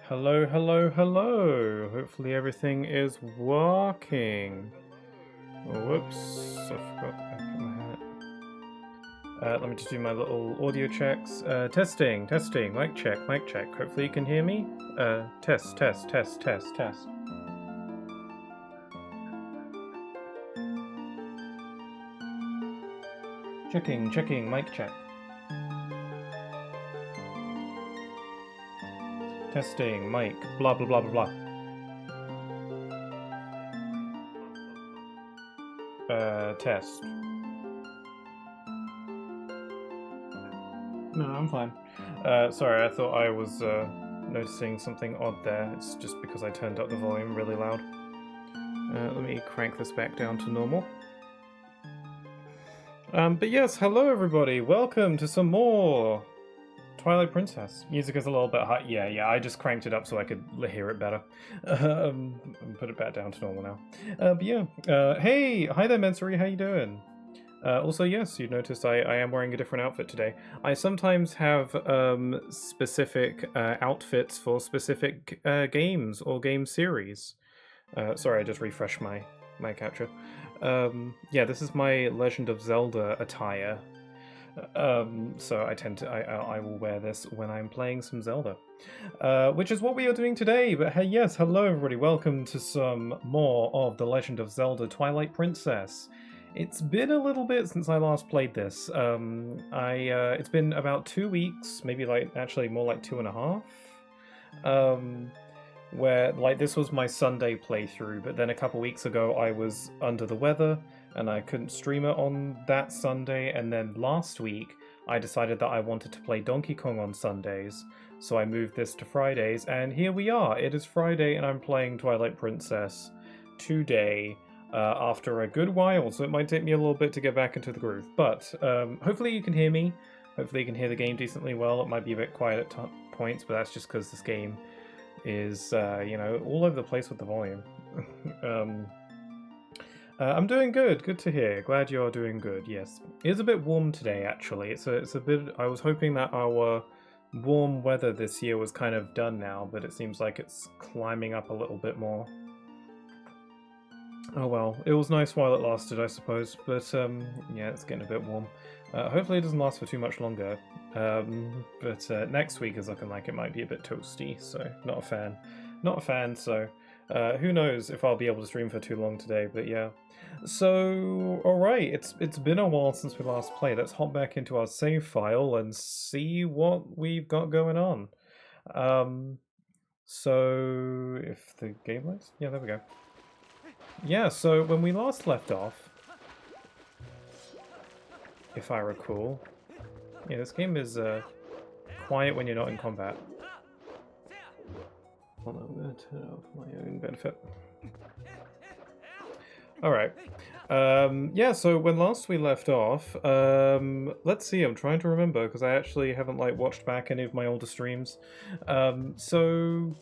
Hello, hello, hello. Hopefully everything is working. Oh, whoops, I forgot I put my hat. Let me just do my little audio checks. Testing, testing, mic check, mic check. Hopefully you can hear me. Test, test, test, test, test. Checking, checking, mic check. Testing, mic, blah, blah, blah, blah, blah. Test. No, I'm fine. Sorry, I thought I was noticing something odd there. It's just because I turned up the volume really loud. Let me crank this back down to normal. But yes, hello everybody. Welcome to some more Twilight Princess. Music is a little bit high. Yeah, I just cranked it up so I could hear it better. And put it back down to normal now. But yeah, hey, hi there, Mensuri. How you doing? Also, yes, you noticed I am wearing a different outfit today. I sometimes have specific outfits for specific games or game series. Sorry, I just refreshed my capture. Yeah, this is my Legend of Zelda attire. So I will wear this when I'm playing some Zelda, which is what we are doing today. But hey, yes, hello everybody, welcome to some more of the Legend of Zelda Twilight Princess. It's been a little bit since I last played this. It's been about 2 weeks, maybe actually more like 2.5. Where this was my Sunday playthrough, but then a couple weeks ago I was under the weather and I couldn't stream it on that Sunday, and then last week I decided that I wanted to play Donkey Kong on Sundays, so I moved this to Fridays, and here we are. It is Friday and I'm playing Twilight Princess today after a good while, so it might take me a little bit to get back into the groove, but hopefully you can hear me. Hopefully you can hear the game decently well. It might be a bit quiet at points, but that's just because this game is all over the place with the volume. I'm doing good. Good to hear. Glad you're doing good. Yes, it is a bit warm today. Actually, it's a bit. I was hoping that our warm weather this year was kind of done now, but it seems like it's climbing up a little bit more. Oh well, it was nice while it lasted, I suppose. But yeah, it's getting a bit warm. Hopefully, it doesn't last for too much longer. But next week is looking like it might be a bit toasty, so not a fan. Not a fan. So who knows if I'll be able to stream for too long today? But yeah. So all right, it's been a while since we last played. Let's hop back into our save file and see what we've got going on. So if the game lights, yeah, there we go. Yeah, so when we last left off, if I recall, yeah, this game is quiet when you're not in combat. Hold on, I'm going to turn it off for my own benefit. Alright. Yeah, so when last we left off, let's see, I'm trying to remember, because I actually haven't watched back any of my older streams. So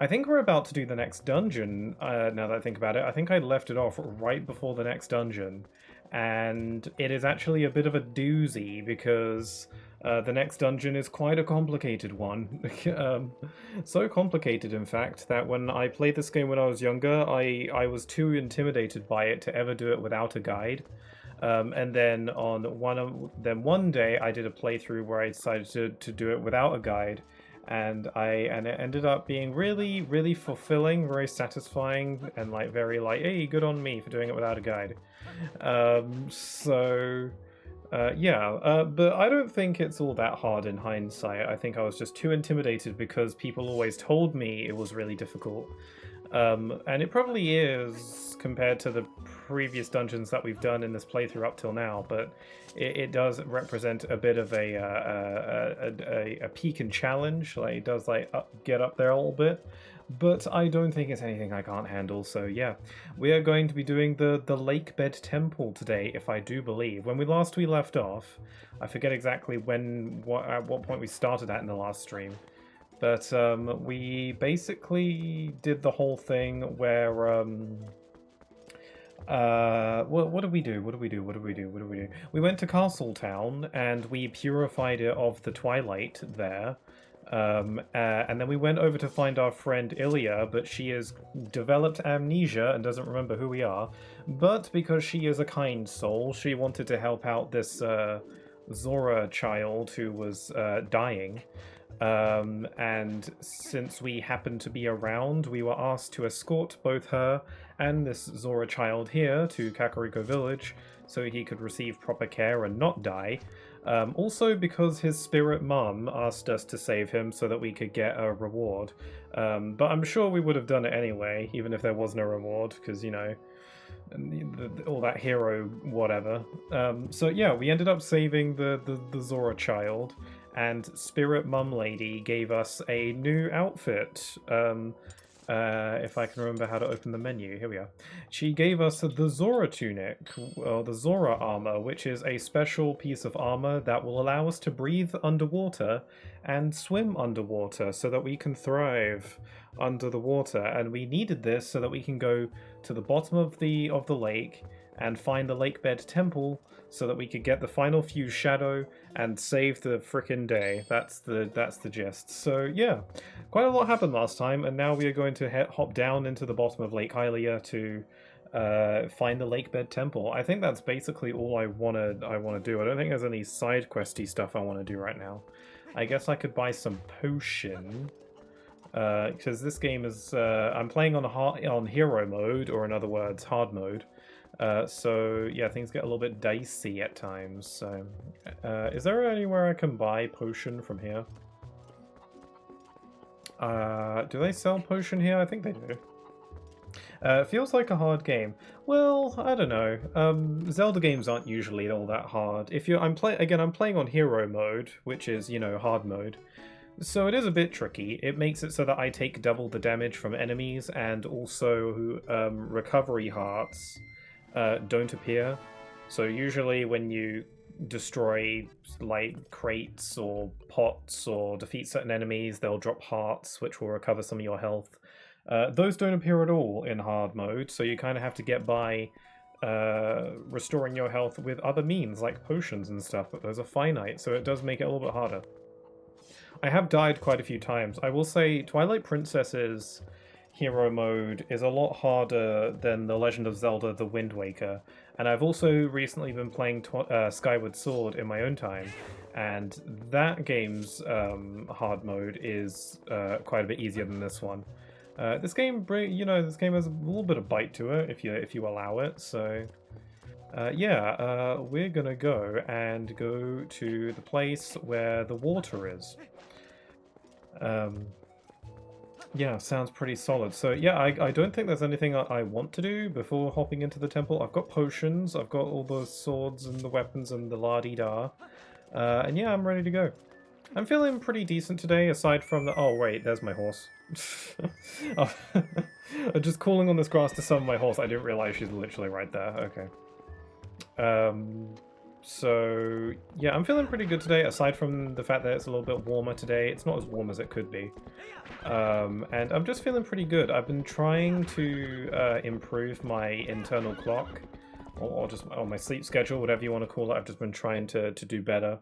I think we're about to do the next dungeon, now that I think about it. I think I left it off right before the next dungeon, and it is actually a bit of a doozy, because the next dungeon is quite a complicated one. So complicated, in fact, that when I played this game when I was younger, I was too intimidated by it to ever do it without a guide. And then one day I did a playthrough where I decided to do it without a guide, and it ended up being really, really fulfilling, very satisfying, and very hey, good on me for doing it without a guide. Yeah, but I don't think it's all that hard in hindsight. I think I was just too intimidated because people always told me it was really difficult. And it probably is compared to the previous dungeons that we've done in this playthrough up till now, but it does represent a bit of a peak and challenge. It does get up there a little bit. But I don't think it's anything I can't handle, so yeah. We are going to be doing the Lake Bed Temple today, if I do believe. When we left off, I forget exactly at what point we started at in the last stream. But we basically did the whole thing where what did we do? We went to Castle Town and we purified it of the Twilight there. And then we went over to find our friend Ilya, but she has developed amnesia and doesn't remember who we are. But because she is a kind soul, she wanted to help out this Zora child who was dying. And since we happened to be around, we were asked to escort both her and this Zora child here to Kakariko Village so he could receive proper care and not die. Also because his spirit mum asked us to save him so that we could get a reward. But I'm sure we would have done it anyway, even if there was no reward, because, you know, all that hero whatever. So yeah, we ended up saving the Zora child, and Spirit Mum Lady gave us a new outfit. If I can remember how to open the menu, here we are. She gave us the Zora tunic, or the Zora armor, which is a special piece of armor that will allow us to breathe underwater and swim underwater so that we can thrive under the water. And we needed this so that we can go to the bottom of the lake and find the lakebed temple so that we could get the final fuse shadow and save the frickin' day. That's the gist. So yeah, quite a lot happened last time, and now we are going to hop down into the bottom of Lake Hylia to find the lakebed temple. I think that's basically all I wanna do. I don't think there's any side questy stuff I want to do right now. I guess I could buy some potion. Because this game is I'm playing on hero mode, or in other words, hard mode. So yeah, things get a little bit dicey at times. So, is there anywhere I can buy potion from here? Do they sell potion here? I think they do. It feels like a hard game. Well, I don't know. Zelda games aren't usually all that hard. I'm playing on hero mode, which is, you know, hard mode. So it is a bit tricky. It makes it so that I take double the damage from enemies, and also recovery hearts don't appear. So usually when you destroy like crates or pots or defeat certain enemies, they'll drop hearts which will recover some of your health. Those don't appear at all in hard mode, so you kind of have to get by restoring your health with other means like potions and stuff, but those are finite, so it does make it a little bit harder. I have died quite a few times. I will say Twilight Princess's hero mode is a lot harder than The Legend of Zelda The Wind Waker, and I've also recently been playing Skyward Sword in my own time, and that game's hard mode is quite a bit easier than this one. This game, you know, this game has a little bit of bite to it if you allow it. So yeah, we're gonna go to the place where the water is. Yeah, sounds pretty solid. So yeah, I don't think there's anything I want to do before hopping into the temple. I've got potions, I've got all the swords and the weapons and the la-di-da. And yeah, I'm ready to go. I'm feeling pretty decent today, aside from the... Oh wait, there's my horse. Oh, I'm just calling on this grass to summon my horse. I didn't realize she's literally right there. Okay. So yeah, I'm feeling pretty good today, aside from the fact that it's a little bit warmer today. It's not as warm as it could be. And I'm just feeling pretty good. I've been trying to improve my internal clock, or just my sleep schedule, whatever you want to call it. I've just been trying to do better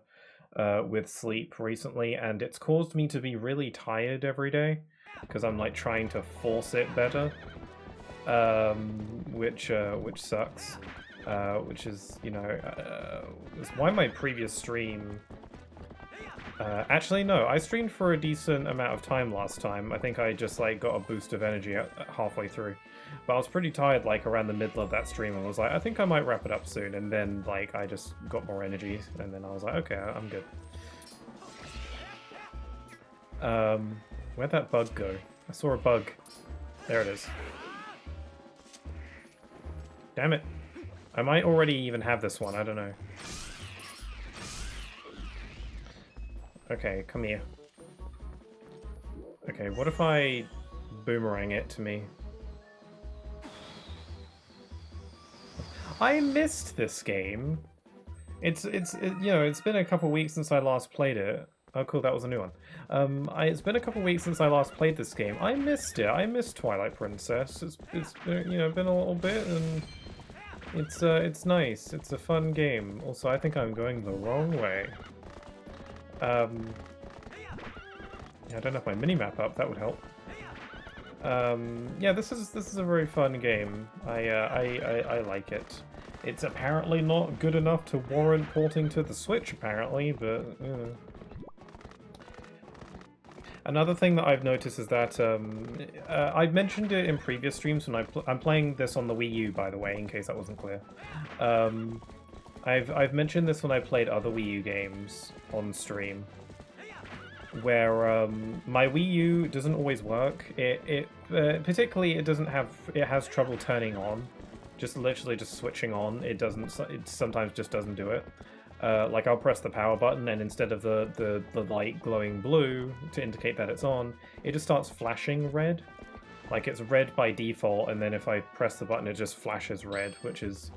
with sleep recently, and it's caused me to be really tired every day, because I'm like trying to force it better, which sucks. Which is, you know, is why my previous stream... actually, no, I streamed for a decent amount of time last time. I think I just, like, got a boost of energy halfway through. But I was pretty tired, like, around the middle of that stream, and was like, I think I might wrap it up soon. And then, like, I just got more energy, and then I was like, okay, I'm good. Where'd that bug go? I saw a bug. There it is. Damn it. I might already even have this one, I don't know. Okay, come here. Okay, what if I boomerang it to me? I missed this game. It's you know, it's been a couple weeks since I last played it. Oh cool, that was a new one. It's been a couple weeks since I last played this game. I missed it. I missed Twilight Princess. It's you know, been a little bit, and it's nice. It's a fun game. Also, I think I'm going the wrong way. I don't have my minimap up. That would help. Yeah, this is a very fun game. I like it. It's apparently not good enough to warrant porting to the Switch, apparently, but another thing that I've noticed is that I've mentioned it in previous streams when I'm playing this on the Wii U, by the way, in case that wasn't clear. I've mentioned this when I played other Wii U games on stream, where my Wii U doesn't always work. Particularly it has trouble turning on, just literally just switching on. It sometimes just doesn't do it. Like I'll press the power button and instead of the light glowing blue to indicate that it's on, it just starts flashing red. Like it's red by default, and then if I press the button it just flashes red, which is,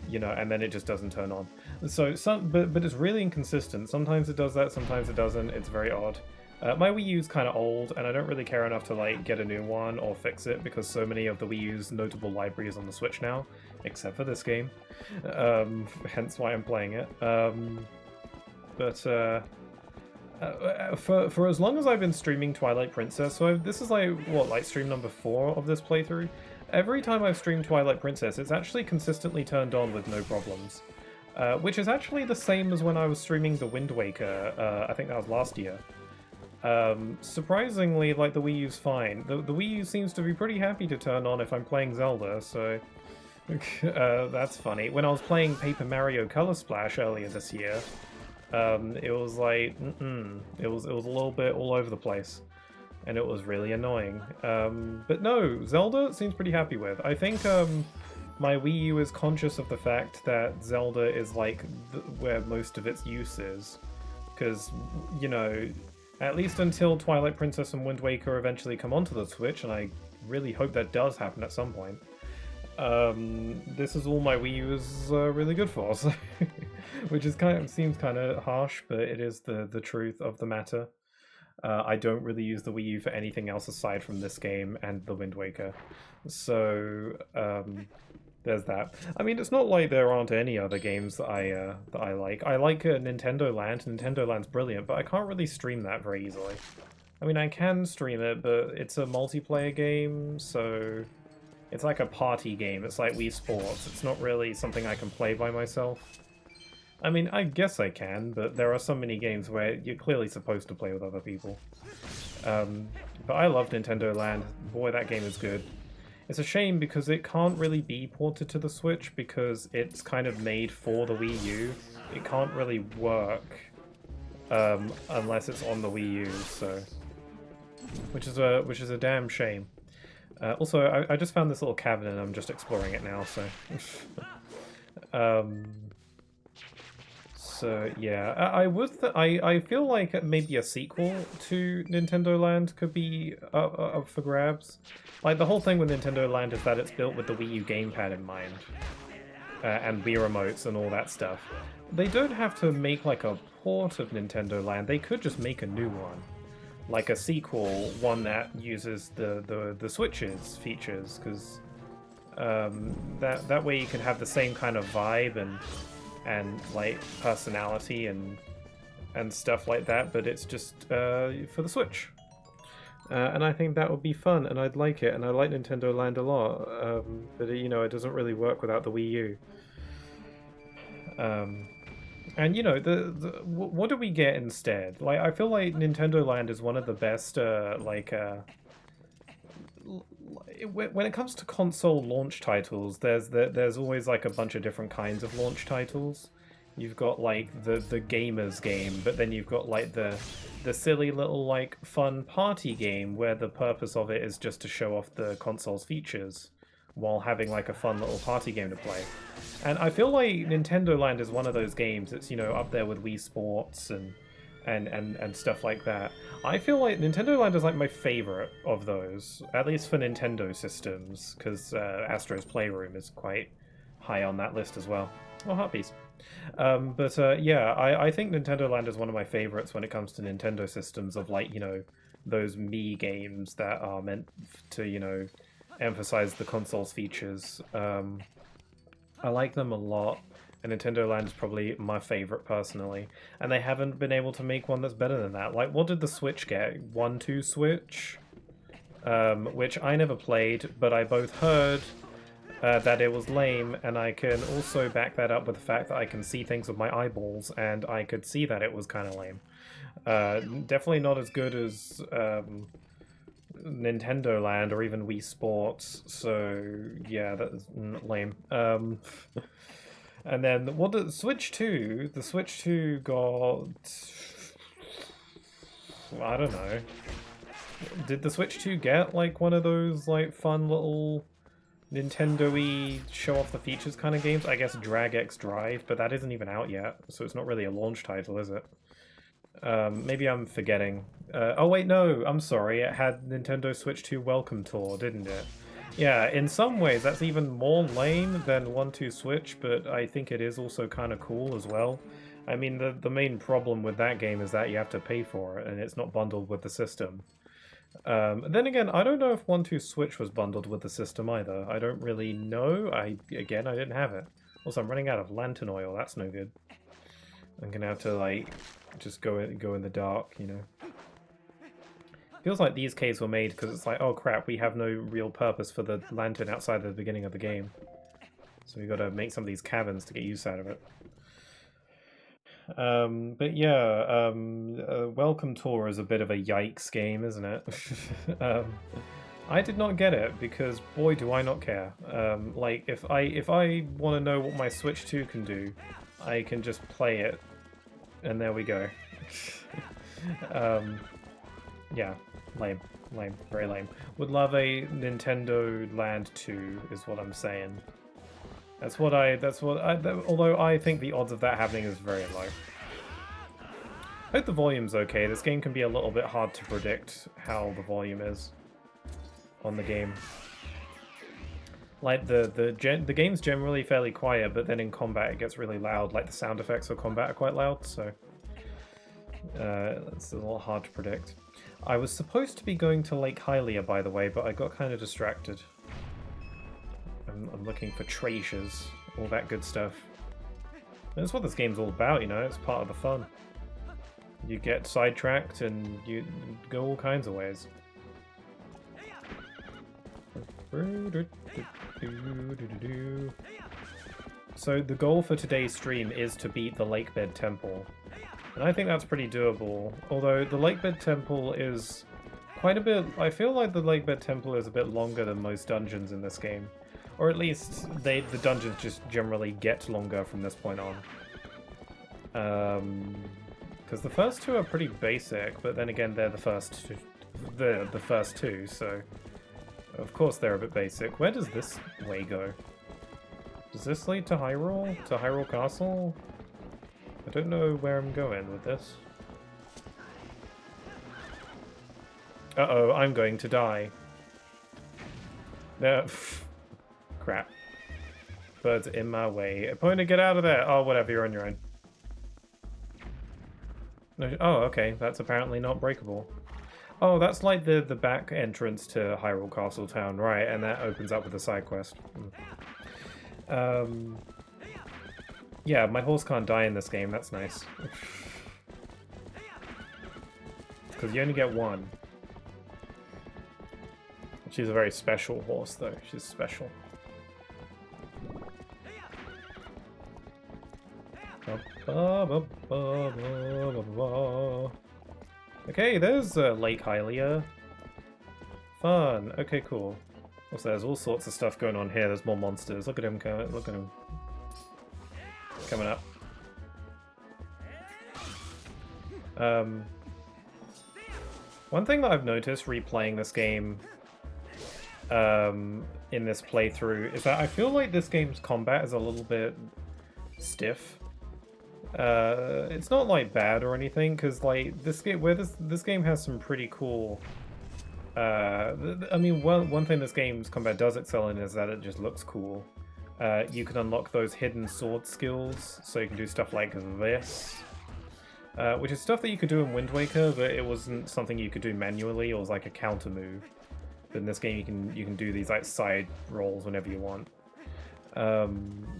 you know, and then it just doesn't turn on. So but it's really inconsistent. Sometimes it does that, sometimes it doesn't. It's very odd. My Wii U's kind of old, and I don't really care enough to like get a new one or fix it because so many of the Wii U's notable libraries on the Switch now, except for this game. Hence why I'm playing it. For as long as I've been streaming Twilight Princess, so this is like what, like stream number 4 of this playthrough. Every time I've streamed Twilight Princess, it's actually consistently turned on with no problems. Which is actually the same as when I was streaming the Wind Waker, I think that was last year. Surprisingly, like, the Wii U's fine. The Wii U seems to be pretty happy to turn on if I'm playing Zelda, so that's funny. When I was playing Paper Mario Color Splash earlier this year, it was like, it was a little bit all over the place. And it was really annoying. But no, Zelda seems pretty happy with. I think my Wii U is conscious of the fact that Zelda is like where most of its use is. Because, you know, at least until Twilight Princess and Wind Waker eventually come onto the Switch, and I really hope that does happen at some point, this is all my Wii U is really good for, so which is seems kind of harsh, but it is the truth of the matter. I don't really use the Wii U for anything else aside from this game and the Wind Waker, so there's that. I mean, it's not like there aren't any other games that I like. I like Nintendo Land. Nintendo Land's brilliant, but I can't really stream that very easily. I mean, I can stream it, but it's a multiplayer game, so it's like a party game. It's like Wii Sports. It's not really something I can play by myself. I mean, I guess I can, but there are so many games where you're clearly supposed to play with other people. But I love Nintendo Land. Boy, that game is good. It's a shame because it can't really be ported to the Switch because it's kind of made for the Wii U. It can't really work unless it's on the Wii U, so which is a damn shame. Also, I just found this little cabin and I'm just exploring it now, so so yeah, I feel like maybe a sequel to Nintendo Land could be up for grabs. Like, the whole thing with Nintendo Land is that it's built with the Wii U gamepad in mind, and Wii remotes and all that stuff. They don't have to make like a port of Nintendo Land. They could just make a new one, like a sequel, one that uses the Switch's features, because that way you can have the same kind of vibe and like personality and stuff like that, but it's just for the Switch. And I think that would be fun, and I'd like it, and I like Nintendo Land a lot, but you know, it doesn't really work without the Wii U. And you know, what do we get instead? Like, I feel like Nintendo Land is one of the best, when it comes to console launch titles, there's always like a bunch of different kinds of launch titles. You've got like the gamer's game, but then you've got like the silly little like fun party game where the purpose of it is just to show off the console's features while having like a fun little party game to play. And I feel like Nintendo Land is one of those games that's, you know, up there with Wii Sports and stuff like that. I feel like Nintendo Land is like my favorite of those, at least for Nintendo systems, because Astro's Playroom is quite high on that list as well. Oh, Heartbeats. Yeah, I think Nintendo Land is one of my favorites when it comes to Nintendo systems of, like, you know, those Mii games that are meant to, you know, emphasize the console's features. I like them a lot. And Nintendo Land is probably my favorite personally. And they haven't been able to make one that's better than that. Like, what did the Switch get? 1-2 Switch? Which I never played, but I both heard that it was lame, and I can also back that up with the fact that I can see things with my eyeballs, and I could see that it was kind of lame. Definitely not as good as Nintendo Land or even Wii Sports, so yeah, that's lame. And then what the Switch 2? The Switch 2 got... I don't know. Did the Switch 2 get like one of those like fun little Nintendo-y show off the features kind of games? I guess Drag X Drive, but that isn't even out yet, so it's not really a launch title, is it? Maybe I'm forgetting. Oh wait, no, I'm sorry. It had Nintendo Switch 2 Welcome Tour, didn't it? Yeah, in some ways that's even more lame than 1-2 Switch, but I think it is also kind of cool as well. I mean, the main problem with that game is that you have to pay for it, and it's not bundled with the system. Then again, I don't know if 1-2 Switch was bundled with the system either. I don't really know. I didn't have it. Also, I'm running out of lantern oil. That's no good. I'm gonna have to, like, just go in the dark, you know. Feels like these caves were made because it's like, oh crap, we have no real purpose for the lantern outside the beginning of the game. So we gotta make some of these caverns to get use out of it. But yeah, Welcome Tour is a bit of a yikes game, isn't it? I did not get it because boy do I not care. Like if I want to know what my Switch 2 can do, I can just play it, and there we go. Yeah, lame, very lame. Would love a Nintendo Land 2 is what I'm saying. Although I think the odds of that happening is very low. I hope the volume's okay. This game can be a little bit hard to predict how the volume is on the game. Like the game's generally fairly quiet, but then in combat it gets really loud. Like the sound effects for combat are quite loud, so it's a little hard to predict. I was supposed to be going to Lake Hylia, by the way, but I got kind of distracted. I'm looking for treasures, all that good stuff. That's what this game's all about, you know, it's part of the fun. You get sidetracked and you go all kinds of ways. So the goal for today's stream is to beat the Lakebed Temple. And I think that's pretty doable, although the Lakebed Temple is quite a bit... I feel like the Lakebed Temple is a bit longer than most dungeons in this game. Or at least the dungeons just generally get longer from this point on. Because the first two are pretty basic, but then again they're the first two, so of course they're a bit basic. Where does this way go? Does this lead to Hyrule? To Hyrule Castle? I don't know where I'm going with this. Uh-oh, I'm going to die. No. Crap. Birds in my way. Opponent, get out of there! Oh, whatever, you're on your own. No, oh, okay, that's apparently not breakable. Oh, that's like the back entrance to Hyrule Castle Town, right, and that opens up with a side quest. Yeah, my horse can't die in this game, that's nice. Because you only get one. She's a very special horse, though. She's special. Okay, there's Lake Hylia. Fun. Okay, cool. Also, there's all sorts of stuff going on here. There's more monsters. Look at him coming. Look at him coming up. One thing that I've noticed replaying this game in this playthrough is that I feel like this game's combat is a little bit stiff. It's not like bad or anything, because like this game has some pretty cool. I mean, one thing this game's combat does excel in is that it just looks cool. You can unlock those hidden sword skills, so you can do stuff like this, which is stuff that you could do in Wind Waker, but it wasn't something you could do manually. It was like a counter move. But in this game, you can do these like side rolls whenever you want,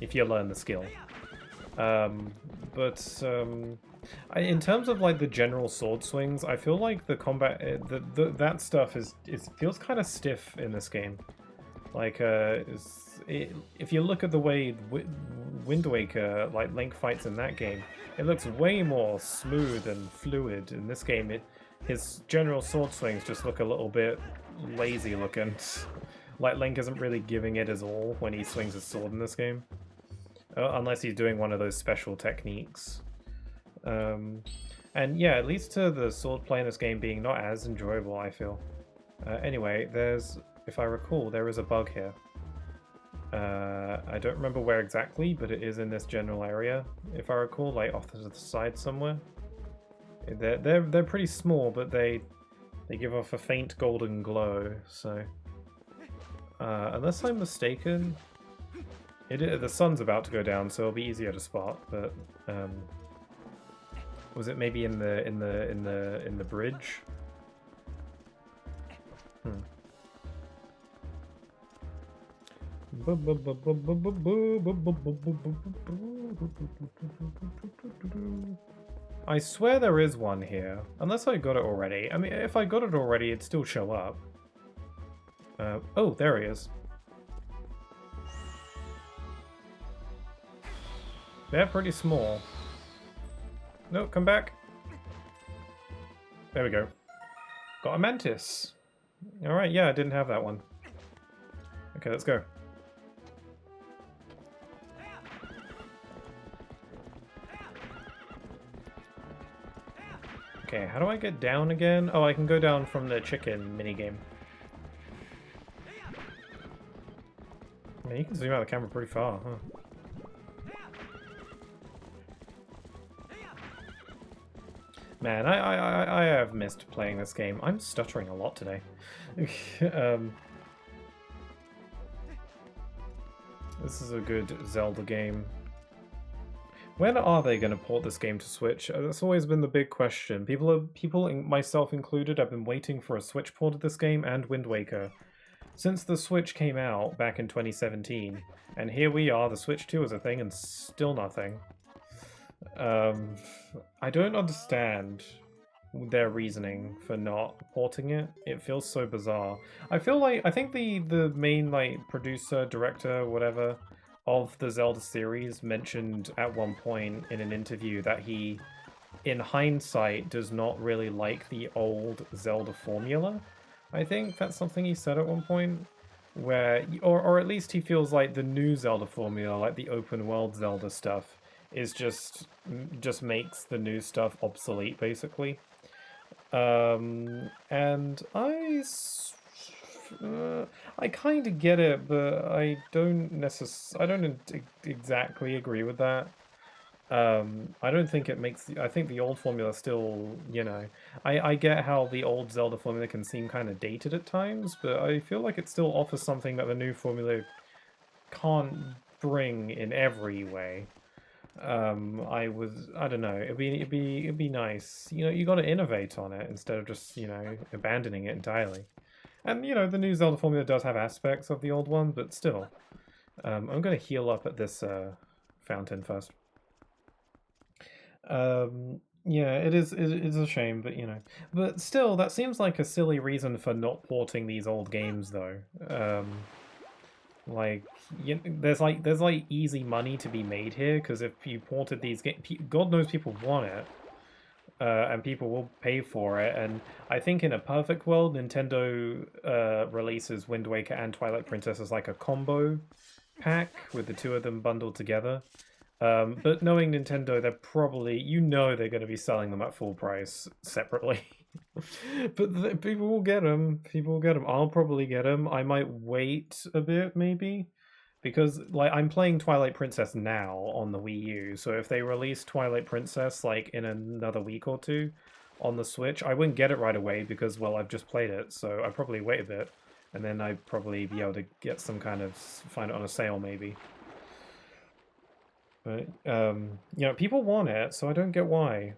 if you learn the skill. In terms of like the general sword swings, I feel like the combat, that stuff feels kind of stiff in this game. Like, if you look at the way Wind Waker, like Link fights in that game, it looks way more smooth and fluid. In this game, his general sword swings just look a little bit lazy looking. Like Link isn't really giving it his all when he swings his sword in this game. Unless he's doing one of those special techniques. And yeah, it leads to the swordplay in this game being not as enjoyable, I feel. Anyway, if I recall, there is a bug here. I don't remember where exactly, but it is in this general area, if I recall, like off to the side somewhere. They're pretty small, but they give off a faint golden glow, so... unless I'm mistaken... the sun's about to go down, so it'll be easier to spot. But was it maybe in the bridge? I swear there is one here, unless I got it already. I mean, if I got it already, it'd still show up. Oh, there he is. They're pretty small. No, come back. There we go. Got a mantis. Alright, yeah, I didn't have that one. Okay, let's go. Okay, how do I get down again? Oh, I can go down from the chicken minigame. I mean, you can zoom out the camera pretty far, huh? Man, I have missed playing this game. I'm stuttering a lot today. This is a good Zelda game. When are they going to port this game to Switch? That's always been the big question. People, myself included, have been waiting for a Switch port of this game and Wind Waker since the Switch came out back in 2017. And here we are, the Switch 2 is a thing, and still nothing. I don't understand their reasoning for not porting it. It feels so bizarre. I think the main like producer, director, whatever of the Zelda series mentioned at one point in an interview that he, in hindsight, does not really like the old Zelda formula. I think that's something he said at one point, where, or at least he feels like the new Zelda formula, like the open world Zelda stuff, is just makes the new stuff obsolete, basically. And I kind of get it, but I don't exactly agree with that. I don't think it makes... I think the old formula still, you know... I get how the old Zelda formula can seem kind of dated at times, but I feel like it still offers something that the new formula can't bring in every way. I don't know, it'd be nice. You know, you got to innovate on it instead of just, you know, abandoning it entirely. And, you know, the new Zelda formula does have aspects of the old one, but still. I'm going to heal up at this fountain first. Yeah, it's a shame, but, you know. But still, that seems like a silly reason for not porting these old games, though. Like, there's like easy money to be made here, because if you ported these games, God knows people want it. And people will pay for it, and I think in a perfect world, Nintendo releases Wind Waker and Twilight Princess as like a combo pack with the two of them bundled together. But knowing Nintendo, they're probably, you know, they're going to be selling them at full price separately. But people will get them. People will get them. I'll probably get them. I might wait a bit, maybe. Because, like, I'm playing Twilight Princess now on the Wii U, so if they release Twilight Princess, like, in another week or two on the Switch, I wouldn't get it right away because, well, I've just played it, so I'd probably wait a bit, and then I'd probably be able to get some kind of... find it on a sale, maybe. But, you know, people want it, so I don't get why.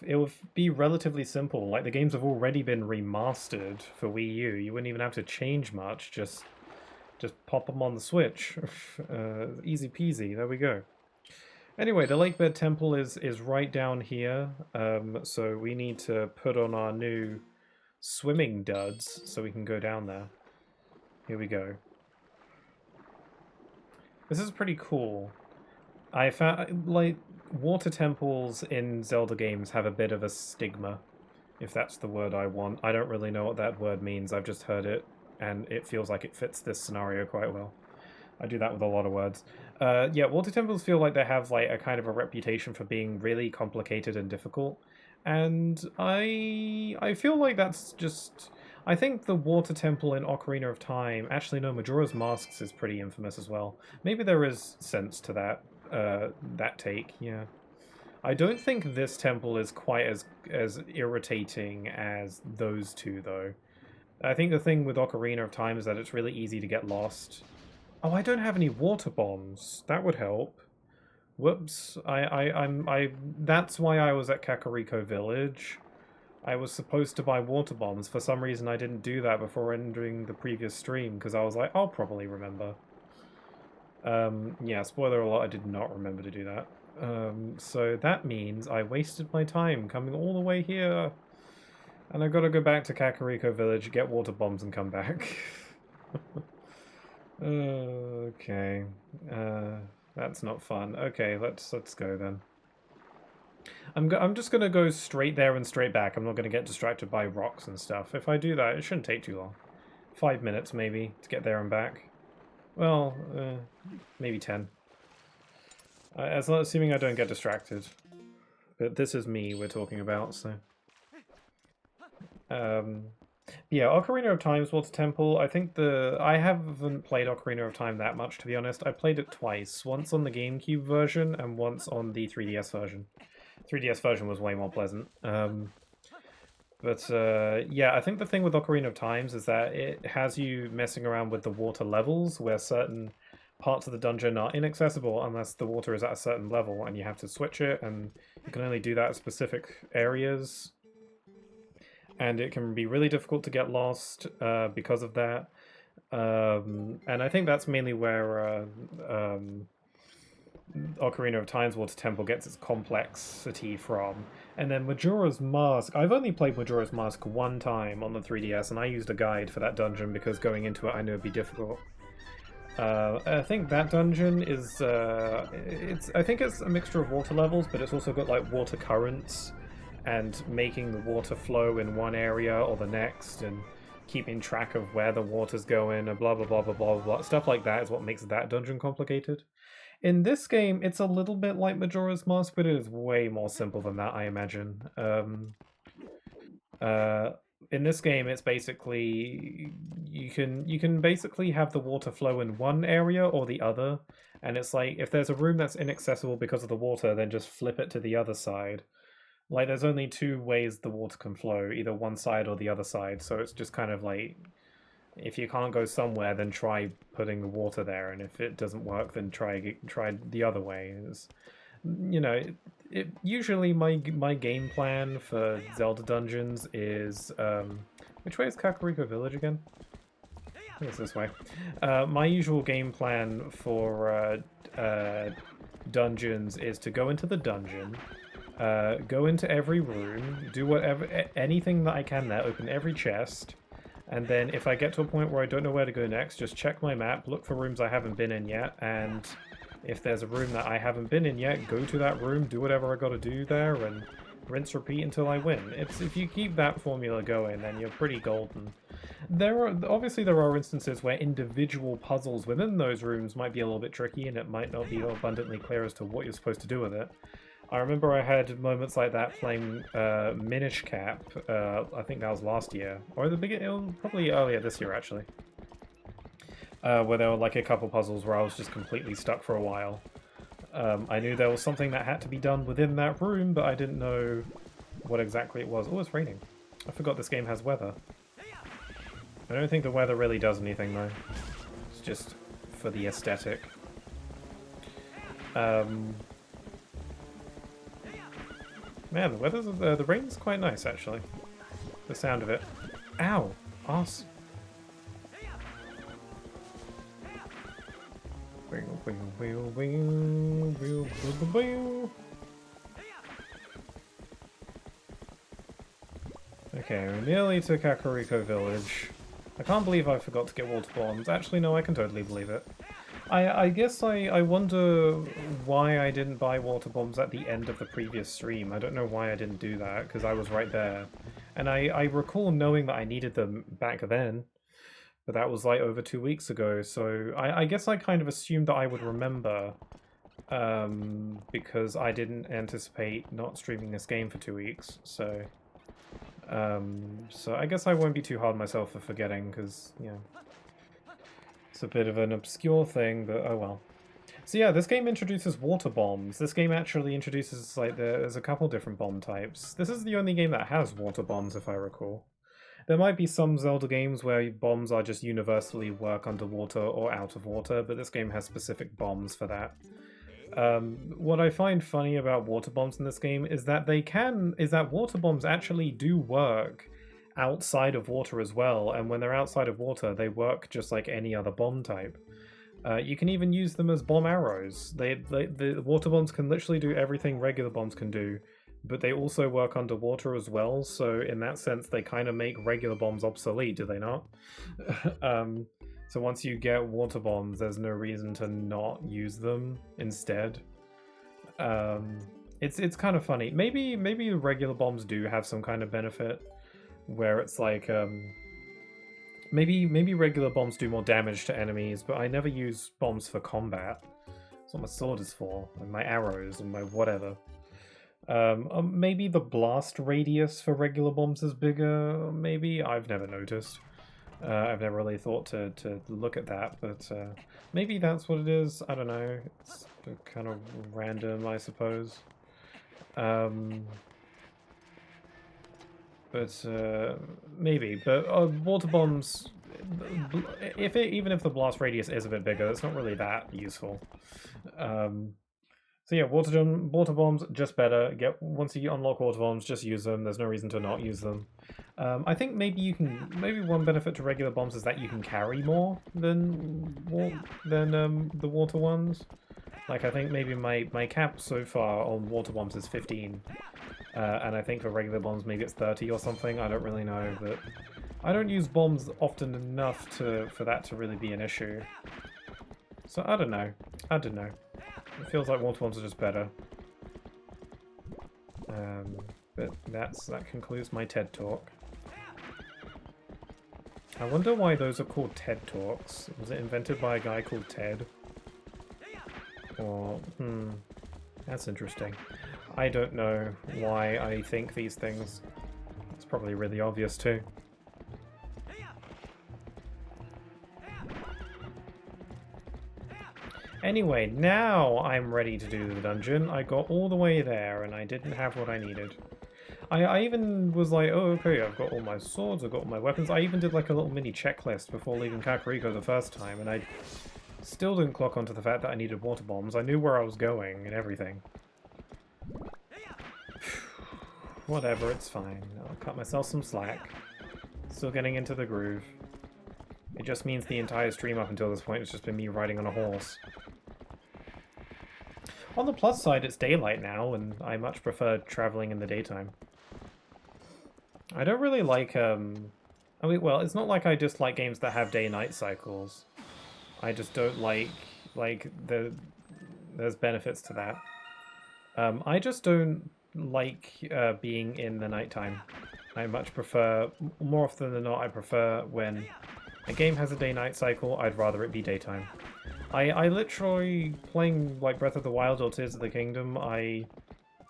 It would be relatively simple. Like, the games have already been remastered for Wii U. You wouldn't even have to change much, just pop them on the Switch. Easy peasy, there we go. Anyway, the Lakebed Temple is right down here, so we need to put on our new swimming duds so we can go down there. Here we go. This is pretty cool. I found, like, water temples in Zelda games have a bit of a stigma, if that's the word I want. I don't really know what that word means, I've just heard it, and it feels like it fits this scenario quite well. I do that with a lot of words. Yeah, water temples feel like they have like a kind of a reputation for being really complicated and difficult, and I feel like that's just. I think the water temple in Ocarina of Time, actually no, Majora's Masks is pretty infamous as well. Maybe there is sense to that that take. Yeah, I don't think this temple is quite as irritating as those two though. I think the thing with Ocarina of Time is that it's really easy to get lost. Oh, I don't have any water bombs. That would help. Whoops. That's why I was at Kakariko Village. I was supposed to buy water bombs. For some reason, I didn't do that before entering the previous stream, because I was like, I'll probably remember. Yeah, spoiler alert, I did not remember to do that. So that means I wasted my time coming all the way here. And I've got to go back to Kakariko Village, get water bombs, and come back. Okay. That's not fun. Okay, let's go then. I'm just gonna go straight there and straight back. I'm not gonna get distracted by rocks and stuff. If I do that, it shouldn't take too long. 5 minutes maybe to get there and back. Well, maybe 10. Assuming I don't get distracted. But this is me we're talking about, so. Yeah, Ocarina of Time's Water Temple. I think I haven't played Ocarina of Time that much, to be honest. I played it twice. Once on the GameCube version and once on the 3DS version. 3DS version was way more pleasant. Yeah, I think the thing with Ocarina of Times is that it has you messing around with the water levels, where certain parts of the dungeon are inaccessible unless the water is at a certain level, and you have to switch it, and you can only do that at specific areas. And it can be really difficult to get lost because of that. And I think that's mainly where Ocarina of Time's Water Temple gets its complexity from. And then Majora's Mask, I've only played Majora's Mask one time on the 3DS, and I used a guide for that dungeon because going into it I knew it'd be difficult. I think that dungeon is, I think it's a mixture of water levels, but it's also got like water currents, and making the water flow in one area or the next, and keeping track of where the water's going, and blah blah blah blah blah blah. Stuff like that is what makes that dungeon complicated. In this game, it's a little bit like Majora's Mask, but it is way more simple than that, I imagine. In this game, it's basically you can basically have the water flow in one area or the other, and it's like if there's a room that's inaccessible because of the water, then just flip it to the other side. Like, there's only two ways the water can flow, either one side or the other side, so it's just kind of like, if you can't go somewhere, then try putting the water there, and if it doesn't work, then try the other way. You know, usually my game plan for Zelda dungeons is, which way is Kakariko Village again? I think it's this way. My usual game plan for dungeons is to go into the dungeon, go into every room, do anything that I can there, open every chest, and then if I get to a point where I don't know where to go next, just check my map, look for rooms I haven't been in yet, and if there's a room that I haven't been in yet, go to that room, do whatever I gotta do there, and rinse repeat until I win. If you keep that formula going, then you're pretty golden. Obviously there are instances where individual puzzles within those rooms might be a little bit tricky, and it might not be abundantly clear as to what you're supposed to do with it. I remember I had moments like that playing Minish Cap, I think that was last year, or the beginning, probably earlier this year actually, where there were like a couple puzzles where I was just completely stuck for a while. I knew there was something that had to be done within that room, but I didn't know what exactly it was. Oh, it's raining. I forgot this game has weather. I don't think the weather really does anything though. It's just for the aesthetic. Man, the rain's quite nice, actually. The sound of it. Ow! Arse. Okay, we're nearly to Kakariko Village. I can't believe I forgot to get water bombs. Actually, no, I can totally believe it. I guess I wonder why I didn't buy water bombs at the end of the previous stream. I don't know why I didn't do that, because I was right there. And I recall knowing that I needed them back then, but that was like over 2 weeks ago, so I guess I kind of assumed that I would remember, because I didn't anticipate not streaming this game for 2 weeks, so... so I guess I won't be too hard on myself for forgetting, because, you know... It's a bit of an obscure thing, but oh well. So yeah, this game introduces water bombs. This game actually introduces, like, there's a couple different bomb types. This is the only game that has water bombs, if I recall. There might be some Zelda games where bombs are just universally work underwater or out of water, but this game has specific bombs for that. What I find funny about water bombs in this game is that water bombs actually do work outside of water as well, and when they're outside of water, they work just like any other bomb type. You can even use them as bomb arrows. The water bombs can literally do everything regular bombs can do, but they also work underwater as well, so in that sense they kind of make regular bombs obsolete, do they not? So once you get water bombs, there's no reason to not use them instead. It's kind of funny. Maybe the regular bombs do have some kind of benefit, where it's like, maybe regular bombs do more damage to enemies, but I never use bombs for combat. That's what my sword is for, and my arrows, and my whatever. Maybe the blast radius for regular bombs is bigger, maybe? I've never noticed. I've never really thought to look at that, but maybe that's what it is. I don't know. It's kind of random, I suppose. But maybe. But water bombs, even if the blast radius is a bit bigger, it's not really that useful. So yeah, water bombs, just better. Once you unlock water bombs, just use them. There's no reason to not use them. I think maybe one benefit to regular bombs is that you can carry more than the water ones. Like, I think maybe my cap so far on water bombs is 15. And I think for regular bombs maybe it's 30 or something, I don't really know, but I don't use bombs often enough for that to really be an issue. So I don't know. It feels like water bombs are just better. But that concludes my TED Talk. I wonder why those are called TED Talks. Was it invented by a guy called Ted? Or, that's interesting. I don't know why I think these things. It's probably really obvious too. Anyway, now I'm ready to do the dungeon. I got all the way there and I didn't have what I needed. I even was like, oh, okay, I've got all my swords, I've got all my weapons. I even did like a little mini checklist before leaving Kakariko the first time, and I still didn't clock onto the fact that I needed water bombs. I knew where I was going and everything. Whatever, it's fine. I'll cut myself some slack. Still getting into the groove. It just means the entire stream up until this point has just been me riding on a horse. On the plus side, it's daylight now, and I much prefer traveling in the daytime. I don't really like, I mean, well, it's not like I dislike games that have day-night cycles. I just don't like, there's benefits to that. I just don't like being in the nighttime. I much prefer, more often than not, I prefer when a game has a day-night cycle, I'd rather it be daytime. I literally, playing like Breath of the Wild or Tears of the Kingdom, I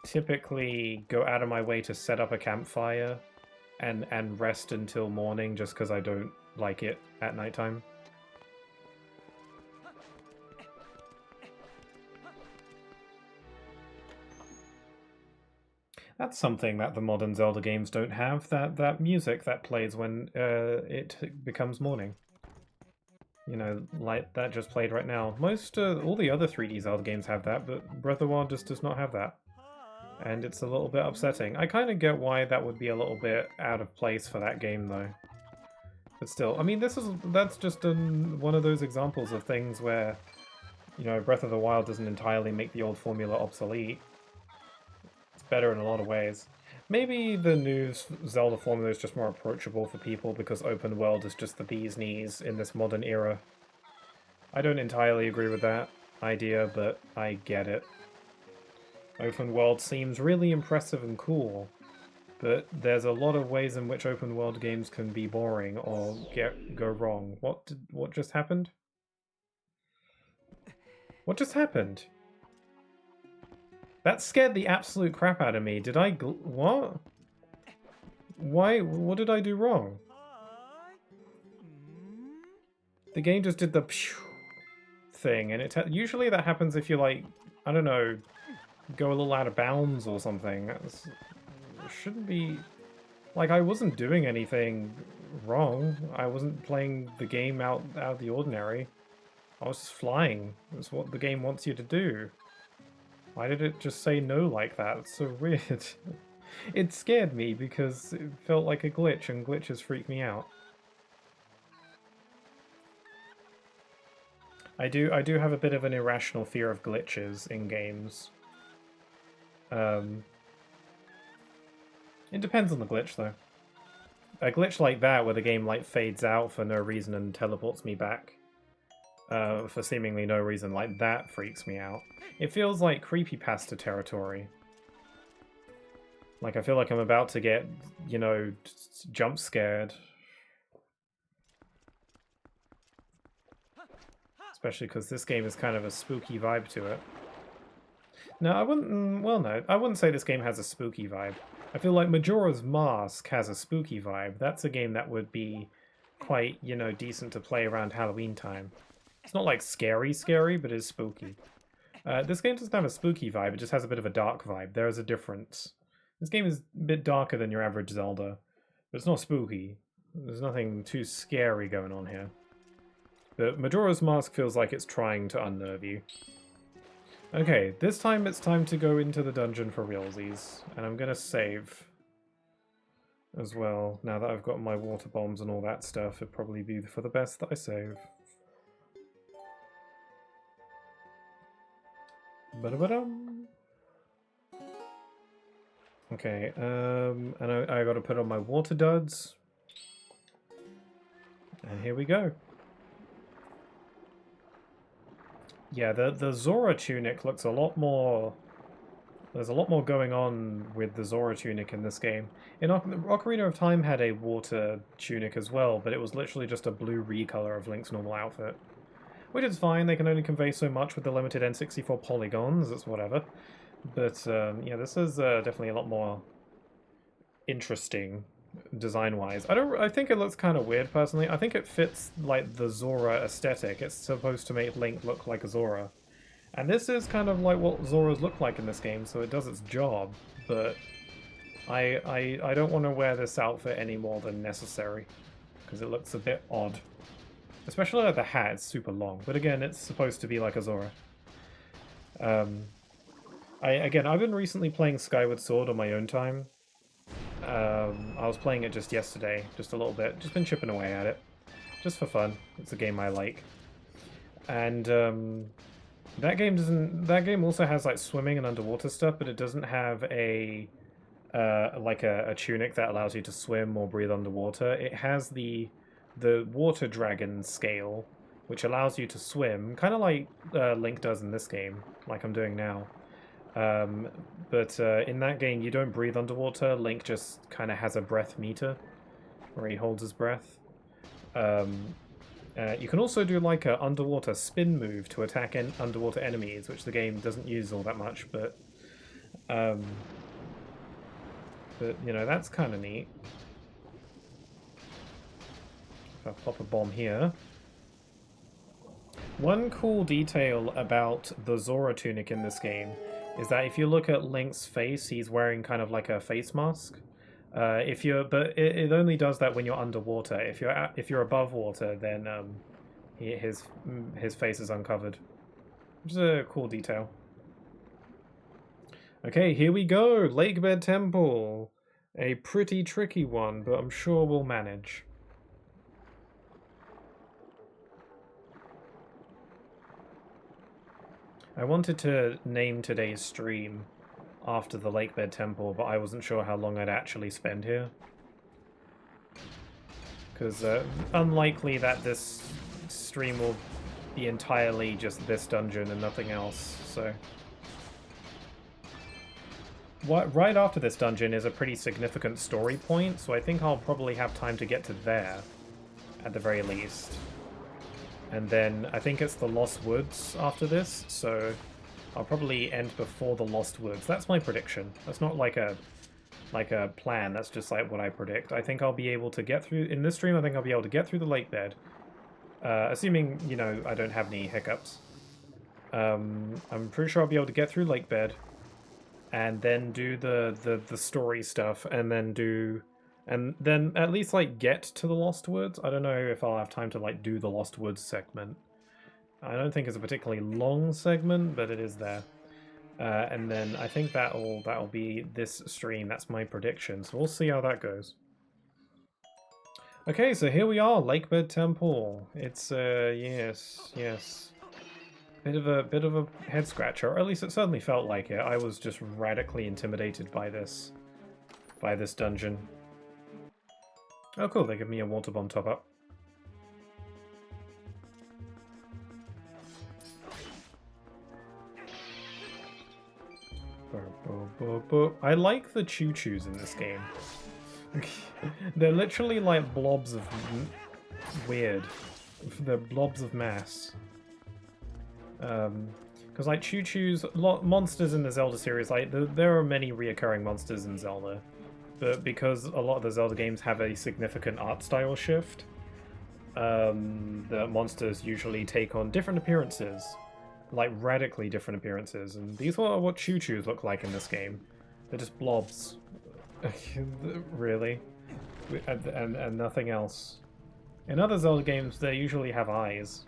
typically go out of my way to set up a campfire and rest until morning just because I don't like it at nighttime. That's something that the modern Zelda games don't have, that music that plays when it becomes morning. You know, like that just played right now. All the other 3D Zelda games have that, but Breath of the Wild just does not have that. And it's a little bit upsetting. I kind of get why that would be a little bit out of place for that game, though. But still, I mean, that's just one of those examples of things where You know, Breath of the Wild doesn't entirely make the old formula obsolete. It's better in a lot of ways. Maybe the new Zelda formula is just more approachable for people because open world is just the bee's knees in this modern era. I don't entirely agree with that idea, but I get it. Open world seems really impressive and cool, but there's a lot of ways in which open world games can be boring or go wrong. What just happened? What just happened? That scared the absolute crap out of me. Did I what? Why? What did I do wrong? The game just did the thing, and usually that happens if you, like, I don't know, go a little out of bounds or something. It shouldn't be... Like, I wasn't doing anything wrong. I wasn't playing the game out of the ordinary. I was just flying. That's what the game wants you to do. Why did it just say no like that? It's so weird. It scared me because it felt like a glitch, and glitches freak me out. I do have a bit of an irrational fear of glitches in games. It depends on the glitch, though. A glitch like that, where the game like fades out for no reason and teleports me back for seemingly no reason, like that freaks me out. It feels like creepypasta territory. Like I feel like I'm about to get, you know, jump scared. Especially because this game is kind of a spooky vibe to it. No, I wouldn't... Well, no. I wouldn't say this game has a spooky vibe. I feel like Majora's Mask has a spooky vibe. That's a game that would be quite, you know, decent to play around Halloween time. It's not like scary, but it's spooky. This game doesn't have a spooky vibe. It just has a bit of a dark vibe. There is a difference. This game is a bit darker than your average Zelda, but it's not spooky. There's nothing too scary going on here. But Majora's Mask feels like it's trying to unnerve you. Okay, this time it's time to go into the dungeon for realsies, and I'm gonna save as well. Now that I've got my water bombs and all that stuff, it'd probably be for the best that I save. Ba-da-ba-dum. Okay, and I gotta put on my water duds. And here we go. Yeah, the Zora tunic looks a lot more... There's a lot more going on with the Zora tunic in this game. Ocarina of Time had a water tunic as well, but it was literally just a blue recolor of Link's normal outfit. Which is fine, they can only convey so much with the limited N64 polygons, it's whatever. But yeah, this is definitely a lot more interesting design-wise. I think it looks kind of weird, personally. I think it fits, like, the Zora aesthetic. It's supposed to make Link look like a Zora. And this is kind of like what Zoras look like in this game, so it does its job, but I don't want to wear this outfit any more than necessary, because it looks a bit odd. Especially like the hat, it's super long, but again, it's supposed to be like a Zora. I've been recently playing Skyward Sword on my own time. I was playing it just yesterday, just a little bit, just been chipping away at it, just for fun. It's a game I like. And that game also has like swimming and underwater stuff, but it doesn't have a tunic that allows you to swim or breathe underwater. It has the water dragon scale, which allows you to swim, kind of like Link does in this game, like I'm doing now. But in that game, you don't breathe underwater. Link just kind of has a breath meter, where he holds his breath. You can also do like an underwater spin move to attack underwater enemies, which the game doesn't use all that much, but you know, that's kind of neat. If I pop a bomb here. One cool detail about the Zora tunic in this game is that if you look at Link's face, he's wearing kind of like a face mask. But it only does that when you're underwater. If you're above water, then his face is uncovered, which is a cool detail. Okay, here we go, Lakebed Temple. A pretty tricky one, but I'm sure we'll manage. I wanted to name today's stream after the Lakebed Temple, but I wasn't sure how long I'd actually spend here. Because unlikely that this stream will be entirely just this dungeon and nothing else, so... Right after this dungeon is a pretty significant story point, so I think I'll probably have time to get to there, at the very least. And then I think it's the Lost Woods after this, so I'll probably end before the Lost Woods. That's my prediction. That's not like a plan, that's just like what I predict. I think I'll be able to get through, in this stream I think I'll be able to get through the lake bed, assuming, you know, I don't have any hiccups. I'm pretty sure I'll be able to get through lake bed, and then do the story stuff, and then at least like get to the Lost Woods. I don't know if I'll have time to like do the Lost Woods segment. I don't think it's a particularly long segment, but it is there. And then I think that'll be this stream. That's my prediction. So we'll see how that goes. Okay, so here we are, Lakebed Temple. It's yes. Bit of a head scratcher, or at least it certainly felt like it. I was just radically intimidated by this dungeon. Oh cool, they give me a water bomb top up. I like the choo-choos in this game. They're literally like blobs of weird. They're blobs of mass. Because like choo-choos, monsters in the Zelda series, like there are many reoccurring monsters in Zelda, but because a lot of the Zelda games have a significant art style shift, the monsters usually take on different appearances, like radically different appearances, and these are what choo-choos look like in this game. They're just blobs, really, and nothing else. In other Zelda games, they usually have eyes.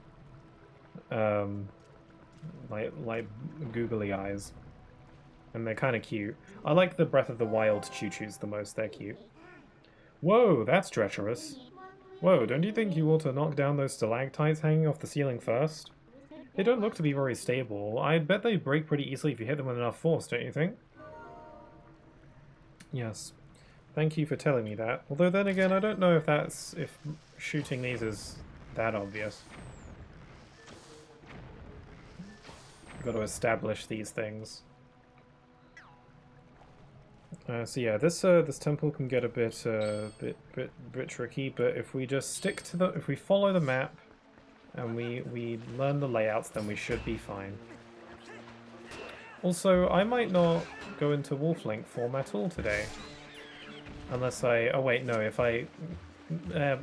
Like googly eyes, and they're kind of cute. I like the Breath of the Wild choo-choos the most. They're cute. Whoa, that's treacherous. Whoa, don't you think you ought to knock down those stalactites hanging off the ceiling first? They don't look to be very stable. I bet they break pretty easily if you hit them with enough force, don't you think? Yes. Thank you for telling me that. Although then again, I don't know if shooting these is that obvious. Got to establish these things. So yeah, this temple can get a bit tricky, but if we just stick to if we follow the map, and we learn the layouts, then we should be fine. Also, I might not go into Wolf Link format all today, unless oh wait, no, if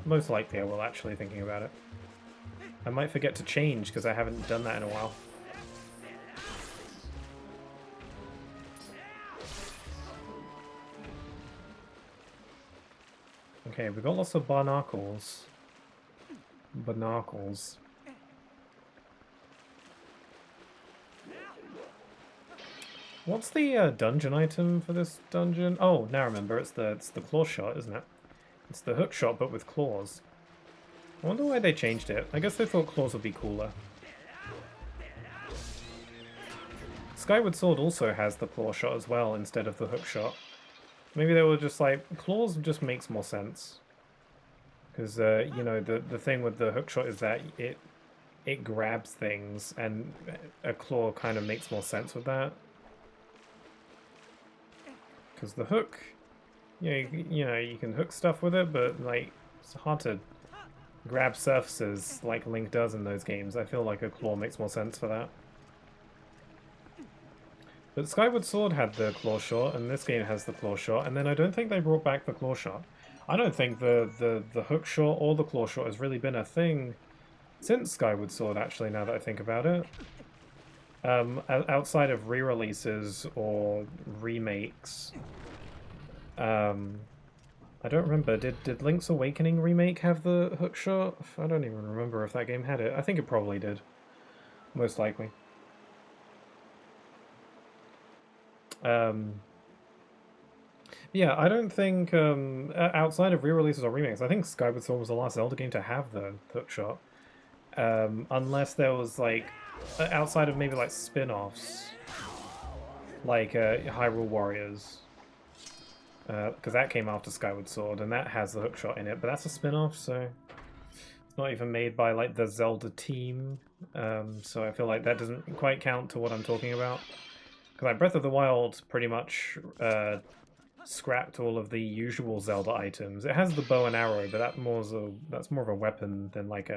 most likely I will, actually, thinking about it. I might forget to change because I haven't done that in a while. Okay, we've got lots of barnacles. What's the dungeon item for this dungeon? Oh, now I remember. It's the claw shot, isn't it? It's the hook shot, but with claws. I wonder why they changed it. I guess they thought claws would be cooler. Skyward Sword also has the claw shot as well instead of the hook shot. Maybe they were just like, claws just makes more sense. Because, you know, the thing with the hook shot is that it grabs things, and a claw kind of makes more sense with that. Because the hook, you know, you can hook stuff with it, but, like, it's hard to grab surfaces like Link does in those games. I feel like a claw makes more sense for that. But Skyward Sword had the claw shot, and this game has the claw shot, and then I don't think they brought back the claw shot. I don't think the hook shot or the claw shot has really been a thing since Skyward Sword, actually, now that I think about it. Outside of re-releases or remakes. I don't remember. Did Link's Awakening remake have the hook shot? I don't even remember if that game had it. I think it probably did. Most likely. Yeah, I don't think, outside of re-releases or remakes, I think Skyward Sword was the last Zelda game to have the hook shot. Unless there was, like, outside of maybe like spin-offs, like Hyrule Warriors, because that came after Skyward Sword, and that has the hookshot in it, but that's a spin-off, so it's not even made by like the Zelda team, so I feel like that doesn't quite count to what I'm talking about. Because like Breath of the Wild pretty much scrapped all of the usual Zelda items. It has the bow and arrow, but that's more of a weapon than like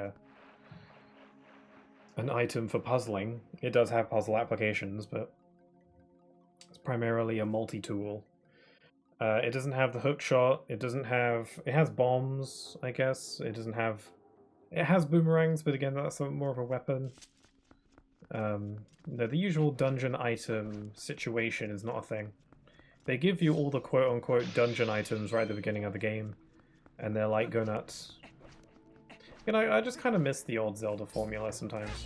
an item for puzzling. It does have puzzle applications, but it's primarily a multi-tool. It doesn't have the hook shot. It has bombs, I guess. It has boomerangs, but again, that's more of a weapon. No, the usual dungeon item situation is not a thing. They give you all the quote-unquote dungeon items right at the beginning of the game, and they're like, go nuts. You know, I just kind of miss the old Zelda formula sometimes.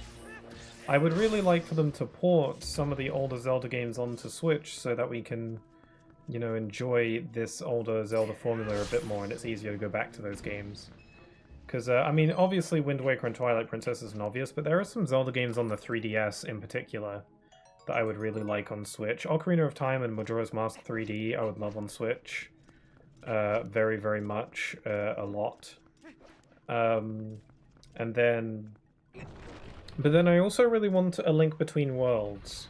I would really like for them to port some of the older Zelda games onto Switch so that we can, you know, enjoy this older Zelda formula a bit more, and it's easier to go back to those games. Because, I mean, obviously Wind Waker and Twilight Princess isn't obvious, but there are some Zelda games on the 3DS in particular that I would really like on Switch. Ocarina of Time and Majora's Mask 3D I would love on Switch. Very, very much. A lot. And then... But then I also really want A Link Between Worlds.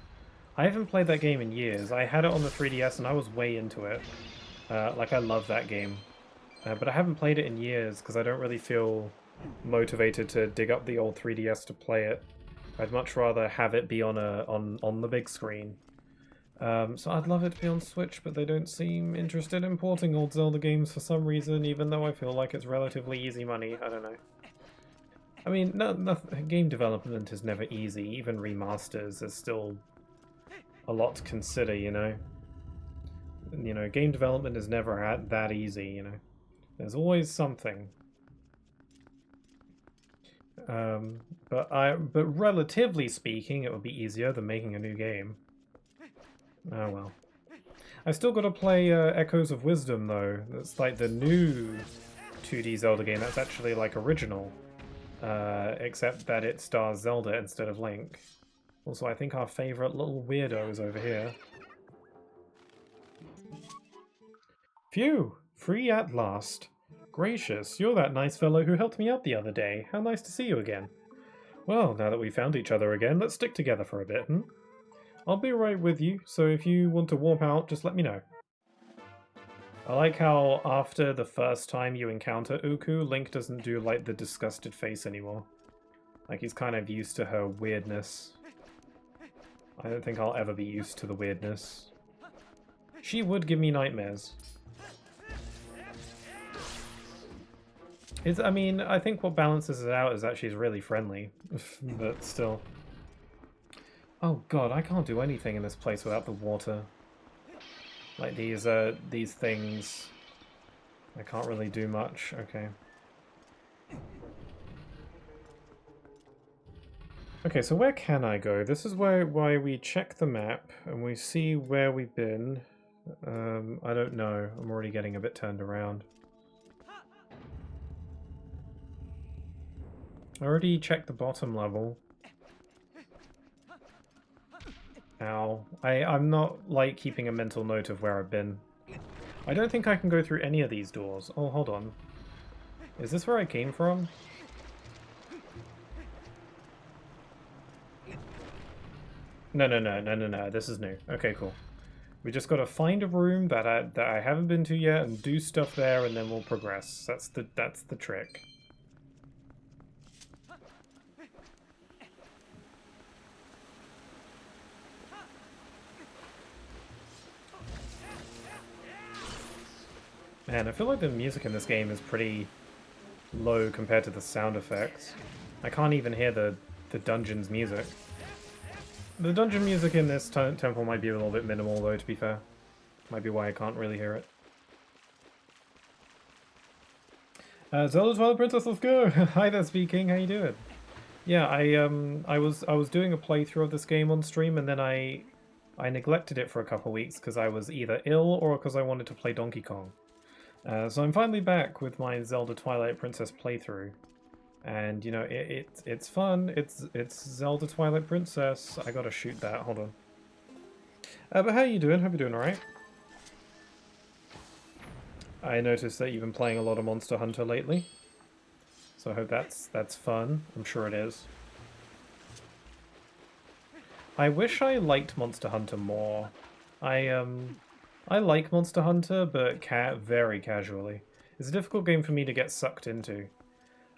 I haven't played that game in years. I had it on the 3DS and I was way into it. Like, I love that game. But I haven't played it in years because I don't really feel motivated to dig up the old 3DS to play it. I'd much rather have it be on the big screen. So I'd love it to be on Switch, but they don't seem interested in porting old Zelda games for some reason, even though I feel like it's relatively easy money. I don't know. I mean, game development is never easy. Even remasters is still a lot to consider, you know? You know, game development is never that easy, you know? There's always something. But relatively speaking, it would be easier than making a new game. Oh well. I still got to play Echoes of Wisdom though. That's like the new 2D Zelda game. That's actually like original, except that it stars Zelda instead of Link. Also, I think our favorite little weirdo is over here. Phew! Free at last. Gracious, you're that nice fellow who helped me out the other day. How nice to see you again. Well, now that we found each other again, let's stick together for a bit, I'll be right with you, so if you want to warp out, just let me know. I like how after the first time you encounter Uku, Link doesn't do like the disgusted face anymore. Like he's kind of used to her weirdness. I don't think I'll ever be used to the weirdness. She would give me nightmares. I mean, I think what balances it out is that she's really friendly, but still. Oh god, I can't do anything in this place without the water. Like these things, I can't really do much. Okay. Okay, so where can I go? This is why we check the map and we see where we've been. I don't know. I'm already getting a bit turned around. I already checked the bottom level. Ow. I'm not, like, keeping a mental note of where I've been. I don't think I can go through any of these doors. Oh, hold on. Is this where I came from? No. This is new. Okay, cool. We just gotta find a room that I haven't been to yet and do stuff there, and then we'll progress. That's the trick. Man, I feel like the music in this game is pretty low compared to the sound effects. I can't even hear the dungeon's music. The dungeon music in this temple might be a little bit minimal though, to be fair. Might be why I can't really hear it. Zelda Twilight Princess, let's go! Hi there, Speaking, how you doing? Yeah, I was doing a playthrough of this game on stream, and then I neglected it for a couple weeks because I was either ill or because I wanted to play Donkey Kong. So I'm finally back with my Zelda Twilight Princess playthrough. And you know, it's fun. It's Zelda Twilight Princess. I gotta shoot that. Hold on. But how you doing? Hope you're doing alright. I noticed that you've been playing a lot of Monster Hunter lately. So I hope that's fun. I'm sure it is. I wish I liked Monster Hunter more. I like Monster Hunter, but very casually. It's a difficult game for me to get sucked into.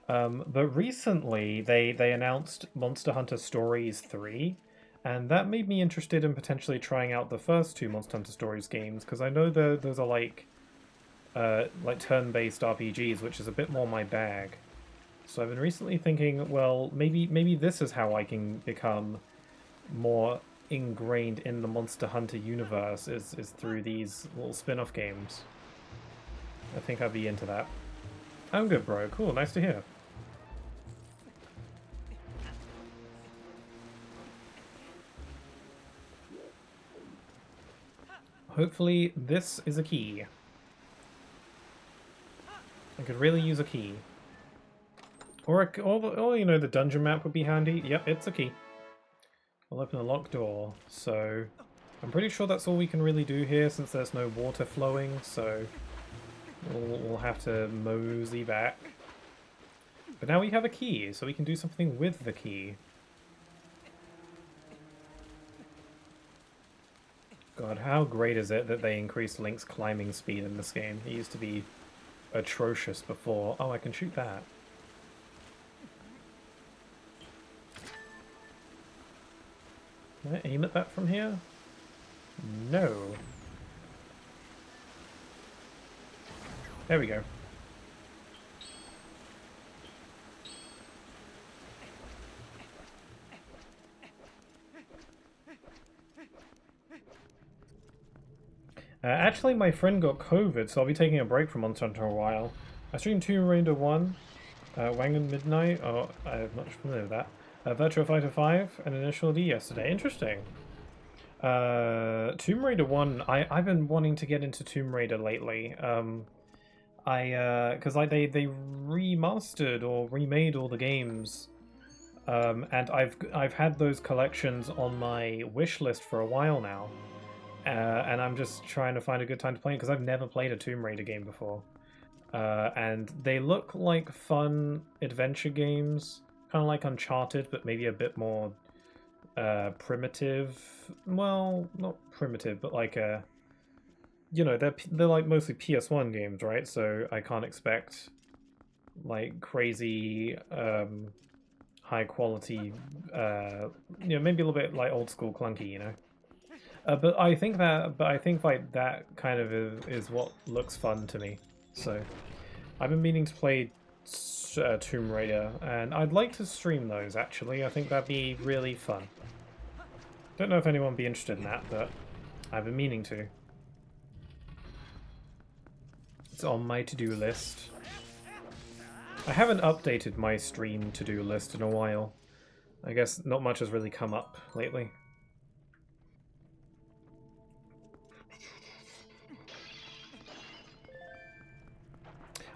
But recently they announced Monster Hunter Stories 3, and that made me interested in potentially trying out the first two Monster Hunter Stories games, because I know those are like turn-based RPGs, which is a bit more my bag. So I've been recently thinking, well, maybe this is how I can become more ingrained in the Monster Hunter universe, is through these little spin-off games. I think I'd be into that. I'm good, bro. Cool, nice to hear. Hopefully this is a key. I could really use a key. Or you know, the dungeon map would be handy. Yep, it's a key. We'll open a locked door, so I'm pretty sure that's all we can really do here since there's no water flowing, so we'll have to mosey back. But now we have a key, so we can do something with the key. God, how great is it that they increased Link's climbing speed in this game? It used to be atrocious before. Oh, I can shoot that. Can I aim at that from here? No. There we go. Actually, my friend got COVID, so I'll be taking a break from Monster Hunter a while. I streamed Tomb Raider 1, Wangan Midnight, oh, I'm not familiar with that. Virtua Fighter 5 and Initial D yesterday. Interesting. Tomb Raider 1, I've been wanting to get into Tomb Raider lately. Because they remastered or remade all the games, and I've had those collections on my wish list for a while now, and I'm just trying to find a good time to play because I've never played a Tomb Raider game before, and they look like fun adventure games, kind of like Uncharted, but maybe a bit more primitive. Well, not primitive, but like a. You know, they're like mostly PS1 games, right? So I can't expect like crazy high quality you know, maybe a little bit like old school clunky, you know. But I think like that kind of is what looks fun to me. So I've been meaning to play Tomb Raider, and I'd like to stream those actually. I think that'd be really fun. Don't know if anyone would be interested in that, but I've been meaning to. It's on my to-do list. I haven't updated my stream to-do list in a while. I guess not much has really come up lately.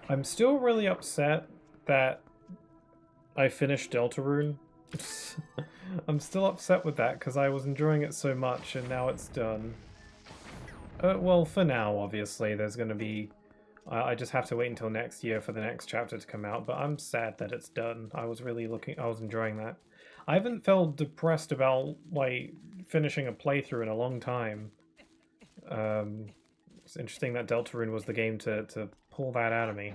I'm still really upset that I finished Deltarune. I'm still upset with that because I was enjoying it so much and now it's done. Well, for now, obviously, there's going to be... I just have to wait until next year for the next chapter to come out, but I'm sad that it's done. I was enjoying that. I haven't felt depressed about, like, finishing a playthrough in a long time. It's interesting that Deltarune was the game to pull that out of me.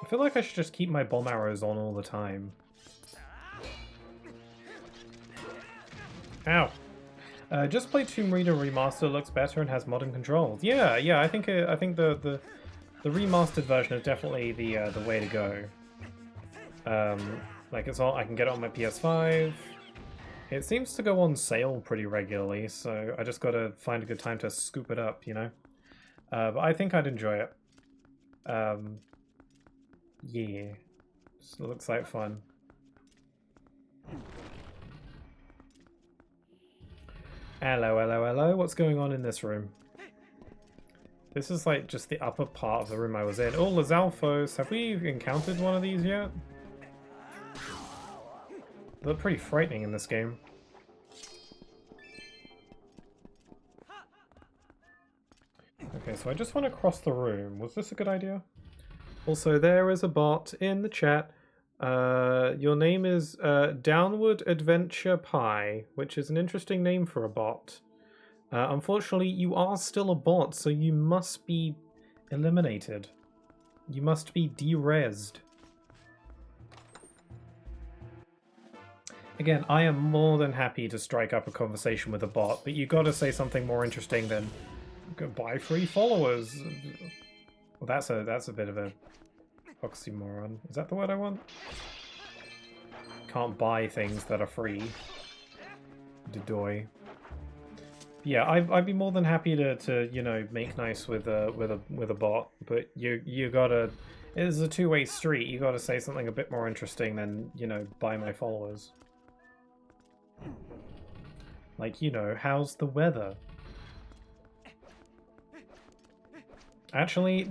I feel like I should just keep my bomb arrows on all the time. Ow. Just play Tomb Raider Remaster, looks better and has modern controls. Yeah, I think the remastered version is definitely the way to go. Like it's all I can get it on my PS5. It seems to go on sale pretty regularly, so I just gotta find a good time to scoop it up, you know. But I think I'd enjoy it. Yeah, it looks like fun. Hello, hello, hello. What's going on in this room? This is like just the upper part of the room I was in. Oh, Lizalfos. Have we encountered one of these yet? They're pretty frightening in this game. Okay, so I just want to cross the room. Was this a good idea? Also, there is a bot in the chat. Your name is Downward Adventure Pie, which is an interesting name for a bot. Unfortunately, you are still a bot, so you must be eliminated. You must be de-resed. Again, I am more than happy to strike up a conversation with a bot, but you gotta say something more interesting than buy free followers. Well, that's a bit of a oxymoron. Is that the word I want? Can't buy things that are free. Dedoy. Yeah, I'd be more than happy to you know, make nice with a bot, but you gotta. It's a two-way street. You gotta say something a bit more interesting than, you know, buy my followers. Like, you know, how's the weather? Actually,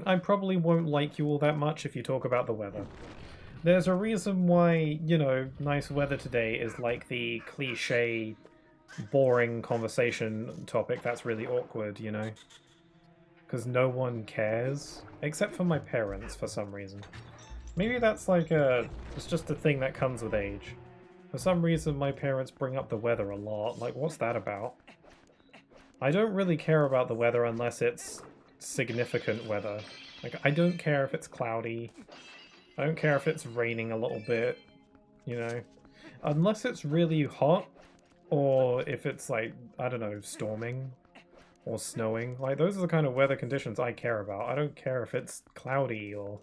I probably won't like you all that much if you talk about the weather. There's a reason why, you know, nice weather today is like the cliche, boring conversation topic that's really awkward, you know? Because no one cares, except for my parents for some reason. Maybe that's like it's just a thing that comes with age. For some reason my parents bring up the weather a lot. Like, what's that about? I don't really care about the weather unless it's significant weather. Like, I don't care if it's cloudy. I don't care if it's raining a little bit, you know? Unless it's really hot, or if it's like, I don't know, storming or snowing. Like, those are the kind of weather conditions I care about. I don't care if it's cloudy or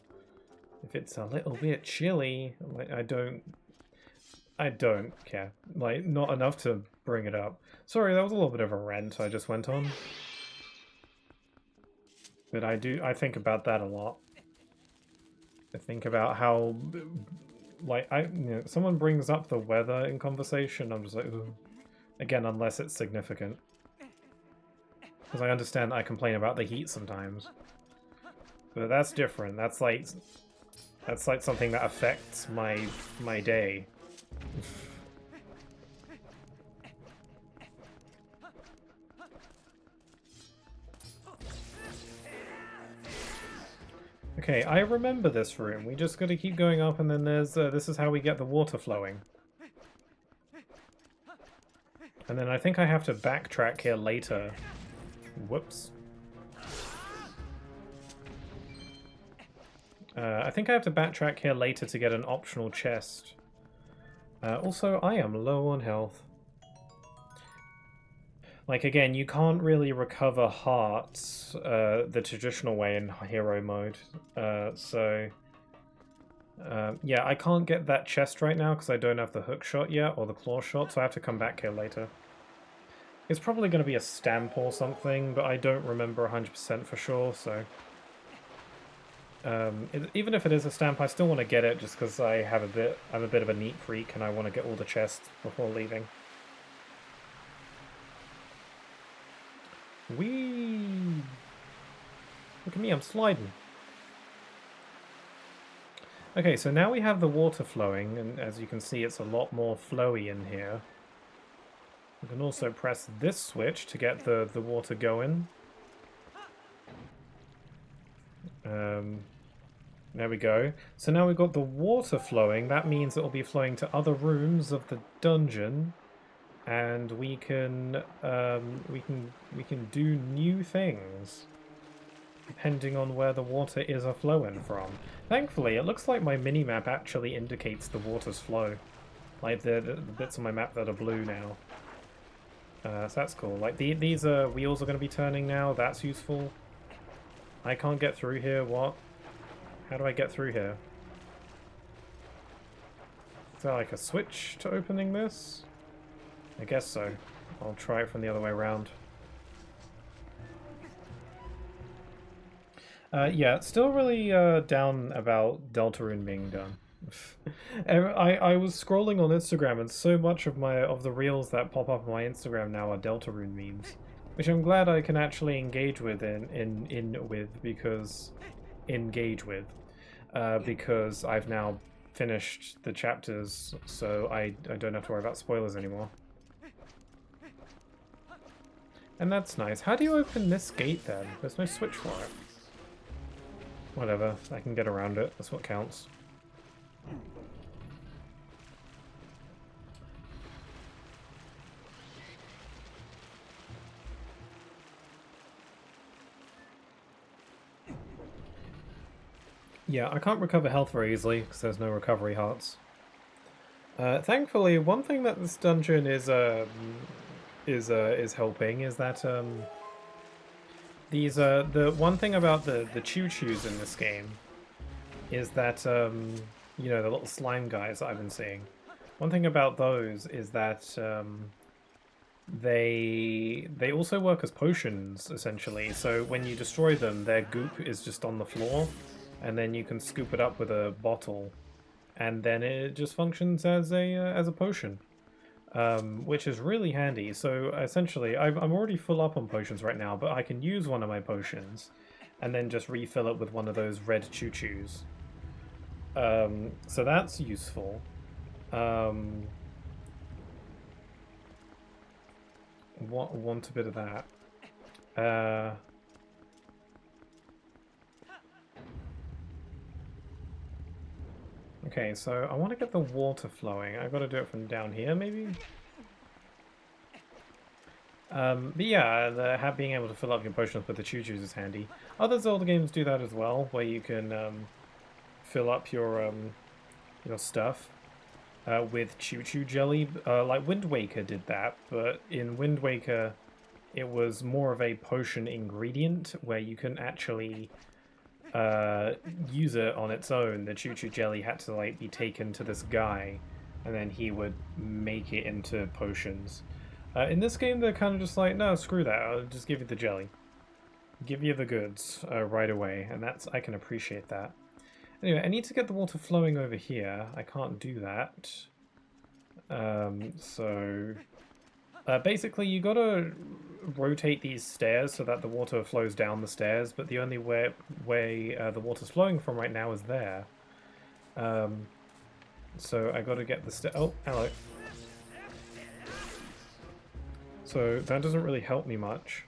if it's a little bit chilly. Like, I don't care. Like, not enough to bring it up. Sorry, that was a little bit of a rant I just went on. But I think about that a lot. I think about how, like, you know, someone brings up the weather in conversation, I'm just like, ooh. Again, unless it's significant. Because I understand I complain about the heat sometimes. But that's different. That's like something that affects my day. Okay, I remember this room. We just gotta keep going up, and then there's this is how we get the water flowing. And then I think I have to backtrack here later. Whoops. I think I have to backtrack here later to get an optional chest. Also, I am low on health. Like, again, you can't really recover hearts the traditional way in hero mode. Yeah, I can't get that chest right now because I don't have the hook shot yet, or the claw shot, so I have to come back here later. It's probably going to be a stamp or something, but I don't remember 100% for sure, so... even if it is a stamp, I still want to get it just because I'm a bit of a neat freak and I want to get all the chests before leaving. Whee! Look at me, I'm sliding. Okay, so now we have the water flowing, and as you can see, it's a lot more flowy in here. We can also press this switch to get the water going. There we go. So now we've got the water flowing. That means it'll be flowing to other rooms of the dungeon, and we can do new things depending on where the water is flowing from. Thankfully, it looks like my minimap actually indicates the water's flow, like the bits on my map that are blue now. So that's cool. Like these wheels are going to be turning now. That's useful. I can't get through here. What? How do I get through here? Is there like a switch to opening this? I guess so. I'll try it from the other way around. Yeah, still really down about Deltarune being done. I was scrolling on Instagram, and so much of the reels that pop up on my Instagram now are Deltarune memes, which I'm glad I can actually engage with because I've now finished the chapters, so I don't have to worry about spoilers anymore. And that's nice. How do you open this gate then? There's no switch for it. Whatever, I can get around it. That's what counts. Yeah, I can't recover health very easily because there's no recovery hearts. Thankfully, one thing that this dungeon is helping is that the one thing about the choo-choos in this game is that you know, the little slime guys that I've been seeing. One thing about those is that they also work as potions essentially. So when you destroy them, their goop is just on the floor, and then you can scoop it up with a bottle, and then it just functions as a potion. Which is really handy. So essentially, I'm already full up on potions right now, but I can use one of my potions and then just refill it with one of those red choo-choos. So that's useful. Want a bit of that. Okay, so I want to get the water flowing. I've got to do it from down here, maybe? But yeah, being able to fill up your potions with the choo-choos is handy. Other Zelda games do that as well, where you can fill up your stuff with choo-choo jelly. Like Wind Waker did that, but in Wind Waker it was more of a potion ingredient where you can actually use it on its own. The choo-choo jelly had to like be taken to this guy, and then he would make it into potions. In this game, they're kind of just like, no, screw that. I'll just give you the jelly, give you the goods right away, and I can appreciate that. Anyway, I need to get the water flowing over here. I can't do that. Basically, you gotta rotate these stairs so that the water flows down the stairs, but the only way the water's flowing from right now is there. So I gotta get the oh, hello. So that doesn't really help me much.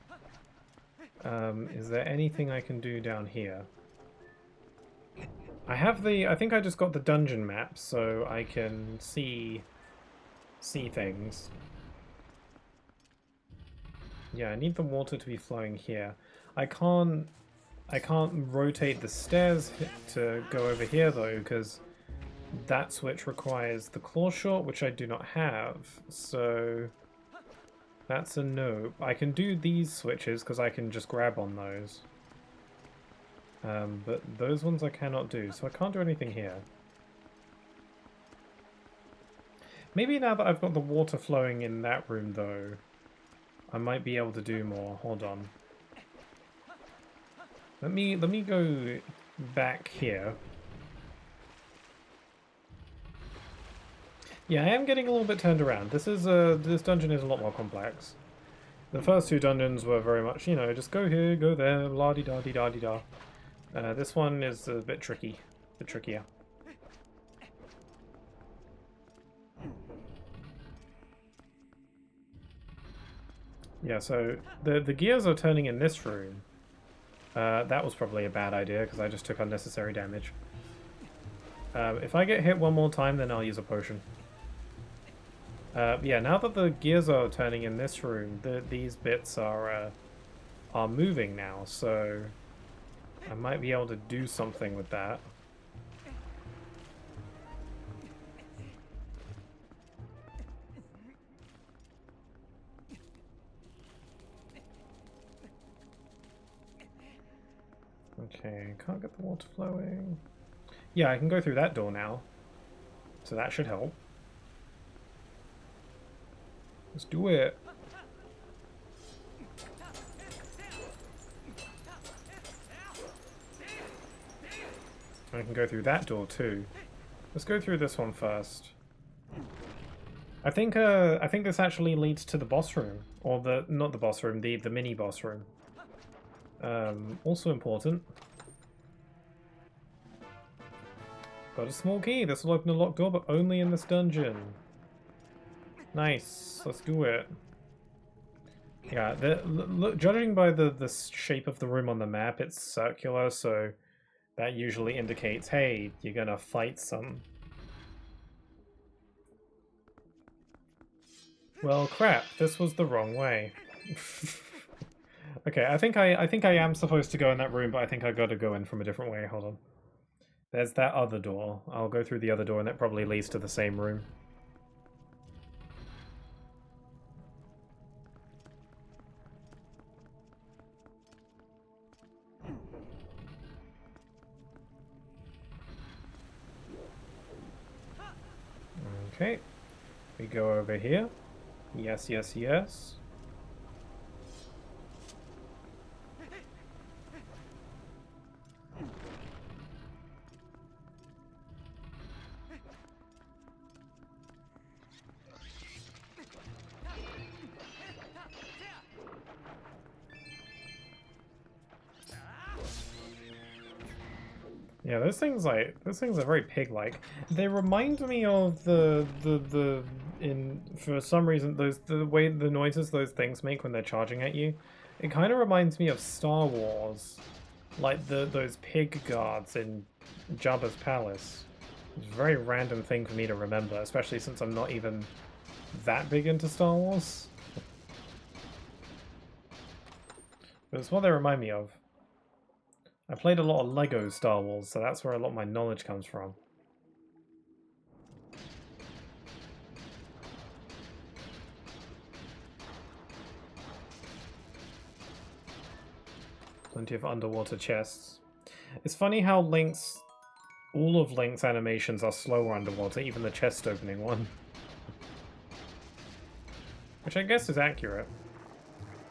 Is there anything I can do down here? I think I just got the dungeon map, so I can see things. Yeah, I need the water to be flowing here. I can't rotate the stairs to go over here though, because that switch requires the claw shot, which I do not have. So that's a no. I can do these switches because I can just grab on those. But those ones I cannot do, so I can't do anything here. Maybe now that I've got the water flowing in that room though, I might be able to do more. Hold on. Let me go back here. Yeah, I am getting a little bit turned around. This dungeon is a lot more complex. The first two dungeons were very much, you know, just go here, go there, la-di-da-di-da-di-da. This one is a bit tricky, a bit trickier. Yeah, so the gears are turning in this room. That was probably a bad idea because I just took unnecessary damage. If I get hit one more time, then I'll use a potion. Yeah, now that the gears are turning in this room, these bits are moving now, so I might be able to do something with that. Okay, can't get the water flowing. Yeah, I can go through that door now, so that should help. Let's do it. I can go through that door too. Let's go through this one first. I think this actually leads to the boss room, or not the boss room, the mini boss room. Also important. Got a small key. This will open a locked door, but only in this dungeon. Nice. Let's do it. Yeah, judging by the shape of the room on the map, it's circular, so that usually indicates, hey, you're gonna fight some. Well, crap. This was the wrong way. Okay, I think I am supposed to go in that room, but I think I gotta go in from a different way. Hold on. There's that other door. I'll go through the other door, and that probably leads to the same room. Okay. We go over here. Yes, yes, yes. Yeah, those things are very pig-like. They remind me of for some reason the way the noises those things make when they're charging at you. It kind of reminds me of Star Wars, like those pig guards in Jabba's palace. It's a very random thing for me to remember, especially since I'm not even that big into Star Wars. But it's what they remind me of. I played a lot of Lego Star Wars, so that's where a lot of my knowledge comes from. Plenty of underwater chests. It's funny how all of Link's animations are slower underwater, even the chest opening one. Which I guess is accurate.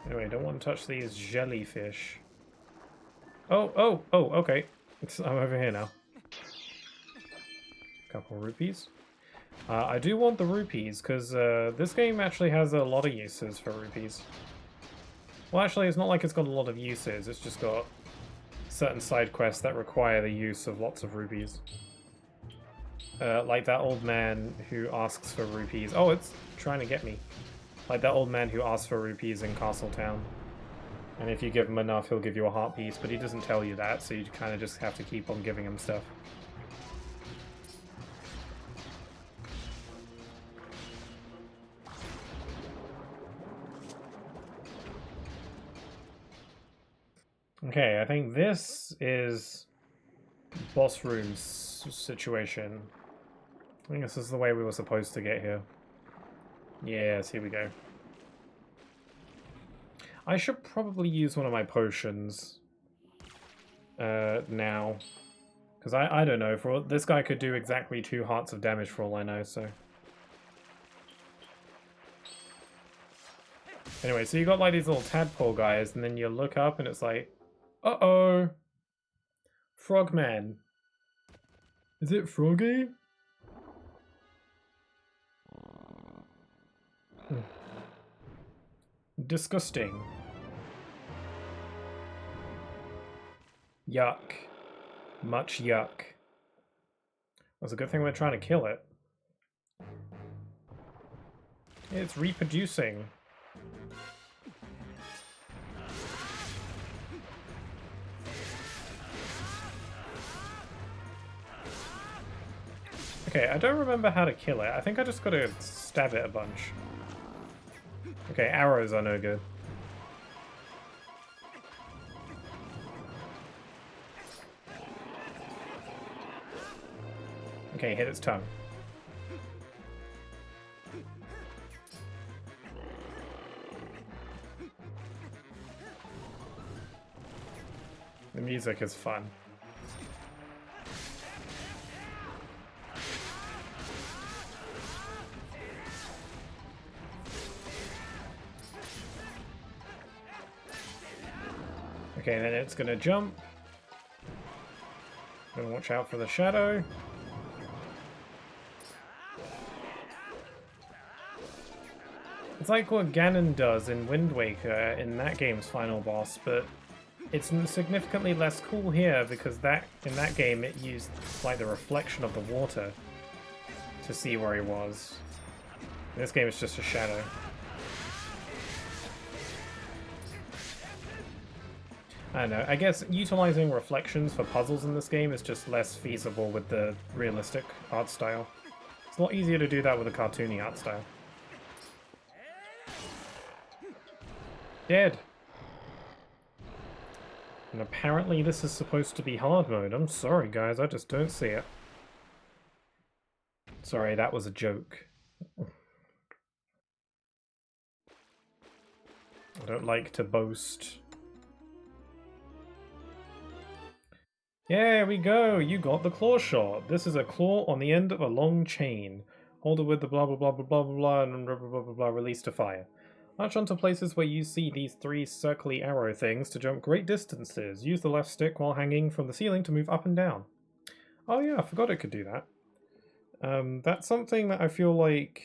Anyway, don't want to touch these jellyfish. Oh, okay. I'm over here now. Couple rupees. I do want the rupees, because this game actually has a lot of uses for rupees. Well, actually, it's not like it's got a lot of uses, it's just got certain side quests that require the use of lots of rupees. Like that old man who asks for rupees. Oh, it's trying to get me. Like that old man who asks for rupees in Castle Town. And if you give him enough, he'll give you a heart piece, but he doesn't tell you that, so you kind of just have to keep on giving him stuff. Okay, I think this is boss room situation. I think this is the way we were supposed to get here. Yes, here we go. I should probably use one of my potions now. Because I don't know, this guy could do exactly 2 hearts of damage for all I know, so... Anyway, so you got like these little tadpole guys, and then you look up and it's like, uh-oh! Frogman. Is it Froggy? Disgusting. Yuck. Much yuck. That's a good thing we're trying to kill it. It's reproducing. Okay, I don't remember how to kill it. I think I just gotta stab it a bunch. Okay, arrows are no good. Okay, hit its tongue. The music is fun. Okay, then it's gonna jump. Gonna watch out for the shadow. It's like what Ganon does in Wind Waker in that game's final boss, but it's significantly less cool here because in that game it used like the reflection of the water to see where he was. In this game it's just a shadow. I don't know, I guess utilizing reflections for puzzles in this game is just less feasible with the realistic art style. It's a lot easier to do that with a cartoony art style. Dead! And apparently this is supposed to be hard mode. I'm sorry guys, I just don't see it. Sorry, that was a joke. I don't like to boast. Yeah, we go! You got the claw shot! This is a claw on the end of a long chain. Hold it with the blah blah blah blah blah blah blah and blah blah blah blah blah release to fire. March onto places where you see these 3 circly arrow things to jump great distances. Use the left stick while hanging from the ceiling to move up and down. Oh yeah, I forgot it could do that. That's something that I feel like...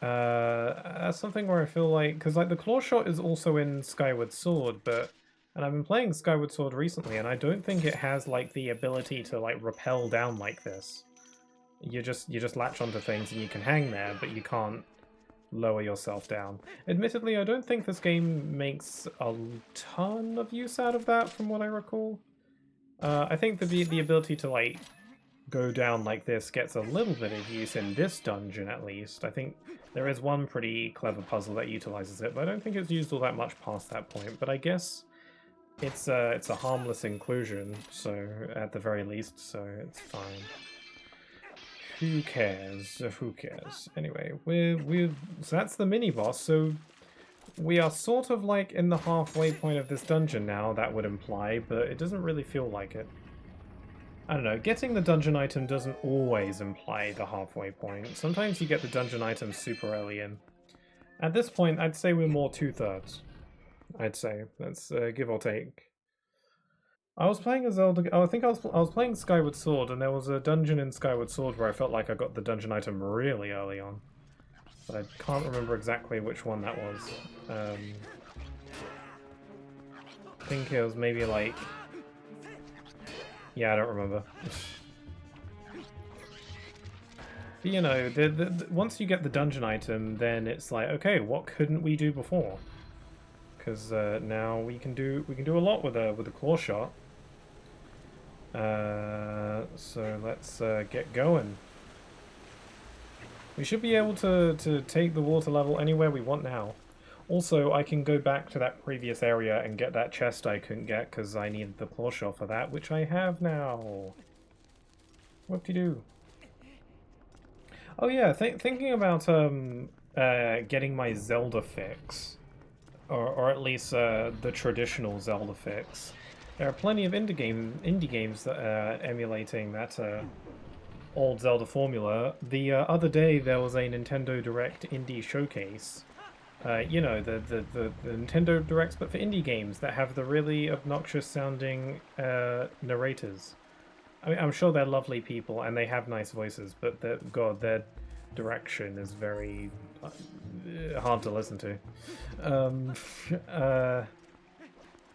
that's something where I feel like... Because like the claw shot is also in Skyward Sword, but... And I've been playing Skyward Sword recently, and I don't think it has like the ability to like rappel down like this. You just latch onto things and you can hang there, but you can't lower yourself down. Admittedly, I don't think this game makes a ton of use out of that, from what I recall. I think the ability to like go down like this gets a little bit of use in this dungeon, at least. I think there is one pretty clever puzzle that utilizes it, but I don't think it's used all that much past that point. But I guess it's a harmless inclusion, so at the very least, so it's fine. Who cares? Who cares? Anyway, so that's the mini boss. So we are sort of like in the halfway point of this dungeon now. That would imply, but it doesn't really feel like it. I don't know. Getting the dungeon item doesn't always imply the halfway point. Sometimes you get the dungeon item super early in. At this point, I'd say we're more 2/3. I'd say that's give or take. I was playing a Zelda. Oh, I think I was playing Skyward Sword, and there was a dungeon in Skyward Sword where I felt like I got the dungeon item really early on, but I can't remember exactly which one that was. I think it was maybe like, yeah, I don't remember. But you know, once you get the dungeon item, then it's like, okay, what couldn't we do before? Because now we can do a lot with a claw shot. So let's get going. We should be able to take the water level anywhere we want now. Also, I can go back to that previous area and get that chest I couldn't get because I needed the claw shot for that, which I have now. Whoop-de-doo. Oh yeah, thinking about getting my Zelda fix. Or at least the traditional Zelda fix. There are plenty of indie games that are emulating that old Zelda formula. The other day there was a Nintendo Direct indie showcase. You know, the Nintendo Directs, but for indie games that have the really obnoxious sounding narrators. I mean, I'm sure they're lovely people and they have nice voices, but God, their direction is very hard to listen to.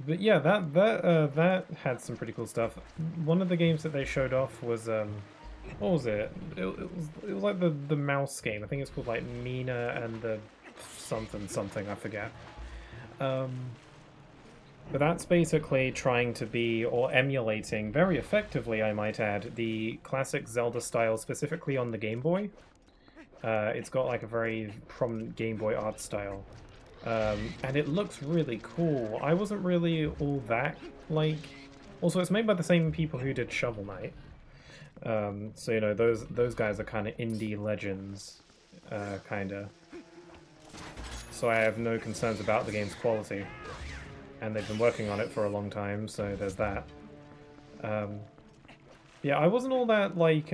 But yeah, that had some pretty cool stuff. One of the games that they showed off was what was it? It was like the mouse game. I think it's called like Mina and the something, I forget. But that's basically trying to be, or emulating very effectively, I might add, the classic Zelda style, specifically on the Game Boy. It's got like a very prominent Game Boy art style. And it looks really cool. I wasn't really all that, like... Also, it's made by the same people who did Shovel Knight. So, you know, those guys are kind of indie legends, kinda. So I have no concerns about the game's quality. And they've been working on it for a long time, so there's that. Yeah, I wasn't all that, like,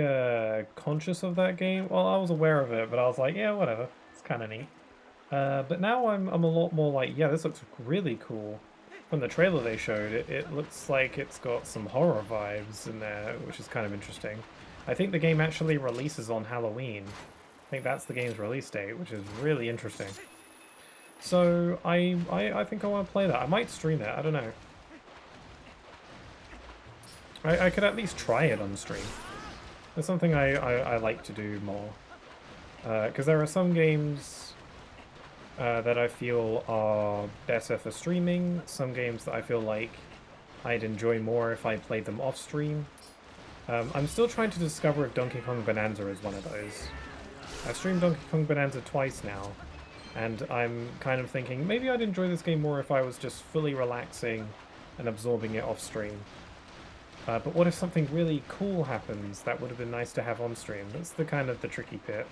conscious of that game. Well, I was aware of it, but I was like, yeah, whatever. It's kind of neat. But now I'm a lot more like, yeah, this looks really cool. From the trailer they showed, it looks like it's got some horror vibes in there, which is kind of interesting. I think the game actually releases on Halloween. think that's the game's release date, which is really interesting. So I think I want to play that. I might stream it. I don't know. I could at least try it on stream. It's something I like to do more. Because there are some games that I feel are better for streaming. Some games that I feel like I'd enjoy more if I played them off stream. I'm still trying to discover if Donkey Kong Bonanza is one of those. I've streamed Donkey Kong Bonanza twice now, and I'm kind of thinking maybe I'd enjoy this game more if I was just fully relaxing and absorbing it off stream. But what if something really cool happens that would have been nice to have on stream? That's the kind of the tricky bit.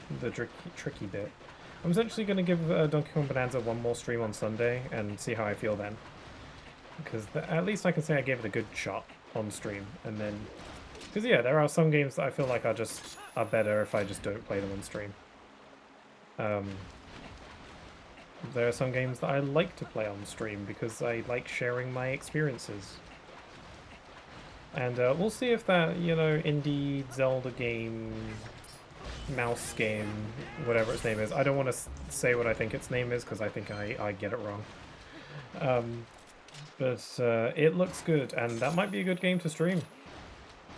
I'm essentially going to give Donkey Kong Bonanza one more stream on Sunday and see how I feel then. Because at least I can say I gave it a good shot on stream, and then... Because yeah, there are some games that I feel like are better if I just don't play them on stream. There are some games that I like to play on stream because I like sharing my experiences. And we'll see if that, you know, indie Zelda game, mouse game, whatever its name is. I don't want to say what I think its name is because I think I get it wrong. But it looks good, and that might be a good game to stream.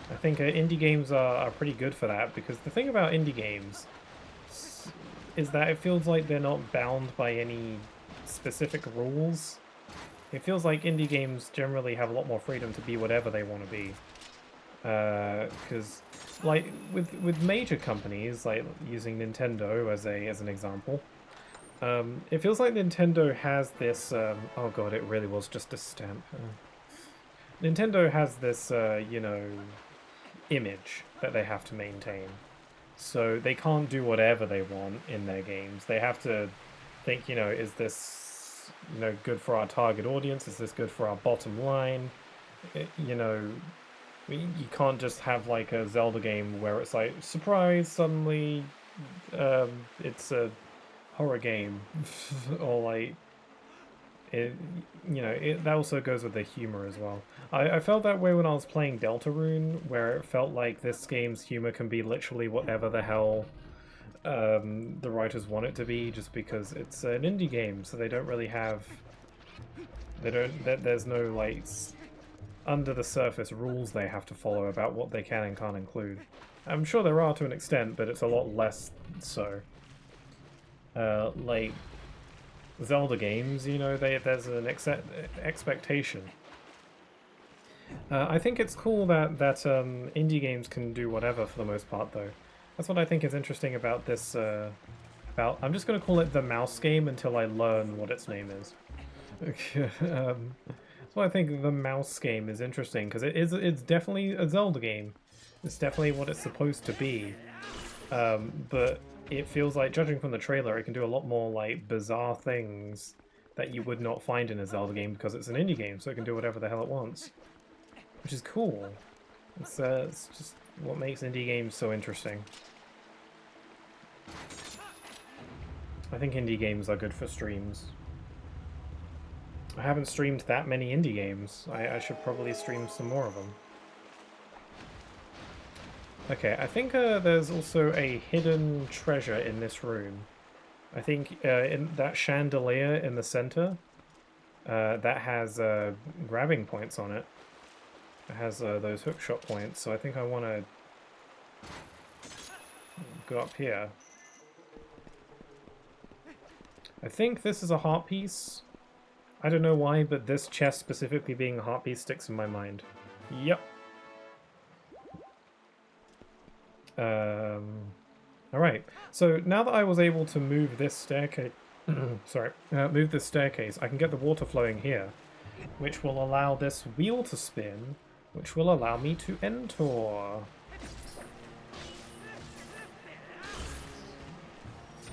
I think indie games are pretty good for that, because the thing about indie games is that it feels like they're not bound by any specific rules. It feels like indie games generally have a lot more freedom to be whatever they want to be. Because, like, with major companies, like using Nintendo as an example, it feels like Nintendo has this... oh god, it really was just a stamp. Nintendo has this, you know, image that they have to maintain. So they can't do whatever they want in their games. They have to think, you know, is this, you know, good for our target audience? Is this good for our bottom line? You know, you can't just have like a Zelda game where it's like, surprise, suddenly it's a horror game. Or like, it, you know, that also goes with the humor as well. I felt that way when I was playing Deltarune, where it felt like this game's humor can be literally whatever the hell the writers want it to be, just because it's an indie game, so they don't really have... there's no, like, under the surface rules they have to follow about what they can and can't include. I'm sure there are to an extent, but it's a lot less so. Like... Zelda games, you know, there's an expectation. I think it's cool that indie games can do whatever for the most part, though. That's what I think is interesting about this. I'm just going to call it the mouse game until I learn what its name is. So I think the mouse game is interesting because it's definitely a Zelda game. It's definitely what it's supposed to be. But it feels like, judging from the trailer, it can do a lot more like bizarre things that you would not find in a Zelda game because it's an indie game, so it can do whatever the hell it wants, which is cool. It's just what makes indie games so interesting. I think indie games are good for streams. I haven't streamed that many indie games. I should probably stream some more of them. Okay, I think there's also a hidden treasure in this room. I think in that chandelier in the center, that has grabbing points on it. It has those hookshot points, so I think I want to go up here. I think this is a heart piece. I don't know why, but this chest specifically being a heart piece sticks in my mind. Yep. Alright, so now that I was able to move this staircase, move this staircase, I can get the water flowing here, which will allow this wheel to spin, which will allow me to enter. So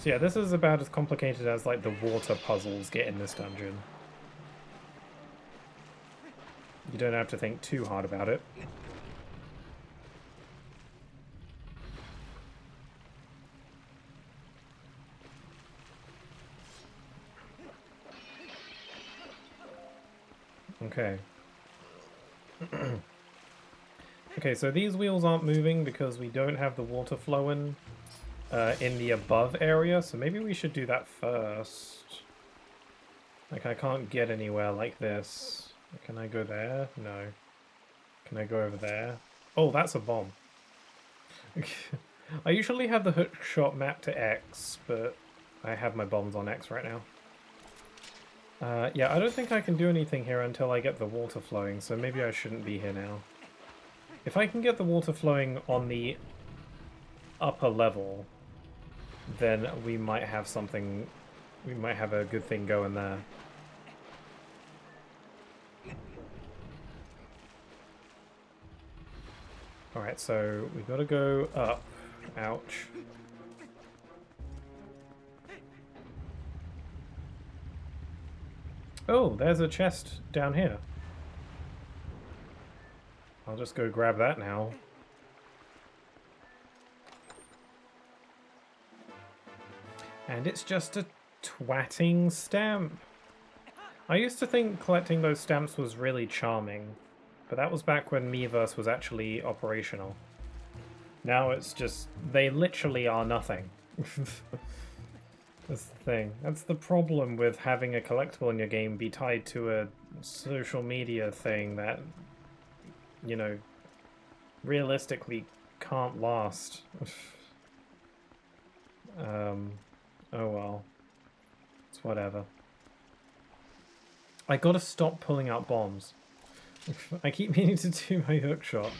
yeah, this is about as complicated as like the water puzzles get in this dungeon. You don't have to think too hard about it. Okay. Okay, so these wheels aren't moving because we don't have the water flowing. in the above area, so maybe we should do that first. Like, I can't get anywhere like this. Can I go there? No. Can I go over there? Oh, that's a bomb. I usually have the hook shot mapped to X, but I have my bombs on X right now. Yeah, I don't think I can do anything here until I get the water flowing, so maybe I shouldn't be here now. If I can get the water flowing on the upper level, then we might have something, we might have a good thing going there. Alright, so we've got to go up. Ouch. Oh, there's a chest down here. I'll just go grab that now. And it's just a twatting stamp. I used to think collecting those stamps was really charming, but that was back when Miiverse was actually operational. Now it's just, they literally are nothing. That's the thing. That's the problem with having a collectible in your game be tied to a social media thing that, you know, realistically can't last. Oh well. It's whatever. I gotta stop pulling out bombs. I keep meaning to do my hookshot.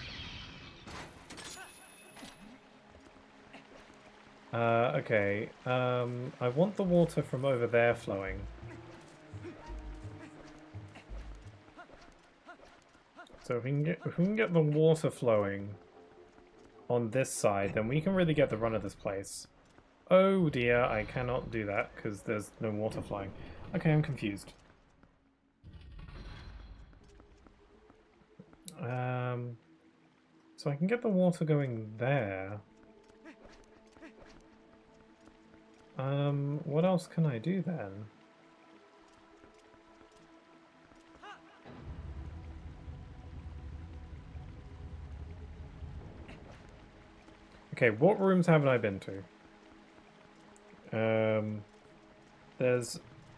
Okay. I want the water from over there flowing. So if we can get the water flowing on this side, then we can really get the run of this place. Oh dear, I cannot do that because there's no water flowing. Okay, I'm confused. So I can get the water going there. What else can I do then? Okay, what rooms haven't I been to? I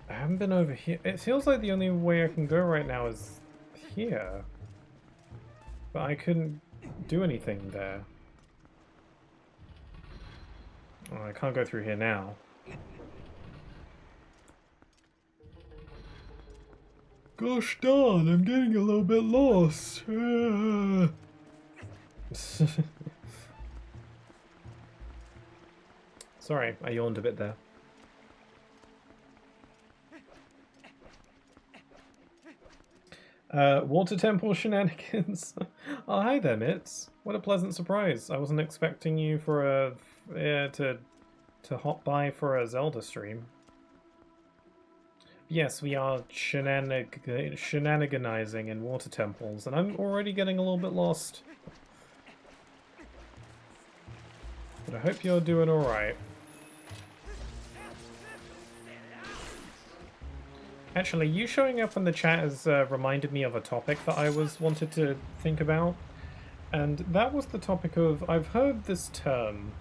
haven't been over here. It feels like the only way I can go right now is here. But I couldn't do anything there. Oh, I can't go through here now. Gosh darn, I'm getting a little bit lost. Sorry, I yawned a bit there. Water temple shenanigans. Oh, hi there, Mitz. What a pleasant surprise. I wasn't expecting you for a to hop by for a Zelda stream. Yes, we are shenaniganizing in water temples, and I'm already getting a little bit lost. But I hope you're doing alright. Actually, you showing up in the chat has reminded me of a topic that I wanted to think about. And that was the topic of, I've heard this term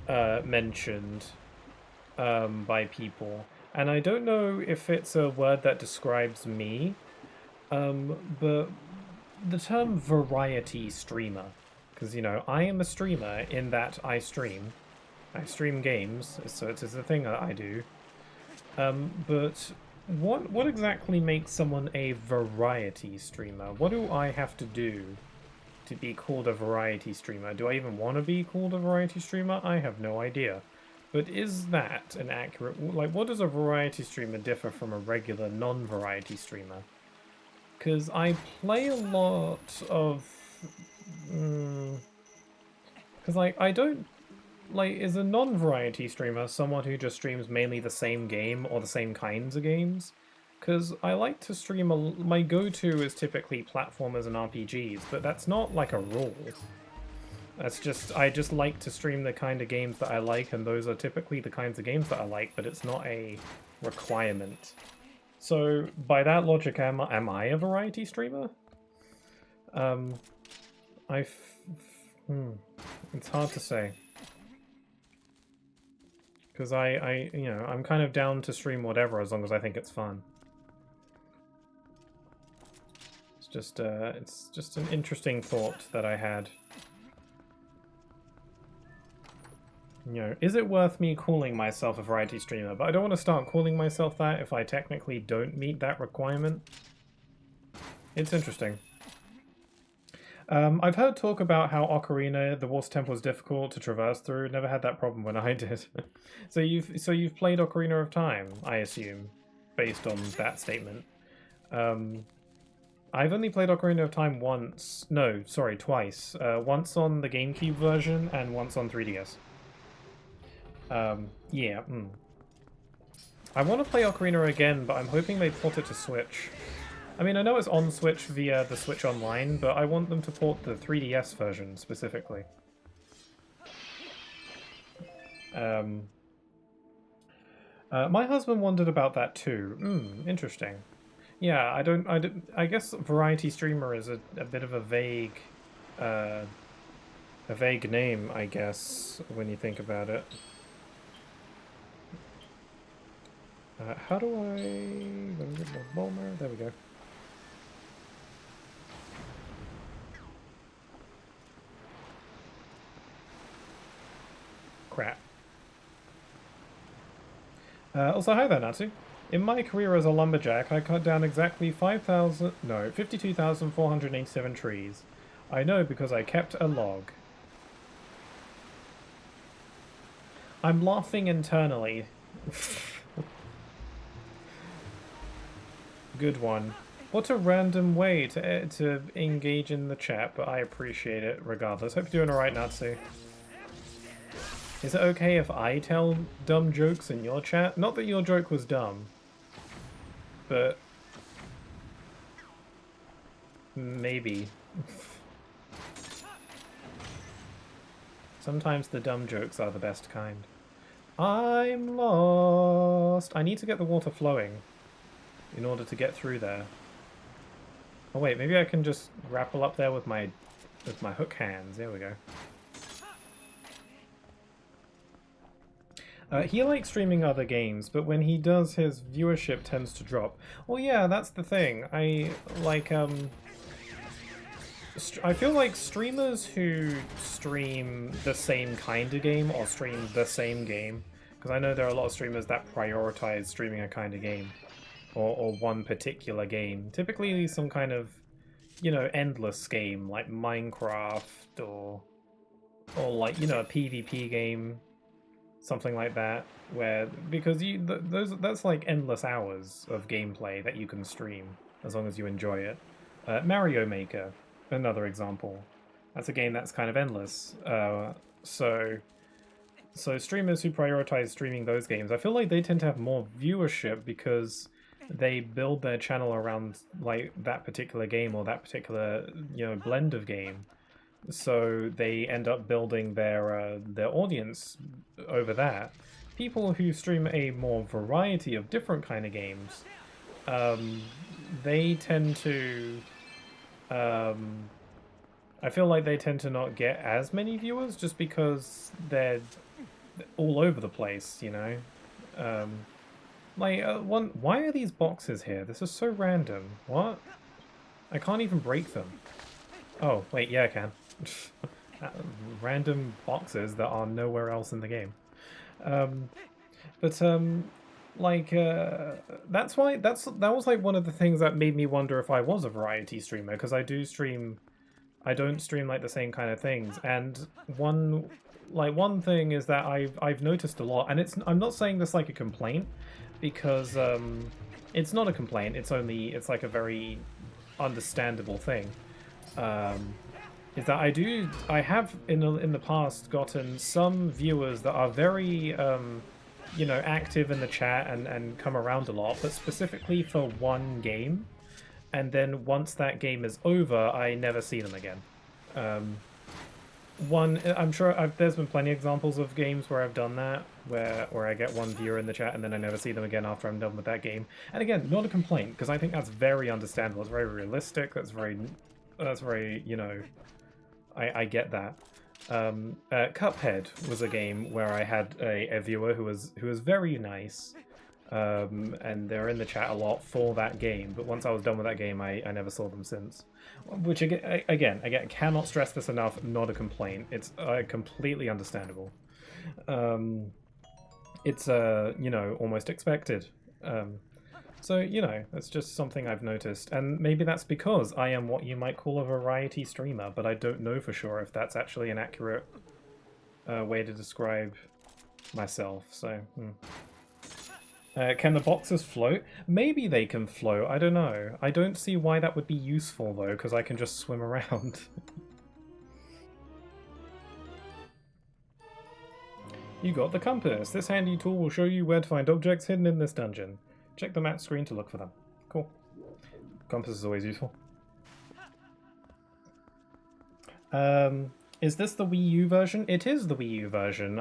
mentioned by people. And I don't know if it's a word that describes me, but the term variety streamer. Because, you know, I am a streamer in that I stream. I stream games, so it is a thing that I do. But what exactly makes someone a variety streamer? What do I have to do to be called a variety streamer? Do I even want to be called a variety streamer? I have no idea. But is that an accurate... Like, what does a variety streamer differ from a regular non-variety streamer? Because I play a lot of... Because, like, I don't... Like, is a non-variety streamer someone who just streams mainly the same game or the same kinds of games? Because I like to stream... My go-to is typically platformers and RPGs, but that's not, like, a rule. That's just... I just like to stream the kind of games that I like, and those are typically the kinds of games that I like, but it's not a requirement. So, by that logic, am I a variety streamer? It's hard to say. Because I'm kind of down to stream whatever as long as I think it's fun. It's just an interesting thought that I had. Is it worth me calling myself a variety streamer? But I don't want to start calling myself that if I technically don't meet that requirement. It's interesting. I've heard talk about how Ocarina, the Water Temple, is difficult to traverse through. Never had that problem when I did. So you've played Ocarina of Time, I assume, based on that statement. I've only played Ocarina of Time once. No, sorry, twice. Once on the GameCube version and once on 3DS. Yeah. I want to play Ocarina again, but I'm hoping they port it to Switch. I mean, I know it's on Switch via the Switch Online, but I want them to port the 3DS version specifically. My husband wondered about that too. Interesting. Yeah, I guess variety streamer is a bit of a vague name, I guess, when you think about it. How do I... Let me get my bomber. There we go. Crap. Also, hi there, Natsu. In my career as a lumberjack, I cut down exactly 52,487 trees. I know because I kept a log. I'm laughing internally. Good one. What a random way to engage in the chat, but I appreciate it regardless. Hope you're doing alright, Natsu. Is it okay if I tell dumb jokes in your chat? Not that your joke was dumb, but maybe. Sometimes the dumb jokes are the best kind. I'm lost. I need to get the water flowing in order to get through there. Oh wait, maybe I can just grapple up there with my hook hands. There we go. He likes streaming other games, but when he does, his viewership tends to drop. Well, yeah, that's the thing. I feel like streamers who stream the same kind of game or stream the same game, because I know there are a lot of streamers that prioritize streaming a kind of game or one particular game. Typically some kind of, endless game like Minecraft or like, a PvP game. Something like that, because that's like endless hours of gameplay that you can stream as long as you enjoy it. Mario Maker, another example. That's a game that's kind of endless. So streamers who prioritize streaming those games, I feel like they tend to have more viewership because they build their channel around like that particular game or that particular blend of game. So they end up building their audience over that. People who stream a more variety of different kind of games, they tend to, I feel like they tend to not get as many viewers just because they're all over the place, why are these boxes here? This is so random. What? I can't even break them. Oh, wait, yeah, I can. Random boxes that are nowhere else in the game. That was like one of the things that made me wonder if I was a variety streamer, because I don't stream like the same kind of things. And one thing is that I've noticed a lot, and I'm not saying this like a complaint, because it's not a complaint. It's like a very understandable thing. Is that I have in the past gotten some viewers that are very active in the chat and come around a lot, but specifically for one game, and then once that game is over, I never see them again. I'm sure there's been plenty of examples of games where I've done that, where I get one viewer in the chat and then I never see them again after I'm done with that game. And again, not a complaint, because I think that's very understandable. It's very realistic. That's very I get that. Cuphead was a game where I had a viewer who was very nice, and they're in the chat a lot for that game. But once I was done with that game, I never saw them since. Which again, cannot stress this enough. Not a complaint. It's completely understandable. It's you know, almost expected. So, you know, it's just something I've noticed. And maybe that's because I am what you might call a variety streamer, but I don't know for sure if that's actually an accurate way to describe myself. So, can the boxes float? Maybe they can float, I don't know. I don't see why that would be useful, though, because I can just swim around. You got the compass. This handy tool will show you where to find objects hidden in this dungeon. Check the map screen to look for them. Cool. Compass is always useful. Is this the Wii U version? It is the Wii U version.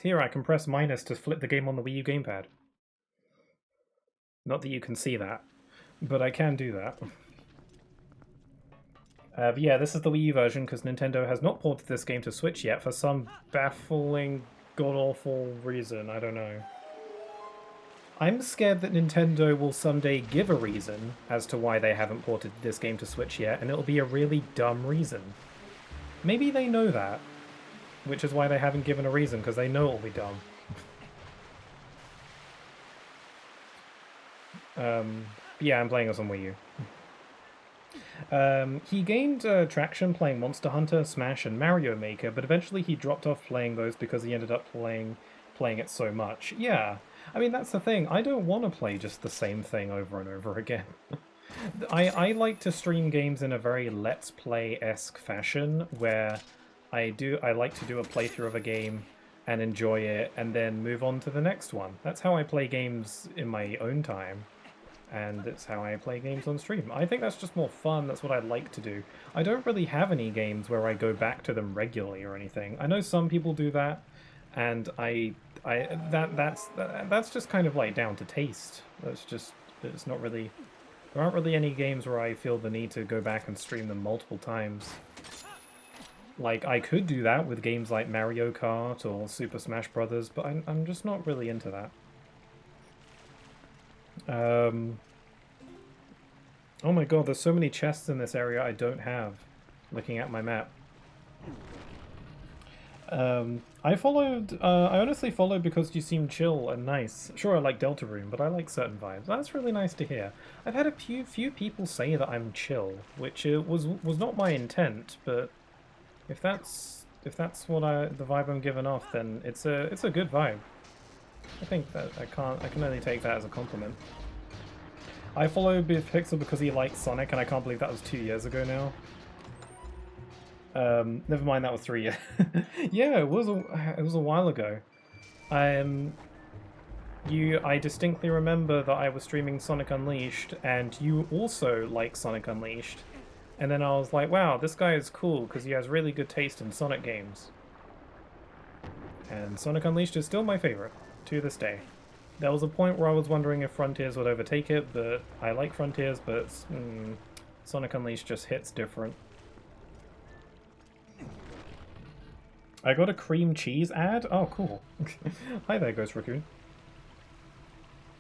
Here I can press minus to flip the game on the Wii U gamepad. Not that you can see that, but I can do that. But yeah, this is the Wii U version because Nintendo has not ported this game to Switch yet for some baffling, god-awful reason. I don't know. I'm scared that Nintendo will someday give a reason as to why they haven't ported this game to Switch yet, and it'll be a really dumb reason. Maybe they know that, which is why they haven't given a reason, because they know it'll be dumb. Yeah, I'm playing this on Wii U. He gained traction playing Monster Hunter, Smash, and Mario Maker, but eventually he dropped off playing those because he ended up playing it so much. Yeah. I mean, that's the thing. I don't want to play just the same thing over and over again. I like to stream games in a very Let's Play-esque fashion, where I like to do a playthrough of a game and enjoy it, and then move on to the next one. That's how I play games in my own time, and it's how I play games on stream. I think that's just more fun. That's what I like to do. I don't really have any games where I go back to them regularly or anything. I know some people do that, and that's just kind of like down to taste. It's not really, there aren't really any games where I feel the need to go back and stream them multiple times. Like, I could do that with games like Mario Kart or Super Smash Brothers, but I'm just not really into that. Oh my god, there's so many chests in this area I don't have, looking at my map. I honestly followed because you seem chill and nice. Sure, I like Deltarune, but I like certain vibes. That's really nice to hear. I've had a few people say that I'm chill, which was not my intent, but if that's what the vibe I'm giving off, then it's a good vibe. I think that I can only take that as a compliment. I follow Pixel because he likes Sonic, and I can't believe that was 2 years ago now. Never mind, that was 3 years. Yeah, it was a while ago. I distinctly remember that I was streaming Sonic Unleashed, and you also like Sonic Unleashed. And then I was like, wow, this guy is cool because he has really good taste in Sonic games. And Sonic Unleashed is still my favorite to this day. There was a point where I was wondering if Frontiers would overtake it, but I like Frontiers, but Sonic Unleashed just hits different. I got a cream cheese ad? Oh, cool. Hi there, Ghost Raccoon.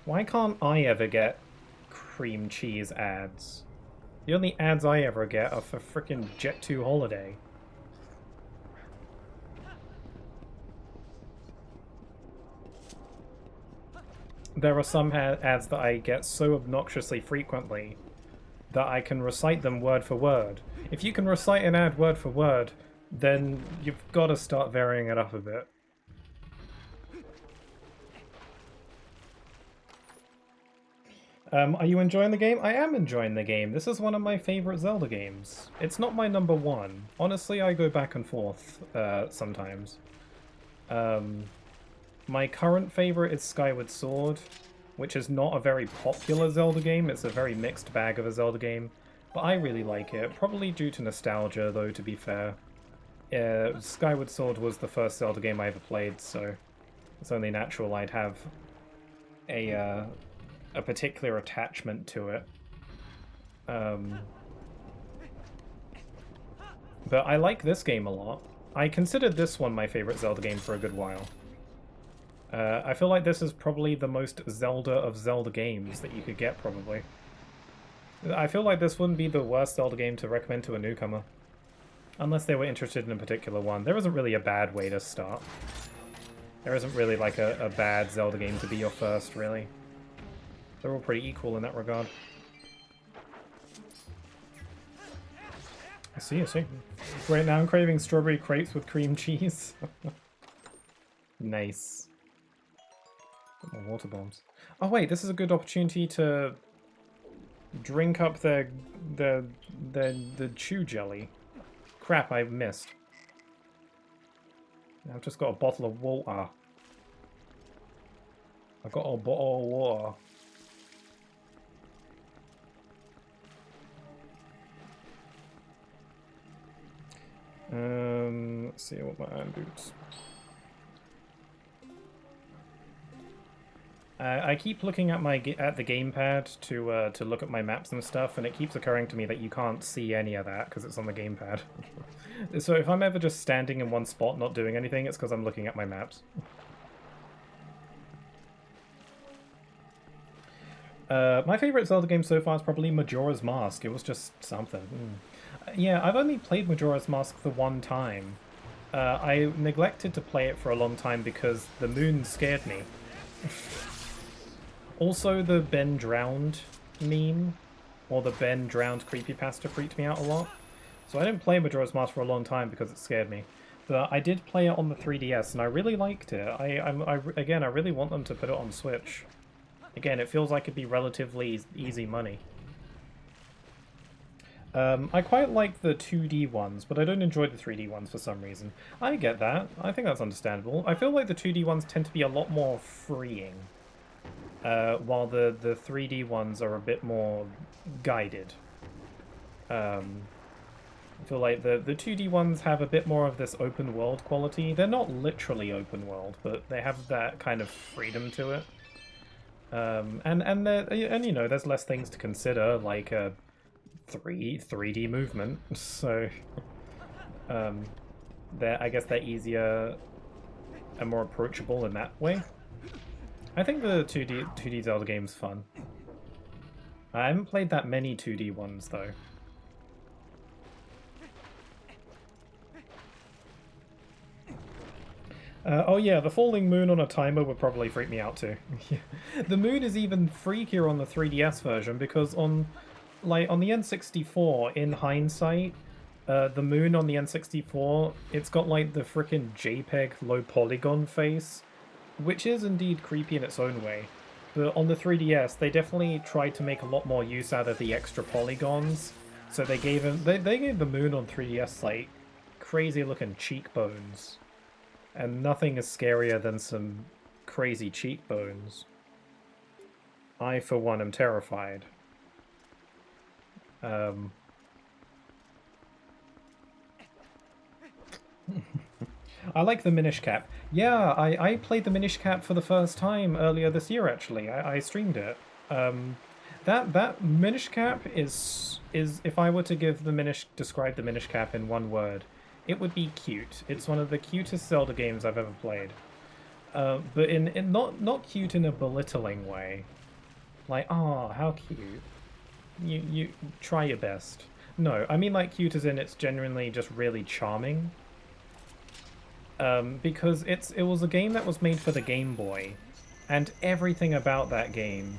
Why can't I ever get cream cheese ads? The only ads I ever get are for frickin' Jet 2 Holiday. There are some ads that I get so obnoxiously frequently that I can recite them word for word. If you can recite an ad word for word, then you've got to start varying it up a bit. Are you enjoying the game? I am enjoying the game. This is one of my favorite Zelda games. It's not my number one. Honestly, I go back and forth sometimes. My current favorite is Skyward Sword, which is not a very popular Zelda game. It's a very mixed bag of a Zelda game, but I really like it. Probably due to nostalgia, though, to be fair. Skyward Sword was the first Zelda game I ever played, so it's only natural I'd have a particular attachment to it. But I like this game a lot. I considered this one my favorite Zelda game for a good while. I feel like this is probably the most Zelda of Zelda games that you could get, probably. I feel like this wouldn't be the worst Zelda game to recommend to a newcomer. Unless they were interested in a particular one. There isn't really a bad way to start. There isn't really like a bad Zelda game to be your first, really. They're all pretty equal in that regard. I see, I see. Right now I'm craving strawberry crepes with cream cheese. Nice. More water bombs. Oh wait, this is a good opportunity to drink up the chew jelly. Crap, I missed. I've just got a bottle of water. I got a bottle of water. Let's see what my iron boots. I keep looking at the gamepad to look at my maps and stuff, and it keeps occurring to me that you can't see any of that because it's on the gamepad. So if I'm ever just standing in one spot not doing anything, it's because I'm looking at my maps. My favorite Zelda game so far is probably Majora's Mask. It was just something. Yeah, I've only played Majora's Mask the one time. I neglected to play it for a long time because the moon scared me. Also, the Ben drowned meme, or the Ben drowned creepypasta freaked me out a lot. So I didn't play Majora's Mask for a long time because it scared me. But I did play it on the 3DS, and I really liked it. Again, I really want them to put it on Switch. Again, it feels like it'd be relatively easy money. I quite like the 2D ones, but I don't enjoy the 3D ones for some reason. I get that. I think that's understandable. I feel like the 2D ones tend to be a lot more freeing, while the 3D ones are a bit more guided. I feel like the 2D ones have a bit more of this open world quality. They're not literally open world, but they have that kind of freedom to it. And you know, there's less things to consider, like 3D movement, so I guess they're easier and more approachable in that way. I think the 2D Zelda game's fun. I haven't played that many 2D ones though. Oh yeah, the falling moon on a timer would probably freak me out too. The moon is even freakier on the 3DS version because on the N64, in hindsight, the moon on the N64, it's got like the frickin' JPEG low polygon face, which is indeed creepy in its own way. But on the 3DS, they definitely tried to make a lot more use out of the extra polygons. So they gave they gave the moon on 3DS like crazy looking cheekbones. And nothing is scarier than some crazy cheekbones. I, for one, am terrified. I like the Minish Cap. Yeah, I played the Minish Cap for the first time earlier this year, actually. I streamed it. That Minish Cap is if I were to describe the Minish Cap in one word, it would be cute. It's one of the cutest Zelda games I've ever played. But in not cute in a belittling way. Like, oh, how cute. You try your best. No, I mean like cute as in it's genuinely just really charming. Because it was a game that was made for the Game Boy, and everything about that game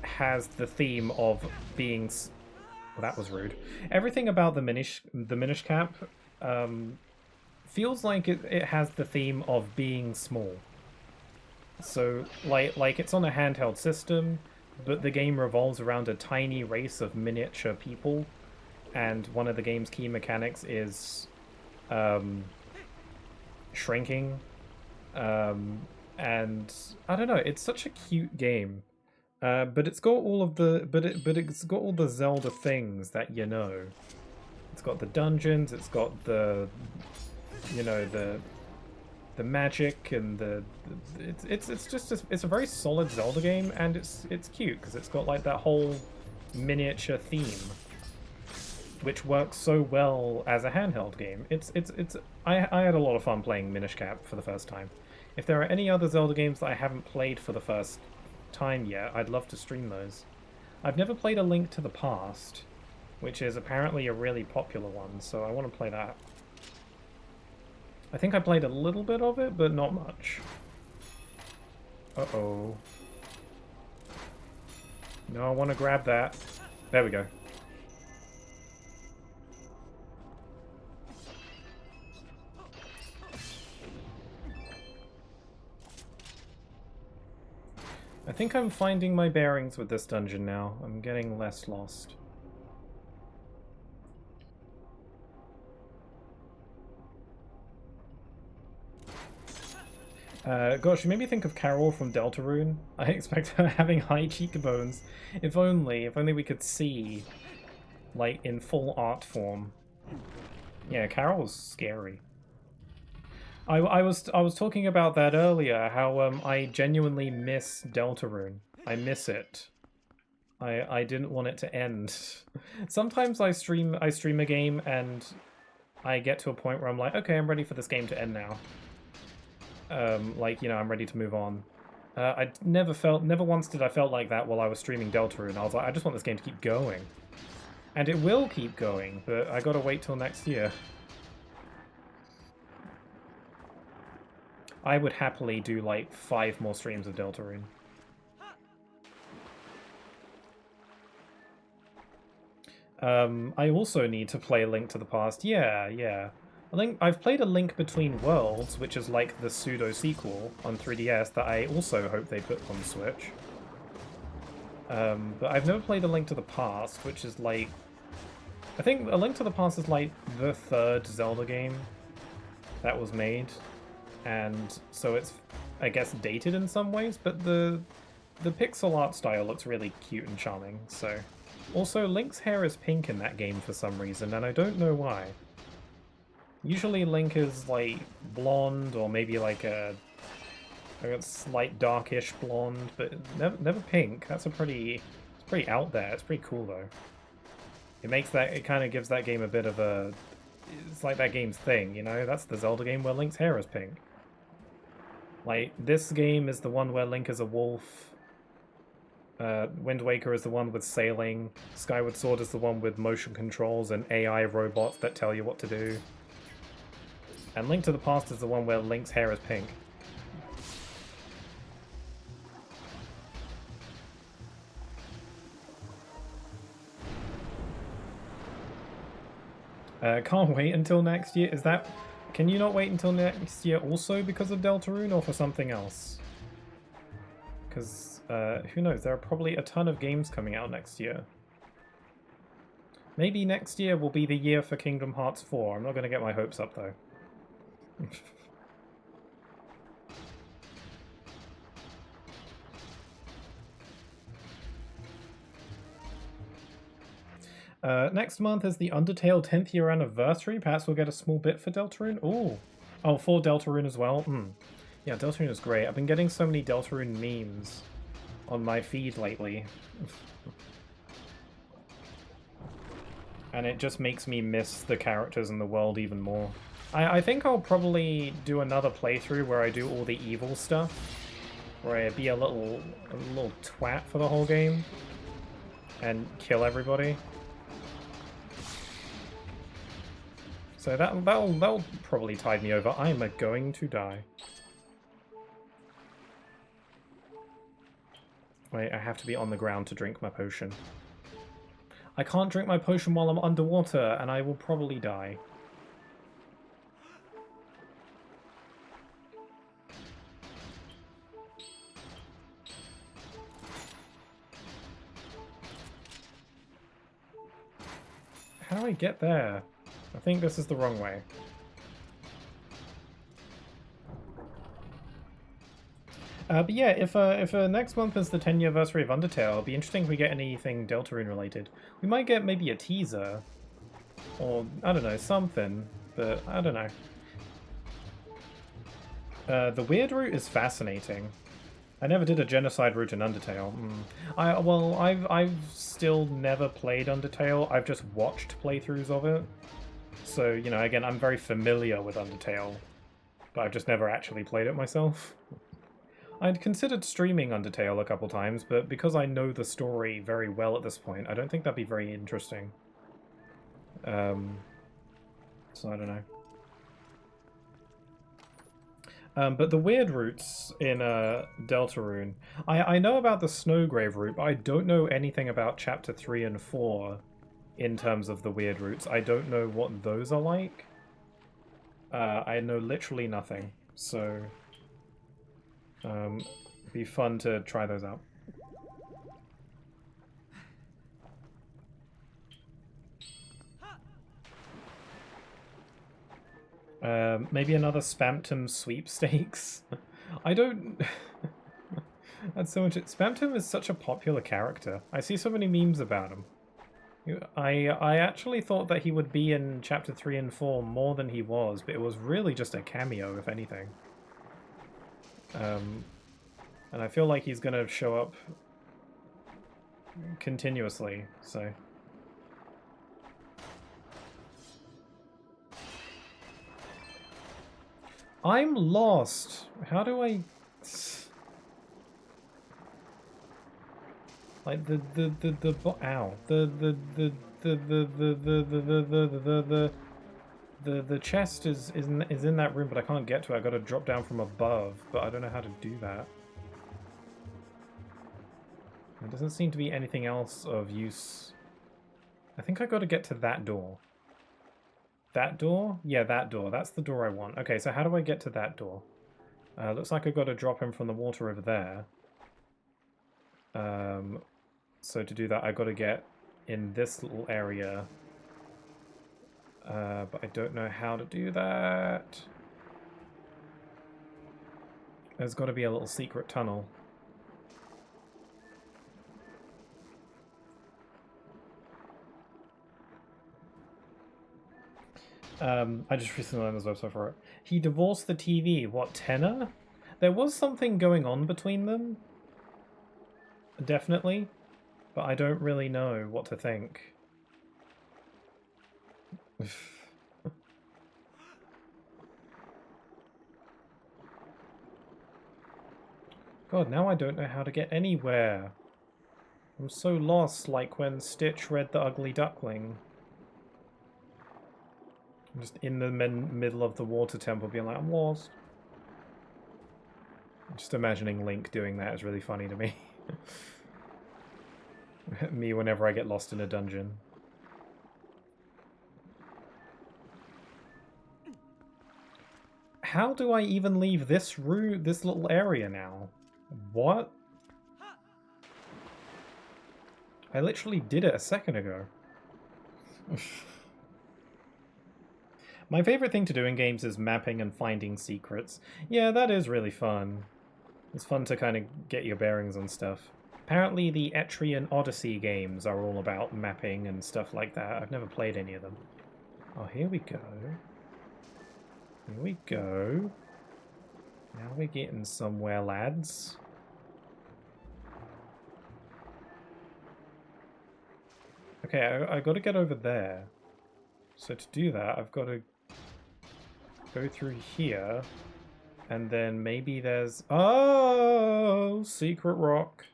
has the theme of being... Well, that was rude. Everything about the Minish Cap feels like it has the theme of being small. So, like it's on a handheld system, but the game revolves around a tiny race of miniature people, and one of the game's key mechanics is shrinking. And I don't know, it's such a cute game. But it's got all of the it's got all the Zelda things that you know. It's got the dungeons, it's got the the magic and it's a very solid Zelda game, and it's cute because it's got like that whole miniature theme. which works so well as a handheld game. I had a lot of fun playing Minish Cap for the first time. If there are any other Zelda games that I haven't played for the first time yet, I'd love to stream those. I've never played A Link to the Past, which is apparently a really popular one, so I want to play that. I think I played a little bit of it, but not much. Uh-oh. No, I want to grab that. There we go. I think I'm finding my bearings with this dungeon now. I'm getting less lost. Gosh, you made me think of Carol from Deltarune. I expect her having high cheekbones. If only we could see, like, in full art form. Yeah, Carol's scary. I was talking about that earlier, how I genuinely miss Deltarune. I miss it. I didn't want it to end. Sometimes I stream a game and I get to a point where I'm like, okay, I'm ready for this game to end now. Like, you know, I'm ready to move on. I never once did I felt like that while I was streaming Deltarune. I was like, I just want this game to keep going. And it will keep going, but I gotta wait till next year. I would happily do like 5 more streams of Deltarune. I also need to play A Link to the Past. Yeah. I've played A Link Between Worlds, which is like the pseudo-sequel on 3DS that I also hope they put on the Switch. But I've never played A Link to the Past, which is like... I think A Link to the Past is like the 3rd Zelda game that was made. And so it's, I guess, dated in some ways, but the pixel art style looks really cute and charming, so... Also, Link's hair is pink in that game for some reason, and I don't know why. Usually Link is, like, blonde, or maybe like a slight darkish blonde, but never pink. That's it's pretty out there. It's pretty cool, though. It kind of gives that game a bit of a... It's like that game's thing, you know? That's the Zelda game where Link's hair is pink. Like, this game is the one where Link is a wolf. Wind Waker is the one with sailing. Skyward Sword is the one with motion controls and AI robots that tell you what to do. And Link to the Past is the one where Link's hair is pink. Can't wait until next year. Is that... Can you not wait until next year also because of Deltarune or for something else? Because... who knows, there are probably a ton of games coming out next year. Maybe next year will be the year for Kingdom Hearts 4. I'm not going to get my hopes up, though. Next month is the Undertale 10th year anniversary. Perhaps we'll get a small bit for Deltarune. Ooh. Oh, for Deltarune as well? Yeah, Deltarune is great. I've been getting so many Deltarune memes on my feed lately. And it just makes me miss the characters in the world even more. I think I'll probably do another playthrough where I do all the evil stuff. Where I be a little twat for the whole game. And kill everybody. So that'll probably tide me over. I'm going to die. Wait, I have to be on the ground to drink my potion. I can't drink my potion while I'm underwater, and I will probably die. How do I get there? I think this is the wrong way. But yeah, if next month is the 10th anniversary of Undertale, it'll be interesting if we get anything Deltarune related. We might get maybe a teaser. Or, I don't know, something. But, I don't know. The weird route is fascinating. I never did a genocide route in Undertale. I've still never played Undertale. I've just watched playthroughs of it. So, you know, again, I'm very familiar with Undertale, but I've just never actually played it myself. I'd considered streaming Undertale a couple times, but because I know the story very well at this point, I don't think that'd be very interesting. So I don't know. But the weird routes in Deltarune, I know about the Snowgrave route, but I don't know anything about Chapter 3 and 4 in terms of the weird routes. I don't know what those are like. I know literally nothing, so it'd be fun to try those out. Maybe another Spamton sweepstakes. I don't... That's so much... Spamton is such a popular character. I see so many memes about him. I actually thought that he would be in Chapter 3 and 4 more than he was, but it was really just a cameo, if anything. And I feel like he's gonna show up continuously, so... I'm lost. How do I... Like ow. The chest is in that room, but I can't get to it. I gotta drop down from above, but I don't know how to do that. There doesn't seem to be anything else of use. I think I gotta get to that door. That door? Yeah, that door. That's the door I want. Okay, so how do I get to that door? Looks like I've got to drop him from the water over there. So to do that, I've got to get in this little area. But I don't know how to do that. There's got to be a little secret tunnel. I just recently learned this website for it. He divorced the TV. What, tenor? There was something going on between them. Definitely. But I don't really know what to think. God, now I don't know how to get anywhere. I'm so lost, like when Stitch read The Ugly Duckling. I'm just in the middle of the water temple being like, I'm lost. Just imagining Link doing that is really funny to me. Me whenever I get lost in a dungeon. How do I even leave this route, this little area now? What? I literally did it a second ago. My favorite thing to do in games is mapping and finding secrets. Yeah, that is really fun. It's fun to kind of get your bearings on stuff. Apparently the Etrian Odyssey games are all about mapping and stuff like that. I've never played any of them. Oh, here we go. Here we go. Now we're getting somewhere, lads. Okay, I got to get over there. So to do that, I've got to go through here, and then maybe there's... Oh! Secret rock.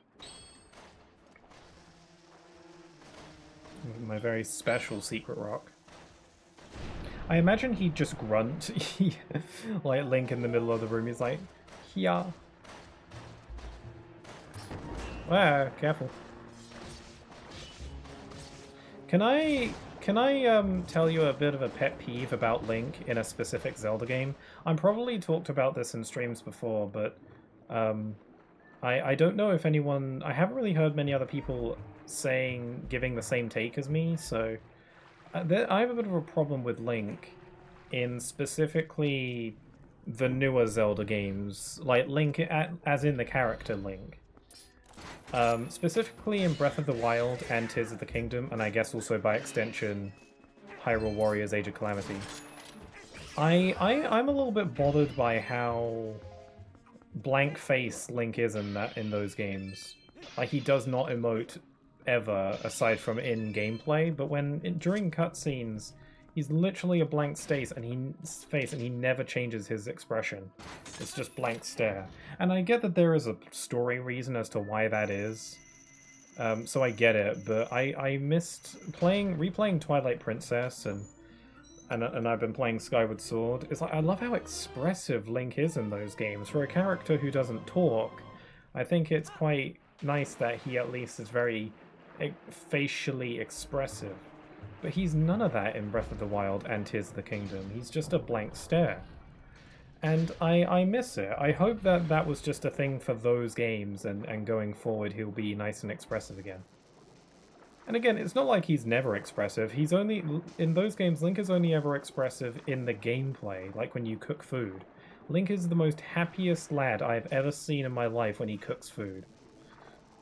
My very special secret rock. I imagine he'd just grunt, like Link in the middle of the room. He's like, yeah. Ah, careful. Can I tell you a bit of a pet peeve about Link in a specific Zelda game? I'm probably talked about this in streams before, but I don't know if anyone... I haven't really heard many other people giving the same take as me, so... I have a bit of a problem with Link in specifically the newer Zelda games, like Link as in the character Link. Specifically in Breath of the Wild and Tears of the Kingdom, and I guess also by extension Hyrule Warriors Age of Calamity. I'm a little bit bothered by how blank face Link is in those games. Like, he does not emote ever, aside from in gameplay, but during cutscenes, he's literally a blank face, and he never changes his expression. It's just blank stare. And I get that there is a story reason as to why that is. So I get it, but I missed replaying Twilight Princess, and I've been playing Skyward Sword. It's like, I love how expressive Link is in those games. For a character who doesn't talk, I think it's quite nice that he at least is very facially expressive. But he's none of that in Breath of the Wild and Tears of the Kingdom. He's just a blank stare. And I miss it. I hope that that was just a thing for those games, and going forward he'll be nice and expressive again. And again, it's not like he's never expressive. He's only, in those games, Link is only ever expressive in the gameplay, like when you cook food. Link is the most happiest lad I've ever seen in my life when he cooks food.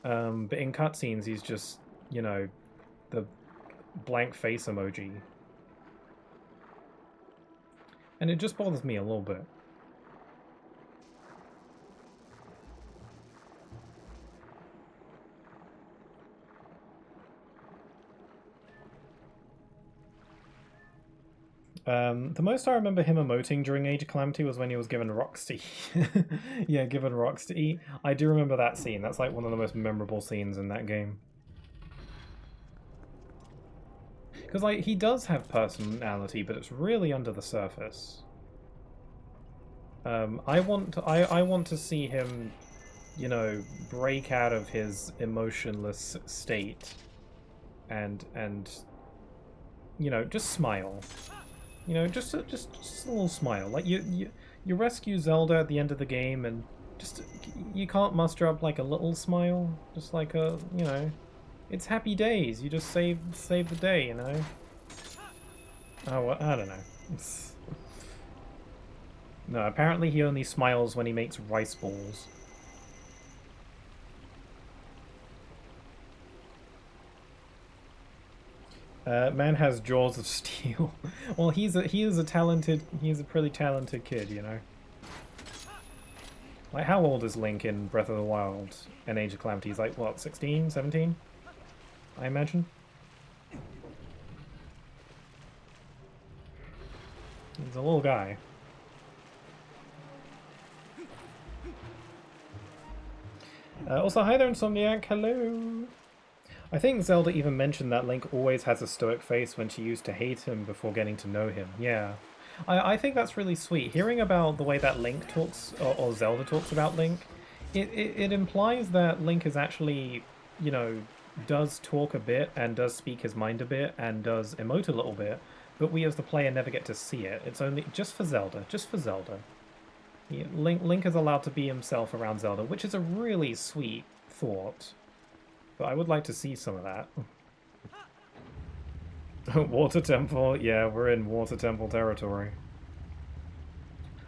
But in cutscenes, he's just, you know, the blank face emoji. And it just bothers me a little bit. The most I remember him emoting during Age of Calamity was when he was given rocks to eat. Yeah, given rocks to eat. I do remember that scene. That's like one of the most memorable scenes in that game. Because like, he does have personality, but it's really under the surface. I want to see him, you know, break out of his emotionless state and you know, just smile. You know, just a little smile. Like, you rescue Zelda at the end of the game, and just, you can't muster up like a little smile. Just like a, you know, it's happy days. You just save the day, you know. Oh, well, I don't know. No, apparently he only smiles when he makes rice balls. Man has jaws of steel. Well, he is a pretty talented kid, you know. Like, how old is Link in Breath of the Wild and Age of Calamity? He's like, what, 16, 17? I imagine. He's a little guy. Also, hi there, Insomniac. Hello. I think Zelda even mentioned that Link always has a stoic face when she used to hate him before getting to know him. Yeah. I think that's really sweet. Hearing about the way that Link talks, or Zelda talks about Link, it implies that Link is actually, you know, does talk a bit, and does speak his mind a bit, and does emote a little bit, but we as the player never get to see it. It's only just for Zelda. Just for Zelda. Yeah, Link is allowed to be himself around Zelda, which is a really sweet thought. But I would like to see some of that. Water Temple? Yeah, we're in Water Temple territory.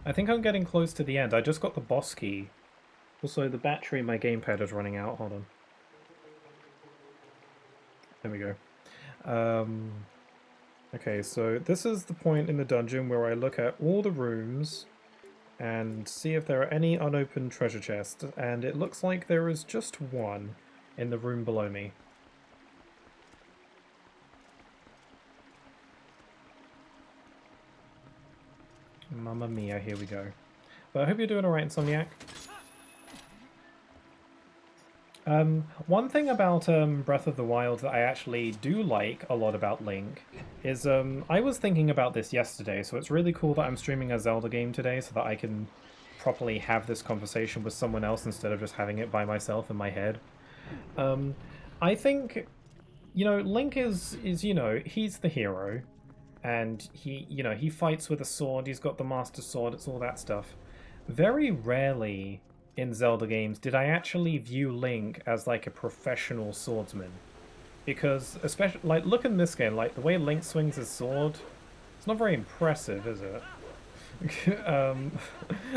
I think I'm getting close to the end. I just got the boss key. Also, the battery in my gamepad is running out. Hold on. There we go. Okay, so this is the point in the dungeon where I look at all the rooms and see if there are any unopened treasure chests, and it looks like there is just one in the room below me. Mamma mia, here we go. But I hope you're doing alright, Insomniac. One thing about Breath of the Wild that I actually do like a lot about Link is, I was thinking about this yesterday, so it's really cool that I'm streaming a Zelda game today so that I can properly have this conversation with someone else instead of just having it by myself in my head. I think, you know, Link is, you know, he's the hero, and he, you know, he fights with a sword, he's got the Master Sword, it's all that stuff. Very rarely in Zelda games did I actually view Link as like a professional swordsman. Because, especially, like, look in this game, like, the way Link swings his sword, it's not very impressive, is it?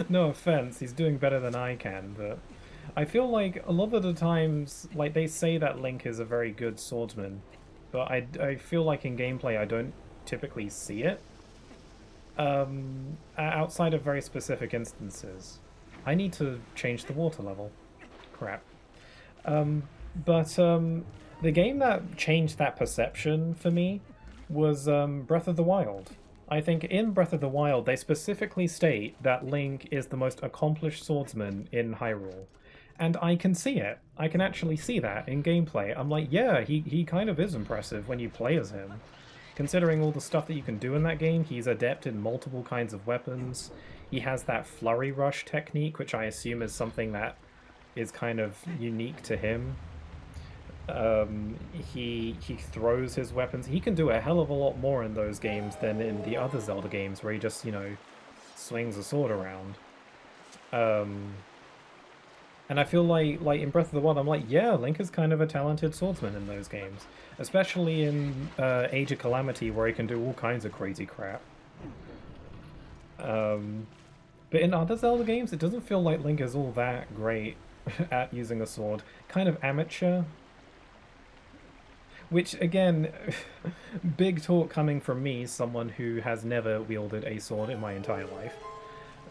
No offense, he's doing better than I can, but I feel like a lot of the times, like, they say that Link is a very good swordsman, but I feel like in gameplay I don't typically see it. Outside of very specific instances. I need to change the water level. Crap. But the game that changed that perception for me was Breath of the Wild. I think in Breath of the Wild, they specifically state that Link is the most accomplished swordsman in Hyrule. And I can see it. I can actually see that in gameplay. I'm like, yeah, he kind of is impressive when you play as him. Considering all the stuff that you can do in that game, he's adept in multiple kinds of weapons. He has that flurry rush technique, which I assume is something that is kind of unique to him. He throws his weapons. He can do a hell of a lot more in those games than in the other Zelda games where he just, you know, swings a sword around. And I feel like in Breath of the Wild, I'm like, yeah, Link is kind of a talented swordsman in those games. Especially in Age of Calamity, where he can do all kinds of crazy crap. But in other Zelda games, it doesn't feel like Link is all that great at using a sword. Kind of amateur. Which, again, big talk coming from me, someone who has never wielded a sword in my entire life.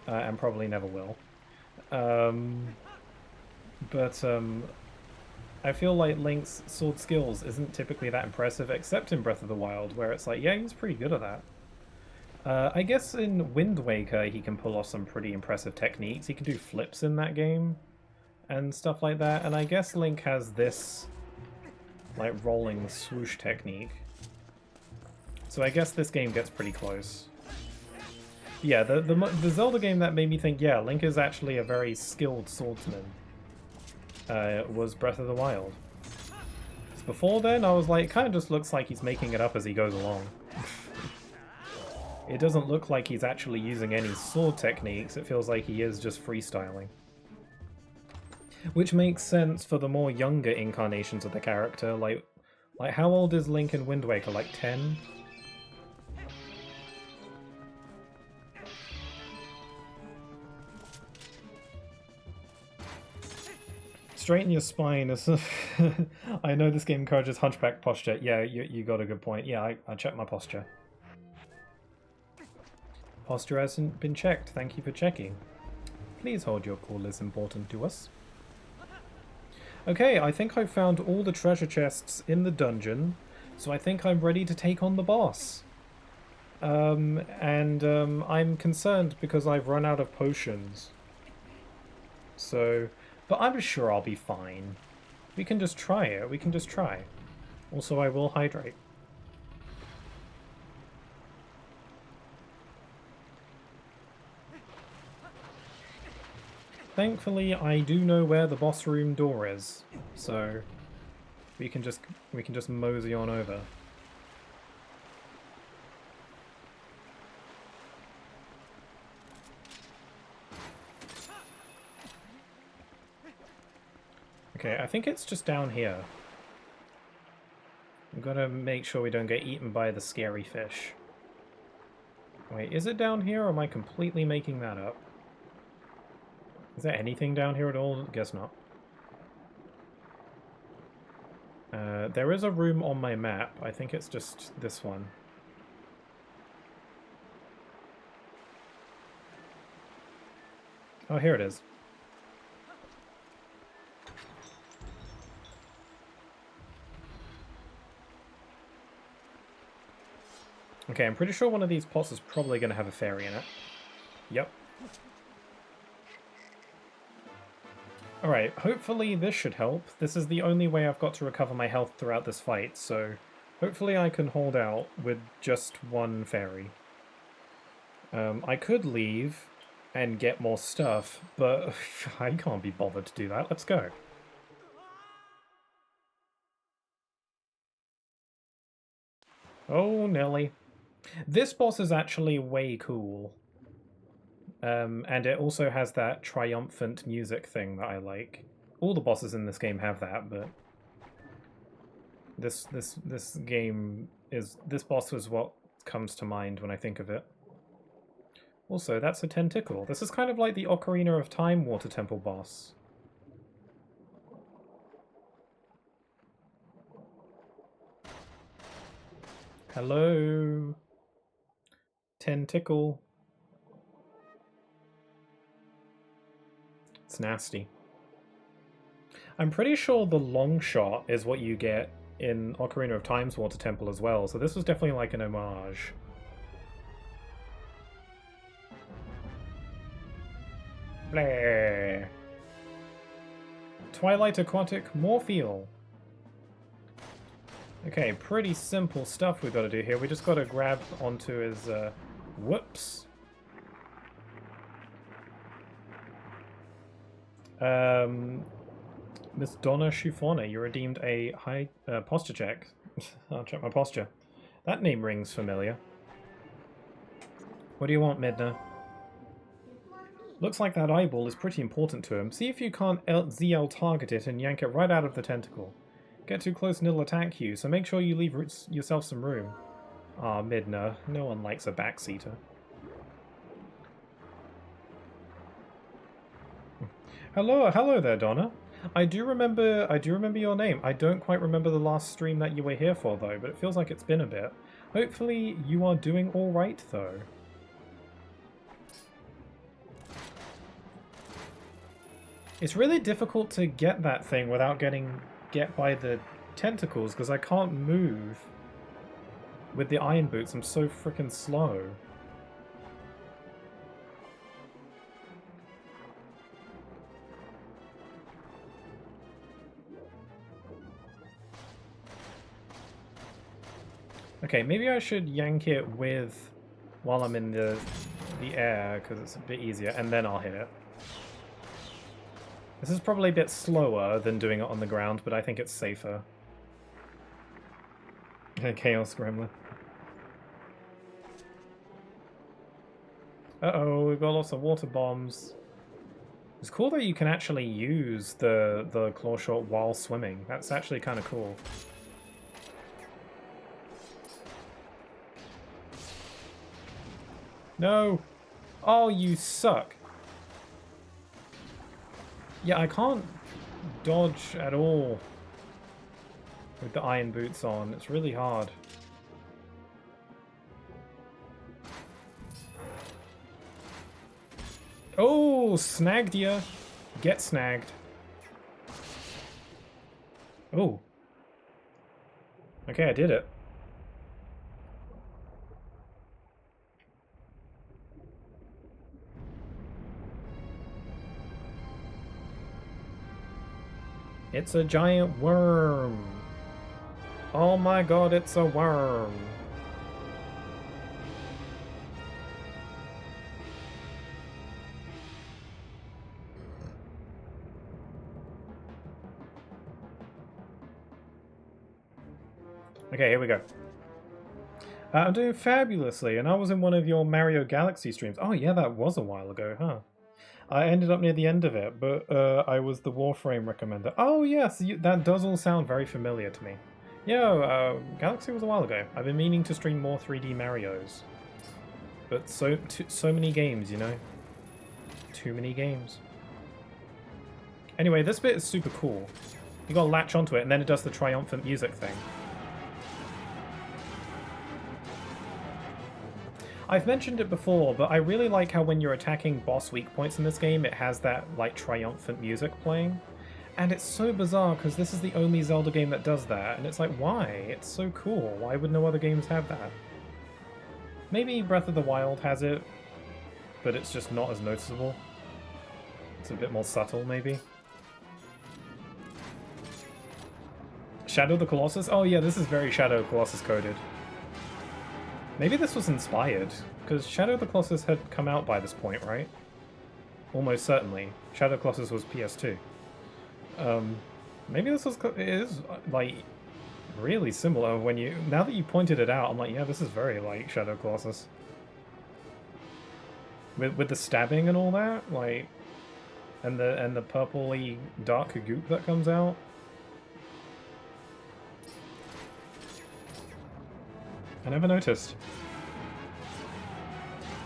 And probably never will. I feel like Link's sword skills isn't typically that impressive, except in Breath of the Wild, where it's like, yeah, he's pretty good at that. I guess in Wind Waker he can pull off some pretty impressive techniques. He can do flips in that game and stuff like that, and I guess Link has this like rolling swoosh technique. So I guess this game gets pretty close. Yeah, the Zelda game that made me think, yeah, Link is actually a very skilled swordsman was Breath of the Wild. Before then, I was like, it kind of just looks like he's making it up as he goes along. It doesn't look like he's actually using any sword techniques, it feels like he is just freestyling. Which makes sense for the more younger incarnations of the character, like how old is Link in Wind Waker, like 10? Straighten your spine. I know this game encourages hunchback posture. Yeah, you got a good point. Yeah, I checked my posture. Posture hasn't been checked. Thank you for checking. Please hold your call is important to us. Okay, I think I've found all the treasure chests in the dungeon, so I think I'm ready to take on the boss. I'm concerned because I've run out of potions. So... But I'm sure I'll be fine. We can just try it. We can just try. Also, I will hydrate. Thankfully, I do know where the boss room door is, so we can just mosey on over. Okay, I think it's just down here. We've got to make sure we don't get eaten by the scary fish. Wait, is it down here or am I completely making that up? Is there anything down here at all? Guess not. There is a room on my map. I think it's just this one. Oh, here it is. Okay, I'm pretty sure one of these pots is probably going to have a fairy in it. Yep. Alright, hopefully this should help. This is the only way I've got to recover my health throughout this fight, so hopefully I can hold out with just one fairy. I could leave and get more stuff, but I can't be bothered to do that. Let's go. Oh, Nelly. This boss is actually way cool. And it also has that triumphant music thing that I like. All the bosses in this game have that, but this boss is what comes to mind when I think of it. Also, that's a tentacle. This is kind of like the Ocarina of Time Water Temple boss. Hello. Tentacle. It's nasty. I'm pretty sure the long shot is what you get in Ocarina of Time's Water Temple as well, so this was definitely like an homage. Blah. Twilight Aquatic Morpheal. Okay, pretty simple stuff we've got to do here. We just got to grab onto his, whoops. Miss Donna Schufona, you redeemed a high posture check. I'll check my posture. That name rings familiar. What do you want, Midna? Looks like that eyeball is pretty important to him. See if you can't ZL target it and yank it right out of the tentacle. Get too close and it'll attack you, so make sure you leave yourself some room. Ah, Midna, no one likes a backseater. Hello there, Donna. I do remember your name. I don't quite remember the last stream that you were here for, though, but it feels like it's been a bit. Hopefully you are doing all right, though. It's really difficult to get that thing without get by the tentacles, because I can't move with the iron boots. I'm so freaking slow. Okay, maybe I should yank it with while I'm in the air, because it's a bit easier, and then I'll hit it. This is probably a bit slower than doing it on the ground, but I think it's safer. Chaos Gremlin. Uh-oh, we've got lots of water bombs. It's cool that you can actually use the claw shot while swimming. That's actually kind of cool. No! Oh, you suck. Yeah, I can't dodge at all with the iron boots on. It's really hard. Oh, snagged ya. Get snagged. Oh. Okay, I did it. It's a giant worm. Oh my god, it's a worm. Okay, here we go. I'm doing fabulously, and I was in one of your Mario Galaxy streams. Oh yeah, that was a while ago, huh? I ended up near the end of it, but I was the Warframe recommender. Oh yes, that does all sound very familiar to me. Yeah, Galaxy was a while ago. I've been meaning to stream more 3D Marios. But so many games, you know? Too many games. Anyway, this bit is super cool. You gotta latch onto it, and then it does the triumphant music thing. I've mentioned it before, but I really like how when you're attacking boss weak points in this game, it has that, like, triumphant music playing. And it's so bizarre, because this is the only Zelda game that does that, and it's like, why? It's so cool. Why would no other games have that? Maybe Breath of the Wild has it, but it's just not as noticeable. It's a bit more subtle, maybe. Shadow of the Colossus? Oh yeah, this is very Shadow of the Colossus coded. Maybe this was inspired, because Shadow of the Colossus had come out by this point, right? Almost certainly. Shadow of the Colossus was PS2. Maybe this was, it is, like, really similar when you, now that you pointed it out, I'm like, yeah, this is very like Shadow of the Colossus. With the stabbing and all that, like, and the purpley dark goop that comes out. I never noticed.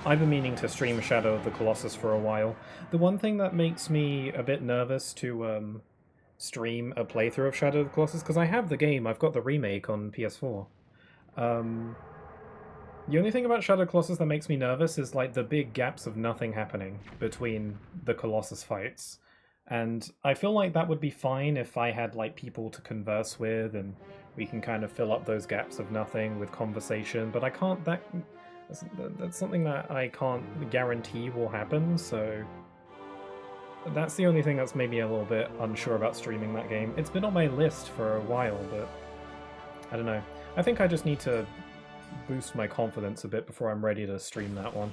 I've been meaning to stream Shadow of the Colossus for a while. The one thing that makes me a bit nervous to stream a playthrough of Shadow of the Colossus, because I have the game, I've got the remake on PS4. The only thing about Shadow of the Colossus that makes me nervous is like the big gaps of nothing happening between the Colossus fights. And I feel like that would be fine if I had like people to converse with and we can kind of fill up those gaps of nothing with conversation, but I can't that's something that I can't guarantee will happen, so that's the only thing that's made me a little bit unsure about streaming that game. It's been on my list for a while, but I don't know. I think I just need to boost my confidence a bit before I'm ready to stream that one.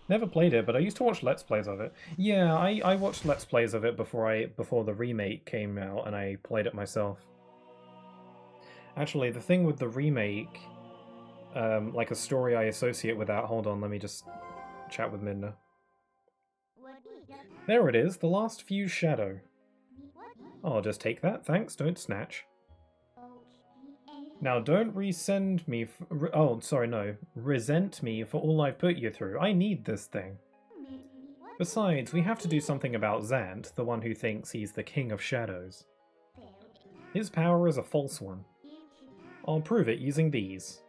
Never played it, but I used to watch Let's Plays of it. Yeah, I watched Let's Plays of it before the remake came out, and I played it myself. Actually, the thing with the remake, like a story I associate with that... Hold on, let me just chat with Midna. There it is, the last fuse shadow. I'll just take that, thanks, don't snatch. Now don't resent me resent me for all I've put you through. I need this thing. Besides, we have to do something about Zant, the one who thinks he's the king of shadows. His power is a false one. I'll prove it using these.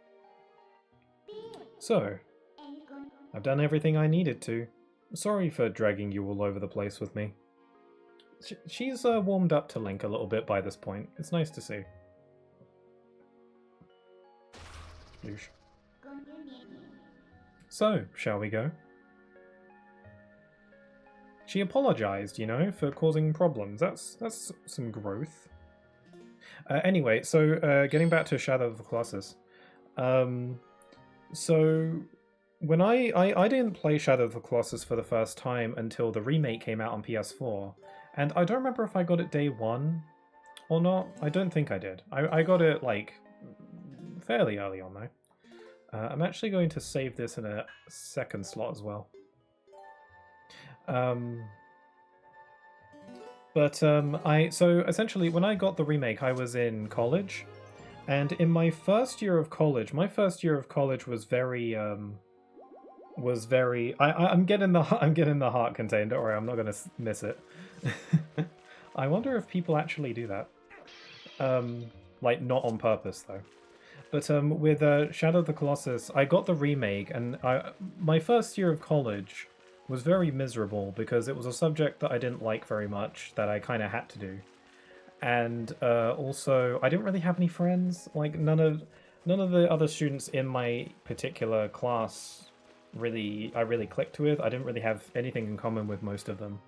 So, I've done everything I needed to. Sorry for dragging you all over the place with me. She's warmed up to Link a little bit by this point. It's nice to see. So, shall we go? She apologized, you know, for causing problems. That's some growth. Anyway, so getting back to Shadow of the Colossus. So when I didn't play Shadow of the Colossus for the first time until the remake came out on PS4, and I don't remember if I got it day one or not. I don't think I did. I got it like fairly early on though. I'm actually going to save this in a second slot as well. So essentially when I got the remake, I was in college, and in my first year of college, was very I'm getting the heart contained. Don't worry, I'm not gonna miss it. I wonder if people actually do that. Like not on purpose though. But with Shadow of the Colossus, I got the remake, and my first year of college was very miserable because it was a subject that I didn't like very much, that I kind of had to do. And also, I didn't really have any friends. Like none of the other students in my particular class I really clicked with. I didn't really have anything in common with most of them.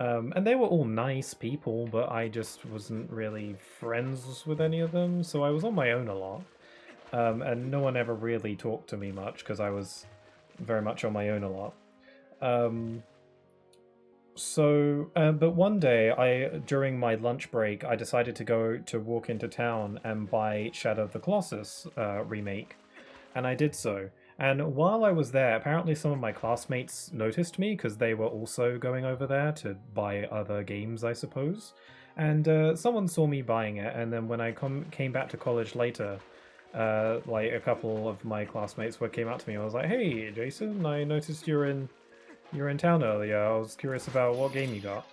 And they were all nice people, but I just wasn't really friends with any of them, so I was on my own a lot. And no one ever really talked to me much because I was very much on my own a lot. But one day, during my lunch break, I decided to walk into town and buy Shadow of the Colossus remake, and I did so. And while I was there, apparently some of my classmates noticed me because they were also going over there to buy other games, I suppose. And someone saw me buying it, and then when I came back to college later, like a couple of my classmates came up to me. I was like, "Hey, Jason, I noticed you're in town earlier. I was curious about what game you got."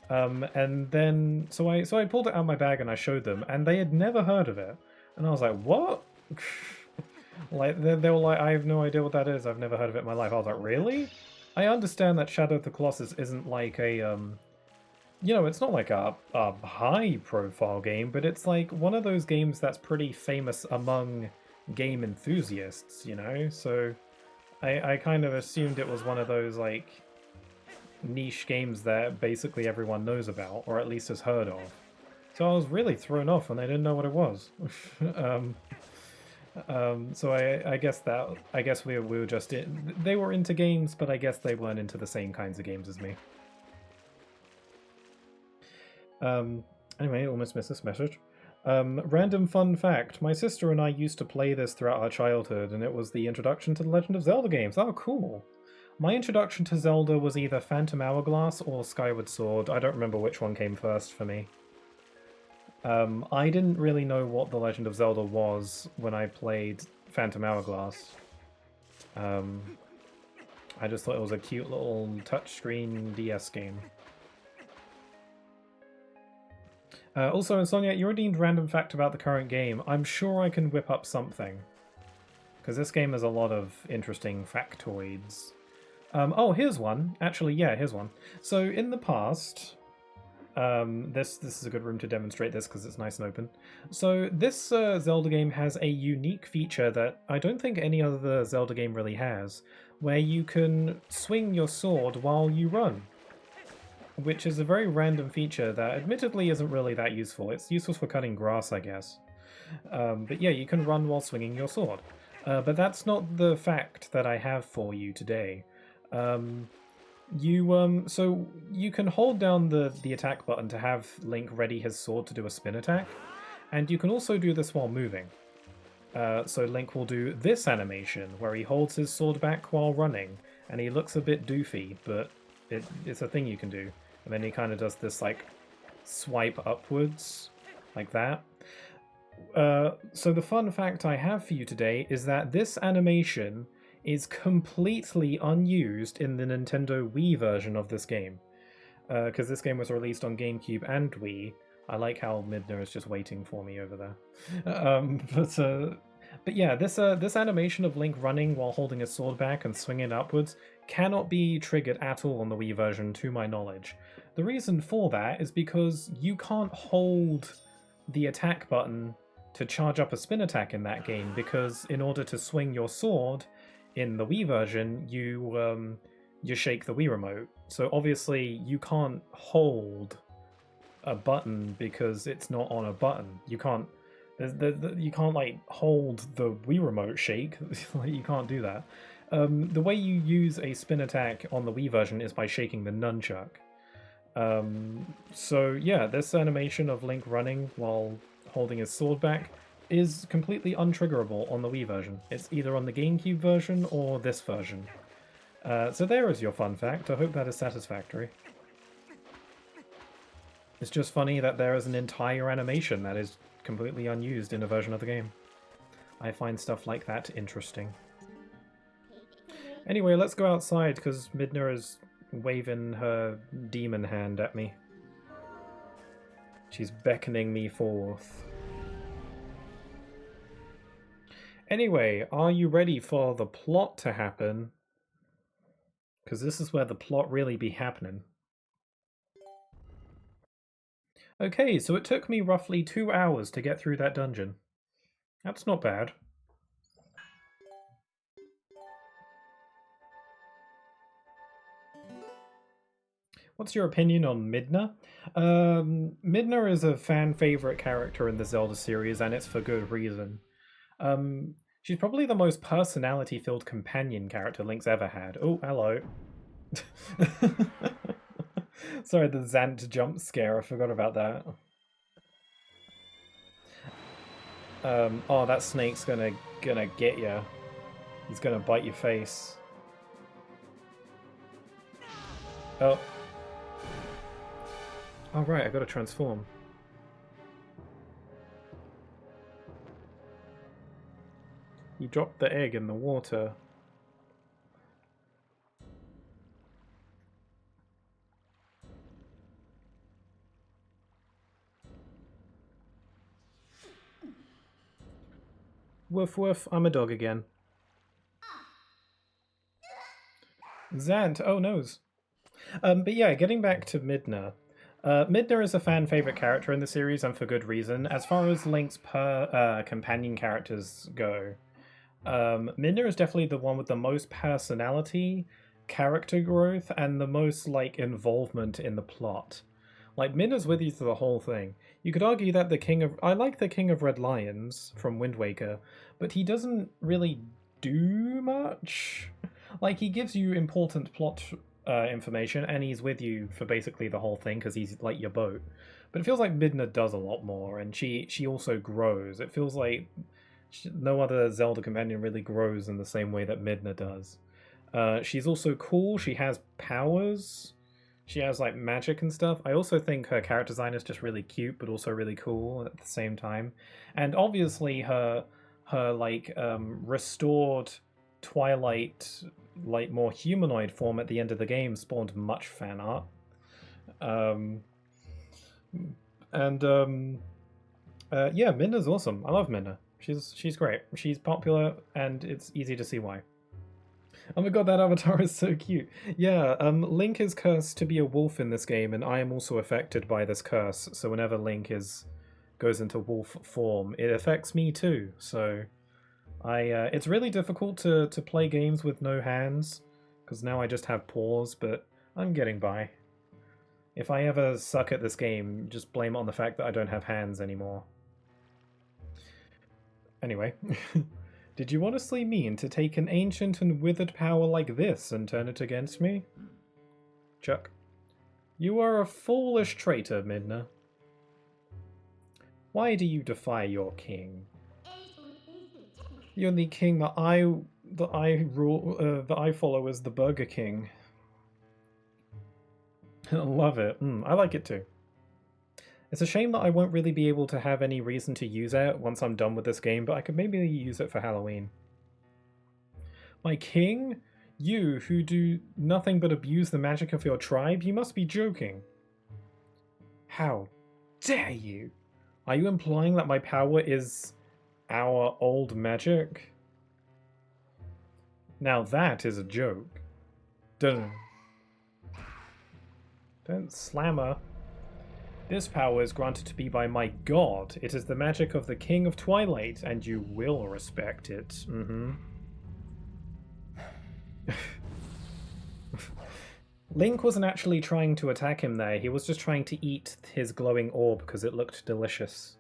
And then so I pulled it out of my bag and I showed them, and they had never heard of it. And I was like, "What?" Like they were like, "I have no idea what that is. I've never heard of it in my life." I was like, "Really?" I understand that Shadow of the Colossus isn't like a it's not like a high-profile game, but it's like one of those games that's pretty famous among game enthusiasts, you know? So I kind of assumed it was one of those, like, niche games that basically everyone knows about, or at least has heard of. So I was really thrown off when they didn't know what it was. So I guess we were just they were into games, but I guess they weren't into the same kinds of games as me. Anyway, almost missed this message. Random fun fact. My sister and I used to play this throughout our childhood, and it was the introduction to the Legend of Zelda games. Oh, cool. My introduction to Zelda was either Phantom Hourglass or Skyward Sword. I don't remember which one came first for me. I didn't really know what The Legend of Zelda was when I played Phantom Hourglass. I just thought it was a cute little touchscreen DS game. Also, Insomnia, you already need random fact about the current game. I'm sure I can whip up something. Because this game has a lot of interesting factoids. Oh, here's one. Actually, yeah, here's one. So in the past, this is a good room to demonstrate this because it's nice and open. So this Zelda game has a unique feature that I don't think any other Zelda game really has, where you can swing your sword while you run, which is a very random feature that admittedly isn't really that useful. It's useful for cutting grass, I guess. But yeah, you can run while swinging your sword. But that's not the fact that I have for you today. So you can hold down the attack button to have Link ready his sword to do a spin attack, and you can also do this while moving. So Link will do this animation where he holds his sword back while running, and he looks a bit doofy, but it's a thing you can do. And then he kind of does this like swipe upwards, like that. So the fun fact I have for you today is that this animation is completely unused in the Nintendo Wii version of this game. Because this game was released on GameCube and Wii. I like how Midna is just waiting for me over there. But yeah, this animation of Link running while holding his sword back and swinging it upwards cannot be triggered at all on the Wii version, to my knowledge. The reason for that is because you can't hold the attack button to charge up a spin attack in that game, because in order to swing your sword in the Wii version, you shake the Wii remote. So obviously you can't hold a button because it's not on a button. You can't you can't like hold the Wii remote shake. You can't do that. The way you use a spin attack on the Wii version is by shaking the nunchuck. So yeah, this animation of Link running while holding his sword back is completely untriggerable on the Wii version. It's either on the GameCube version or this version. So there is your fun fact. I hope that is satisfactory. It's just funny that there is an entire animation that is completely unused in a version of the game. I find stuff like that interesting. Anyway, let's go outside because Midna is waving her demon hand at me. She's beckoning me forth. Anyway, are you ready for the plot to happen? Because this is where the plot really be happening. Okay, so it took me roughly 2 hours to get through that dungeon. That's not bad. What's your opinion on Midna? Midna is a fan favorite character in the Zelda series, and it's for good reason. She's probably the most personality-filled companion character Link's ever had. Oh, hello. Sorry, the Zant jump scare, I forgot about that. Oh, that snake's gonna get you. He's gonna bite your face. Oh. Oh right, I gotta transform. You dropped the egg in the water. Woof woof, I'm a dog again. Zant, oh noes. But yeah, getting back to Midna. Midna is a fan favorite character in the series, and for good reason. As far as Link's companion characters go, Midna is definitely the one with the most personality, character growth, and the most like involvement in the plot. Like Midna's with you through the whole thing. You could argue that I like the King of Red Lions from Wind Waker, but he doesn't really do much. Like he gives you important plot information, and he's with you for basically the whole thing because he's like your boat. But it feels like Midna does a lot more, and she also grows. It feels like no other Zelda companion really grows in the same way that Midna does. She's also cool. She has powers. She has like magic and stuff. I also think her character design is just really cute, but also really cool at the same time. And obviously her like restored Twilight, like more humanoid form at the end of the game spawned much fan art. Yeah, Midna's awesome. I love Midna. She's great. She's popular, and it's easy to see why. Oh my god, that avatar is so cute. Yeah, Link is cursed to be a wolf in this game, and I am also affected by this curse. So whenever Link goes into wolf form, it affects me too. So it's really difficult to play games with no hands, because now I just have paws, but I'm getting by. If I ever suck at this game, just blame it on the fact that I don't have hands anymore. Anyway, did you honestly mean to take an ancient and withered power like this and turn it against me? Chuck. You are a foolish traitor, Midna. Why do you defy your king? The only king that I follow is the Burger King. I love it. I like it too. It's a shame that I won't really be able to have any reason to use it once I'm done with this game, but I could maybe use it for Halloween. My king? You, who do nothing but abuse the magic of your tribe? You must be joking. How dare you? Are you implying that my power is our old magic? Now that is a joke. Don't slam her. This power is granted to me by my god. It is the magic of the King of Twilight, and you will respect it. Link wasn't actually trying to attack him there. He was just trying to eat his glowing orb because it looked delicious.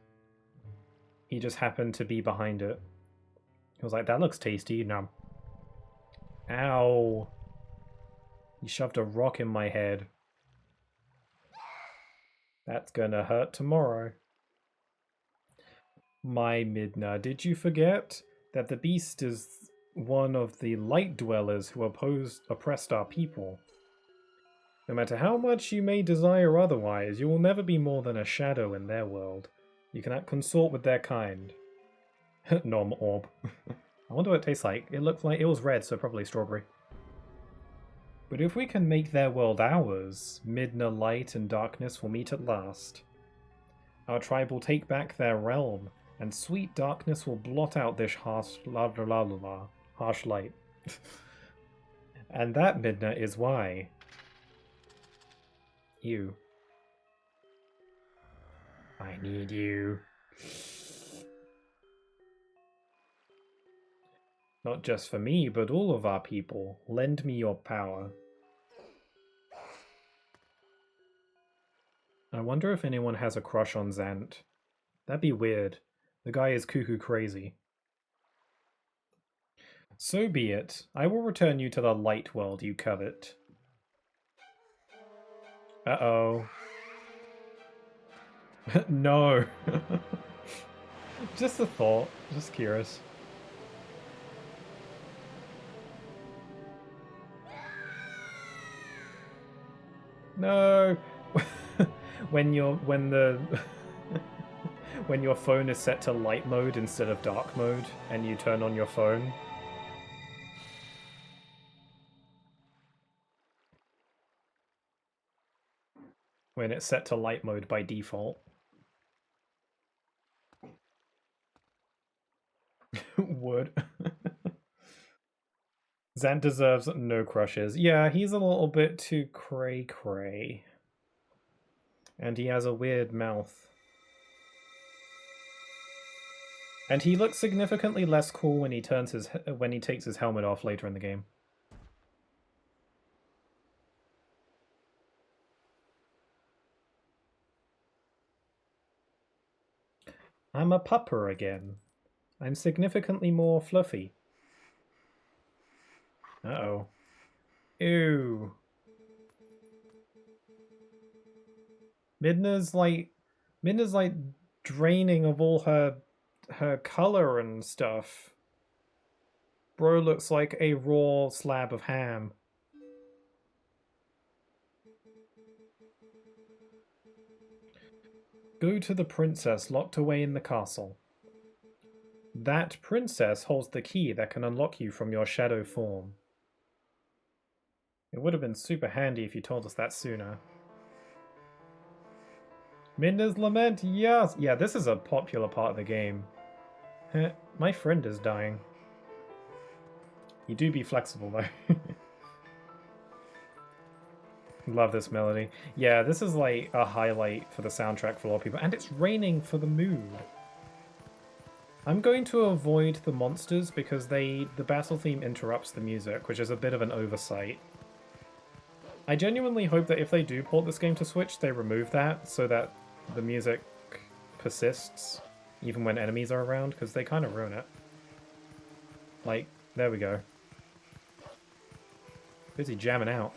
He just happened to be behind it. He was like, that looks tasty. No. Ow. He shoved a rock in my head. That's gonna hurt tomorrow. My Midna, did you forget that the beast is one of the light dwellers who oppressed our people? No matter how much you may desire otherwise, you will never be more than a shadow in their world. You cannot consort with their kind. Nom orb. I wonder what it tastes like. It looked like it was red, so probably strawberry. But if we can make their world ours, Midna light and darkness will meet at last. Our tribe will take back their realm, and sweet darkness will blot out this harsh light. And that, Midna, is why... You. I need you. Not just for me, but all of our people. Lend me your power. I wonder if anyone has a crush on Zant. That'd be weird. The guy is cuckoo crazy. So be it. I will return you to the light world you covet. Uh-oh. No. Just a thought. Just curious. No. when your phone is set to light mode instead of dark mode and you turn on your phone. When it's set to light mode by default. Would. Zant deserves no crushes. Yeah, he's a little bit too cray-cray. And he has a weird mouth. And he looks significantly less cool when he takes his helmet off later in the game. I'm a pupper again. I'm significantly more fluffy. Uh-oh. Ew. Midna's like draining of all her color and stuff. Bro looks like a raw slab of ham. Go to the princess locked away in the castle. That princess holds the key that can unlock you from your shadow form. It would have been super handy if you told us that sooner. Midna's Lament, yes! Yeah, this is a popular part of the game. My friend is dying. You do be flexible, though. Love this melody. Yeah, this is like a highlight for the soundtrack for a lot of people. And it's raining for the mood. I'm going to avoid the monsters because the battle theme interrupts the music, which is a bit of an oversight. I genuinely hope that if they do port this game to Switch, they remove that so that the music persists even when enemies are around, because they kind of ruin it. Like, there we go. Busy jamming out.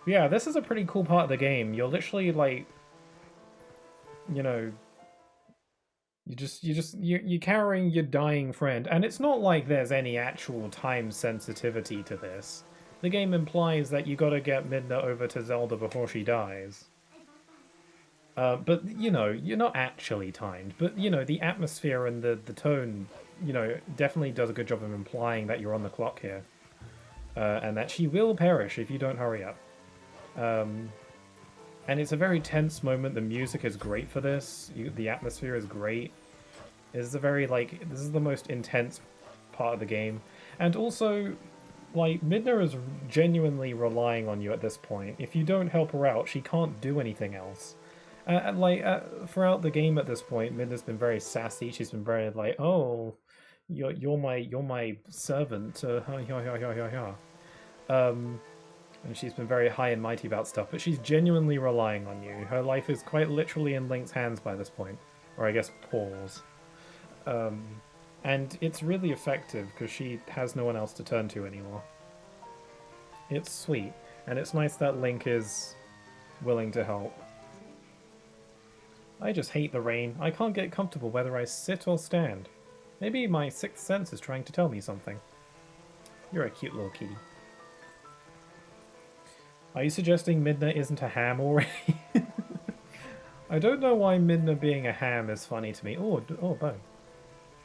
But yeah, this is a pretty cool part of the game. You're literally like, you know, you're carrying your dying friend, and it's not like there's any actual time sensitivity to this. The game implies that you gotta get Midna over to Zelda before she dies. But, you know, you're not actually timed. But, you know, the atmosphere and the tone, you know, definitely does a good job of implying that you're on the clock here. And that she will perish if you don't hurry up. And it's a very tense moment. The music is great for this. The atmosphere is great. It's a very, like, this is the most intense part of the game. And also, like, Midna is genuinely relying on you at this point. If you don't help her out, she can't do anything else. Throughout the game at this point, Midna's been very sassy. She's been very like, "Oh, you're my servant." And she's been very high and mighty about stuff, but she's genuinely relying on you. Her life is quite literally in Link's hands by this point, or I guess paws. And it's really effective because she has no one else to turn to anymore. It's sweet, and it's nice that Link is willing to help. I just hate the rain. I can't get comfortable whether I sit or stand. Maybe my sixth sense is trying to tell me something. You're a cute little kitty. Are you suggesting Midna isn't a ham already? I don't know why Midna being a ham is funny to me. Oh, bone.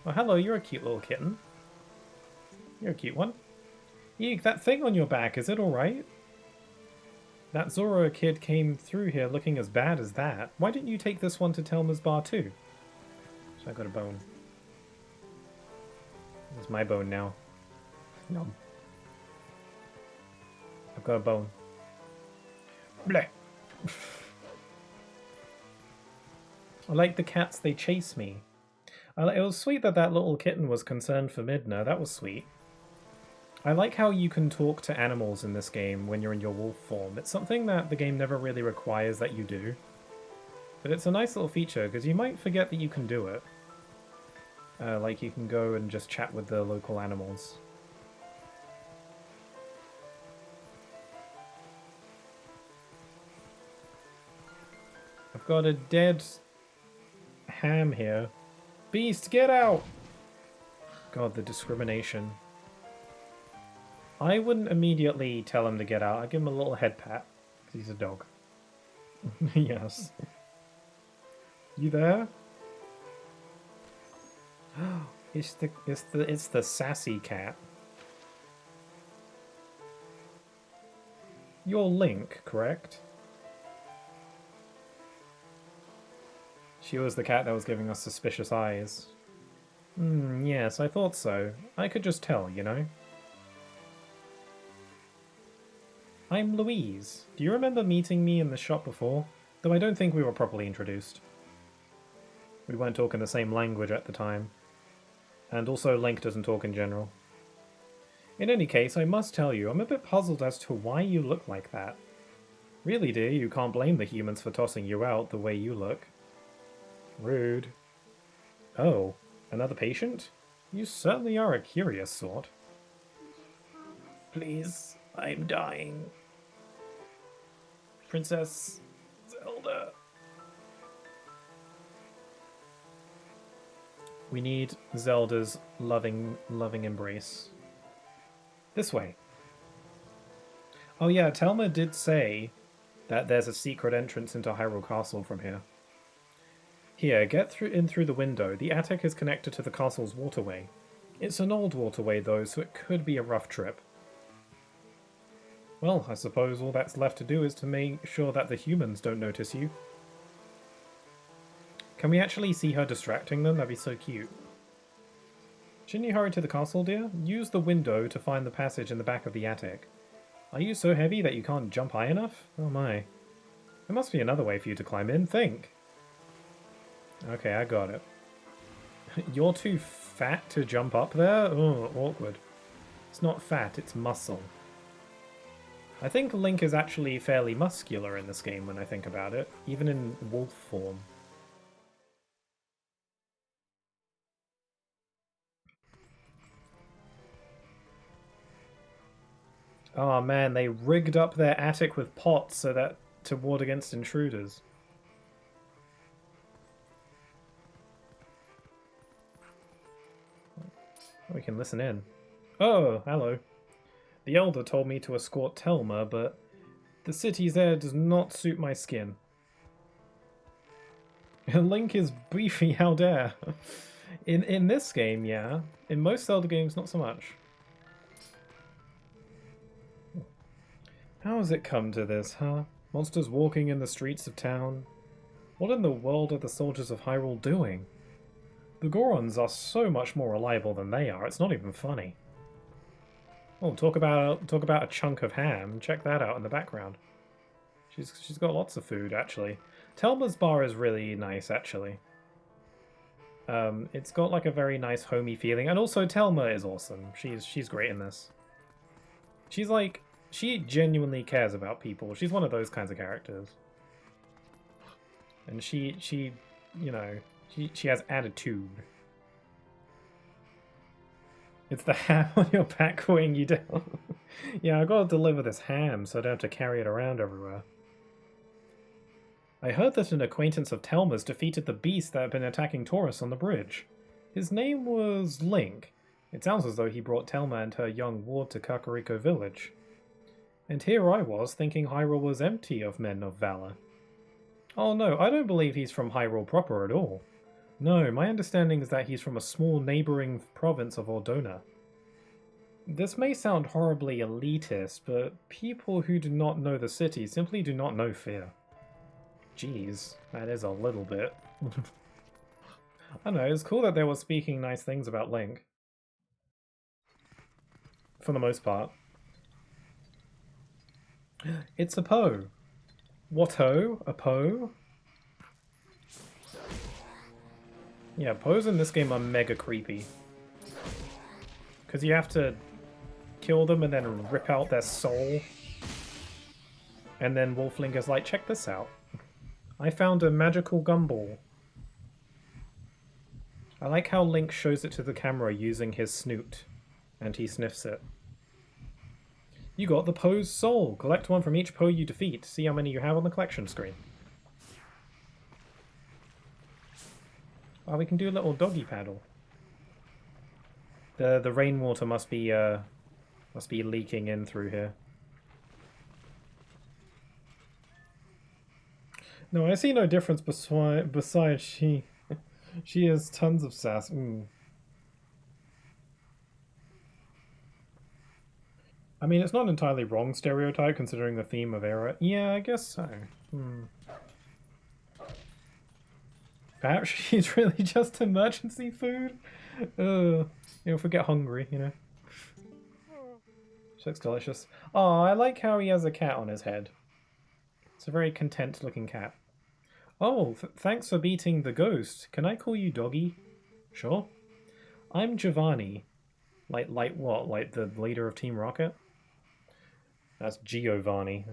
Oh, hello, you're a cute little kitten. You're a cute one. Eek, that thing on your back, is it alright? That Zora kid came through here looking as bad as that. Why didn't you take this one to Telma's bar too? So I got a bone. It's my bone now. Yum. I've got a bone. Bleh. I like the cats, they chase me. It was sweet that that little kitten was concerned for Midna. That was sweet. I like how you can talk to animals in this game when you're in your wolf form. It's something that the game never really requires that you do. But it's a nice little feature, because you might forget that you can do it. Like you can go and just chat with the local animals. I've got a dead ham here. Beast, get out! God, the discrimination. I wouldn't immediately tell him to get out. I'd give him a little head pat, because he's a dog. Yes. You there? It's the sassy cat. You're Link, correct? She was the cat that was giving us suspicious eyes. Yes, I thought so. I could just tell, you know? I'm Louise. Do you remember meeting me in the shop before? Though I don't think we were properly introduced. We weren't talking the same language at the time. And also Link doesn't talk in general. In any case, I must tell you, I'm a bit puzzled as to why you look like that. Really, dear, you can't blame the humans for tossing you out the way you look. Rude. Oh, another patient? You certainly are a curious sort. Please, I'm dying. Princess Zelda. We need Zelda's loving embrace. This way. Oh yeah, Telma did say that there's a secret entrance into Hyrule Castle from here. Here, get in through the window. The attic is connected to the castle's waterway. It's an old waterway though, so it could be a rough trip. Well, I suppose all that's left to do is to make sure that the humans don't notice you. Can we actually see her distracting them? That'd be so cute. Shouldn't you hurry to the castle, dear? Use the window to find the passage in the back of the attic. Are you so heavy that you can't jump high enough? Oh my. There must be another way for you to climb in. Think. Okay, I got it. You're too fat to jump up there? Oh, awkward. It's not fat, it's muscle. I think Link is actually fairly muscular in this game when I think about it, even in wolf form. Oh man, they rigged up their attic with pots so that to ward against intruders. We can listen in. Oh, hello. The Elder told me to escort Telma, but the city's air does not suit my skin. Link is beefy, how dare. In this game, yeah. In most Zelda games, not so much. How has it come to this, huh? Monsters walking in the streets of town? What in the world are the soldiers of Hyrule doing? The Gorons are so much more reliable than they are, it's not even funny. Oh, talk about a chunk of ham. Check that out in the background. She's got lots of food, actually. Telma's bar is really nice, actually. It's got like a very nice homey feeling, and also Telma is awesome. She's great in this. She's like, she genuinely cares about people. She's one of those kinds of characters. And she you know, she has attitude. It's the ham on your back weighing you down. Yeah, I gotta deliver this ham so I don't have to carry it around everywhere. I heard that an acquaintance of Telma's defeated the beast that had been attacking tourists on the bridge. His name was Link. It sounds as though he brought Telma and her young ward to Kakariko village. And here I was, thinking Hyrule was empty of men of valor. Oh no, I don't believe he's from Hyrule proper at all. No, my understanding is that he's from a small neighbouring province of Ordona. This may sound horribly elitist, but people who do not know the city simply do not know fear. Jeez, that is a little bit. I don't know, it's cool that they were speaking nice things about Link. For the most part. It's a Poe. What-o? A Poe? Yeah, Poes in this game are mega creepy. Because you have to kill them and then rip out their soul. And then Wolfling is like, check this out. I found a magical gumball. I like how Link shows it to the camera using his snoot. And he sniffs it. You got the Poe's soul. Collect one from each Poe you defeat. See how many you have on the collection screen. Oh, we can do a little doggy paddle. The rainwater must be leaking in through here. No, I see no difference besides she has tons of sass. I mean, it's not an entirely wrong stereotype considering the theme of Era. Yeah, I guess so. Perhaps she's really just emergency food? If we get hungry, you know. She looks delicious. Oh, I like how he has a cat on his head. It's a very content looking cat. Oh, thanks for beating the ghost. Can I call you Doggy? Sure. I'm Giovanni. Like what? Like the leader of Team Rocket? That's Giovanni.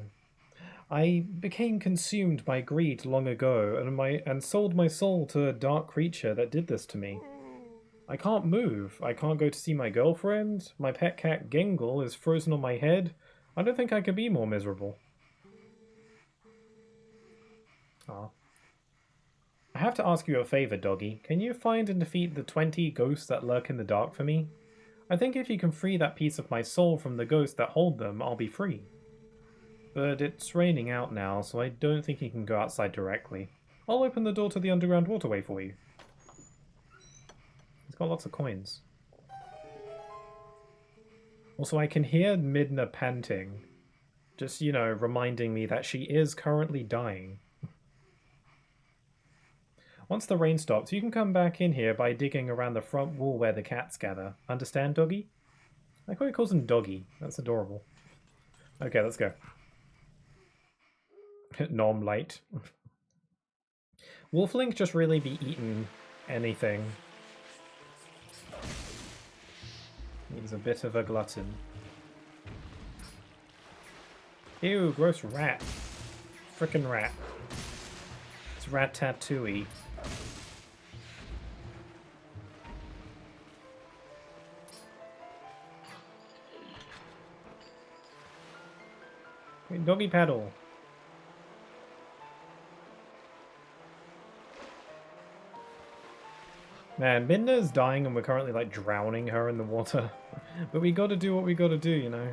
I became consumed by greed long ago, and sold my soul to a dark creature that did this to me. I can't move. I can't go to see my girlfriend. My pet cat Gengle is frozen on my head. I don't think I could be more miserable. Ah. I have to ask you a favor, Doggy. Can you find and defeat the 20 ghosts that lurk in the dark for me? I think if you can free that piece of my soul from the ghosts that hold them, I'll be free. But it's raining out now, so I don't think you can go outside directly. I'll open the door to the underground waterway for you. He's got lots of coins. Also, I can hear Midna panting. Just, you know, reminding me that she is currently dying. Once the rain stops, you can come back in here by digging around the front wall where the cats gather. Understand, doggy? I like how he calls him doggy. That's adorable. Okay, let's go. Nom light. Wolflink just really be eating anything. He's a bit of a glutton. Ew, gross rat. Frickin' rat. It's rat-tattooey. Doggy paddle. Man, Midna's dying and we're currently like drowning her in the water. But we gotta do what we gotta do, you know.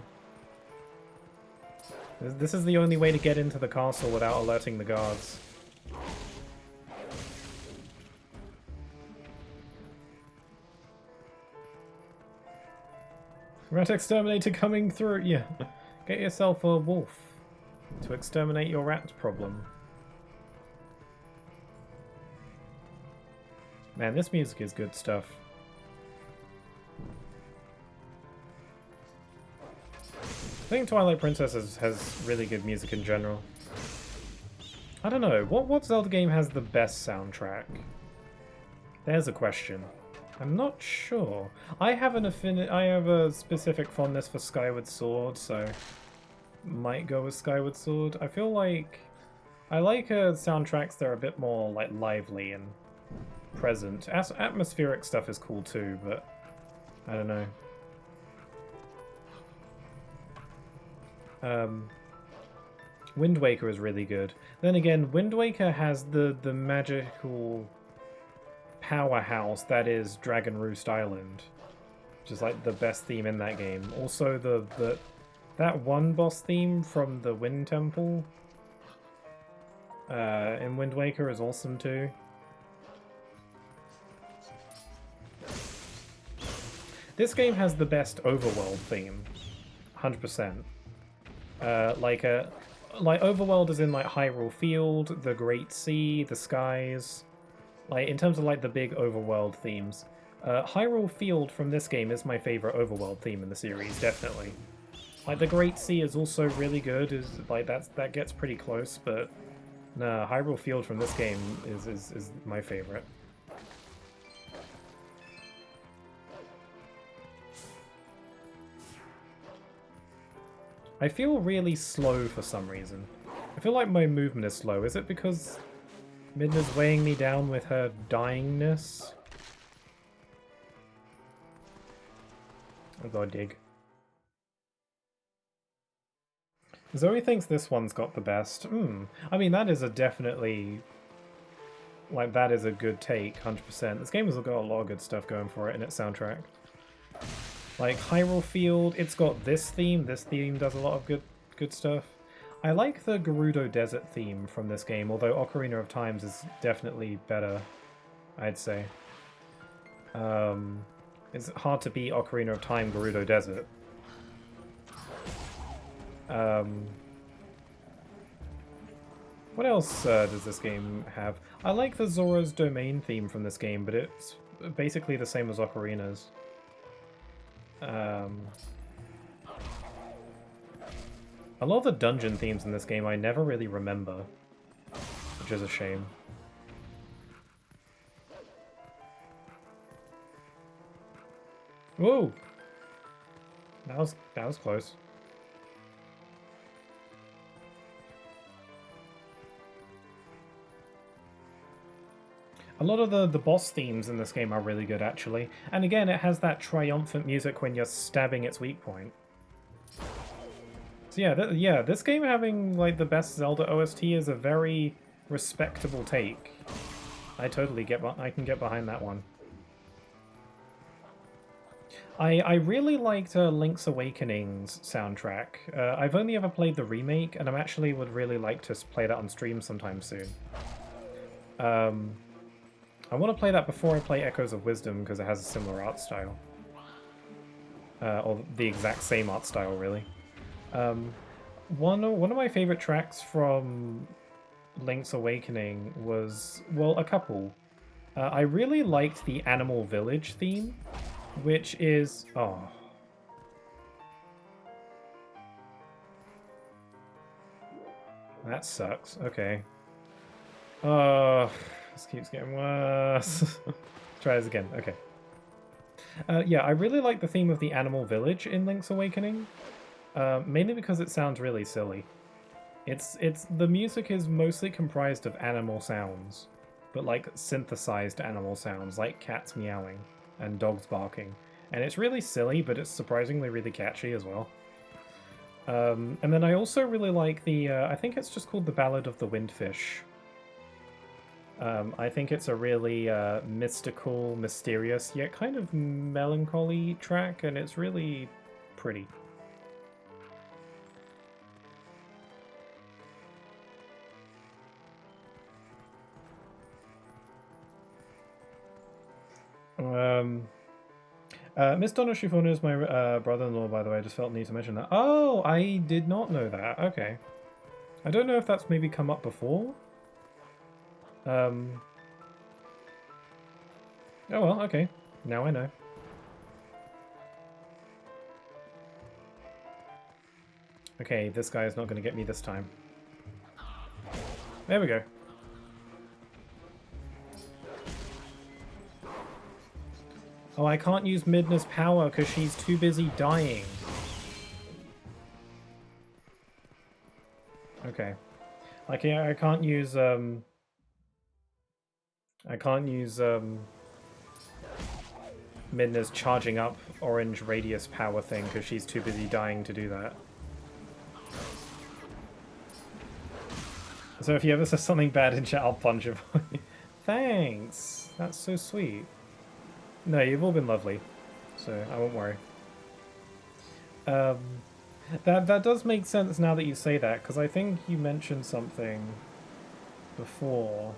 This is the only way to get into the castle without alerting the guards. Rat exterminator coming through. Yeah. Get yourself a wolf to exterminate your rat problem. Man, this music is good stuff. I think Twilight Princess has really good music in general. I don't know, what Zelda game has the best soundtrack? There's a question. I'm not sure. I have a specific fondness for Skyward Sword, so might go with Skyward Sword. I feel like I like soundtracks that are a bit more like lively and present. Atmospheric stuff is cool too, but I don't know. Wind Waker is really good. Then again, Wind Waker has the magical powerhouse that is Dragon Roost Island, which is like the best theme in that game. Also, that one boss theme from the Wind Temple in Wind Waker is awesome too. This game has the best overworld theme, 100%. Like overworld is in like Hyrule Field, the Great Sea, the skies. Like in terms of like the big overworld themes, Hyrule Field from this game is my favorite overworld theme in the series, definitely. Like the Great Sea is also really good. Is like that gets pretty close, but nah, Hyrule Field from this game is my favorite. I feel really slow for some reason. I feel like my movement is slow. Is it because Midna's weighing me down with her dyingness? I'll go dig. Zoe thinks this one's got the best. I mean, that is a definitely... Like, that is a good take, 100%. This game has got a lot of good stuff going for it in its soundtrack. Like, Hyrule Field, it's got this theme. This theme does a lot of good stuff. I like the Gerudo Desert theme from this game, although Ocarina of Times is definitely better, I'd say. It's hard to beat Ocarina of Time Gerudo Desert. What else does this game have? I like the Zora's Domain theme from this game, but it's basically the same as Ocarina's. A lot of the dungeon themes in this game I never really remember, which is a shame. Whoa! That was close. A lot of the boss themes in this game are really good, actually. And again, it has that triumphant music when you're stabbing its weak point. So yeah, this game having like the best Zelda OST is a very respectable take. I can get behind that one. I really liked Link's Awakening's soundtrack. I've only ever played the remake, and I actually would really like to play that on stream sometime soon. I want to play that before I play Echoes of Wisdom, because it has a similar art style. Or the exact same art style, really. One of my favorite tracks from Link's Awakening was, well, a couple. I really liked the Animal Village theme, which is... Oh. That sucks. Okay. This keeps getting worse. Try this again. Okay. Yeah, I really like the theme of the Animal Village in Link's Awakening, mainly because it sounds really silly. The music is mostly comprised of animal sounds, but like synthesized animal sounds, like cats meowing and dogs barking, and it's really silly, but it's surprisingly really catchy as well. And then I also really like the I think it's just called the Ballad of the Windfish. I think it's a really mystical, mysterious, yet kind of melancholy track, and it's really pretty. Miss Donna Schifona is my brother-in-law, by the way. I just felt the need to mention that. Oh, I did not know that. Okay. I don't know if that's maybe come up before. Oh well, okay. Now I know. Okay, this guy is not going to get me this time. There we go. Oh, I can't use Midna's power because she's too busy dying. Okay. Like, yeah, I can't use Midna's charging up orange radius power thing because she's too busy dying to do that. So if you ever say something bad in chat, I'll punch him. Thanks! That's so sweet. No, you've all been lovely, so I won't worry. That does make sense now that you say that, because I think you mentioned something before.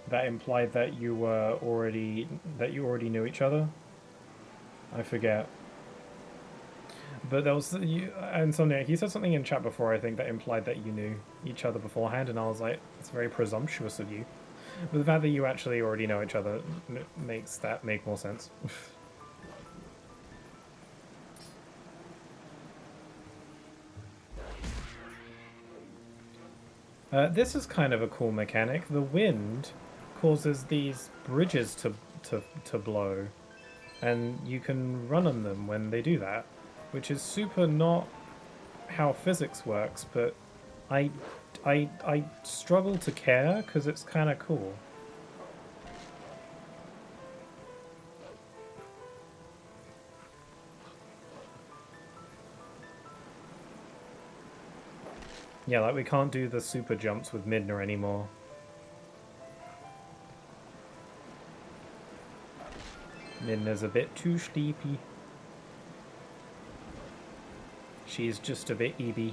That implied that you were already knew each other. I forget. But there was and something he said something in chat before, I think, that implied that you knew each other beforehand, and I was like, it's very presumptuous of you. But the fact that you actually already know each other makes that make more sense. This is kind of a cool mechanic. The wind causes these bridges to blow, and you can run on them when they do that, which is super not how physics works, but I struggle to care because it's kind of cool. Yeah, like we can't do the super jumps with Midna anymore. Midna's a bit too sleepy. She's just a bit EB.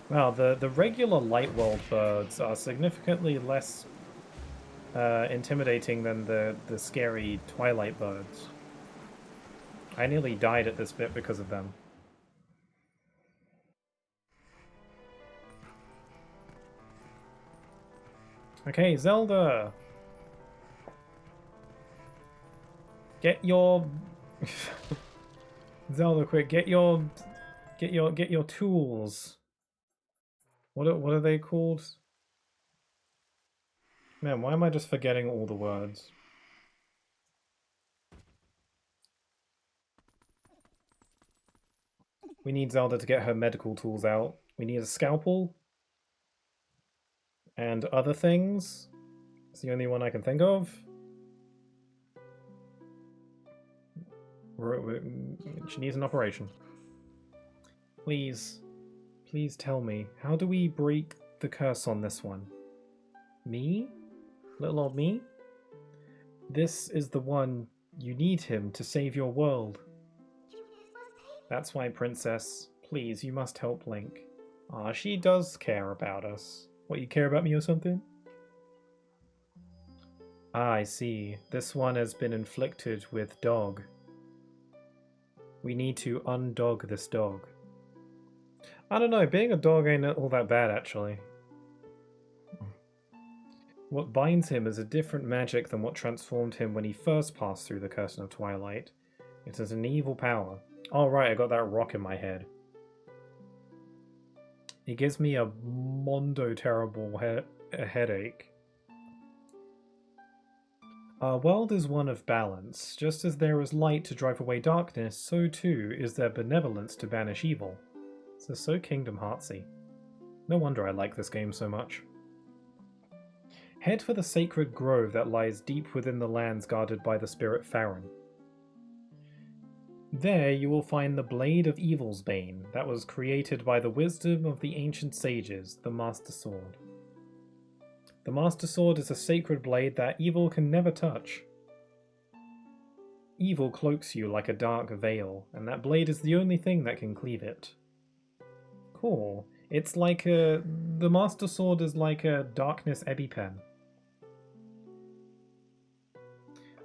Wow, the regular Light World birds are significantly less intimidating than the scary Twilight birds. I nearly died at this bit because of them. Okay, Zelda! Get your... Zelda, quick, get your tools. What are they called? Man, why am I just forgetting all the words? We need Zelda to get her medical tools out. We need a scalpel. And other things. It's the only one I can think of. She needs an operation. Please. Please tell me. How do we break the curse on this one? Me? Little old me? This is the one. You need him to save your world. That's why, Princess. Please, you must help Link. Aw, she does care about us. What, you care about me or something? Ah, I see. This one has been inflicted with dog. We need to undog this dog. I don't know, being a dog ain't all that bad, actually. What binds him is a different magic than what transformed him when he first passed through the Curtain of Twilight. It is an evil power. Oh right, I got that rock in my head. It gives me a mondo terrible headache. Our world is one of balance. Just as there is light to drive away darkness, so too is there benevolence to banish evil. This is so Kingdom Heartsy. No wonder I like this game so much. Head for the sacred grove that lies deep within the lands guarded by the spirit Farron. There you will find the Blade of Evil's Bane that was created by the wisdom of the ancient sages, the Master Sword. The Master Sword is a sacred blade that evil can never touch. Evil cloaks you like a dark veil, and that blade is the only thing that can cleave it. Cool. It's like a... The Master Sword is like a darkness EpiPen.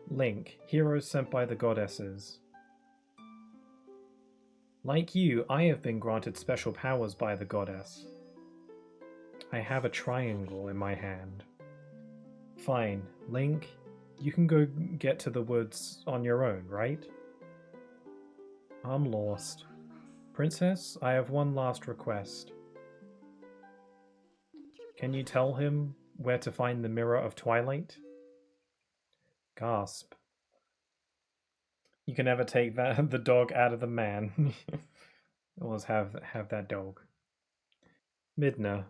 Link, hero sent by the goddesses. Like you, I have been granted special powers by the goddess. I have a triangle in my hand. Fine, Link, you can go get to the woods on your own, right? I'm lost. Princess, I have one last request. Can you tell him where to find the Mirror of Twilight? Gasp. You can never take the dog out of the man. Always have that dog. Midna,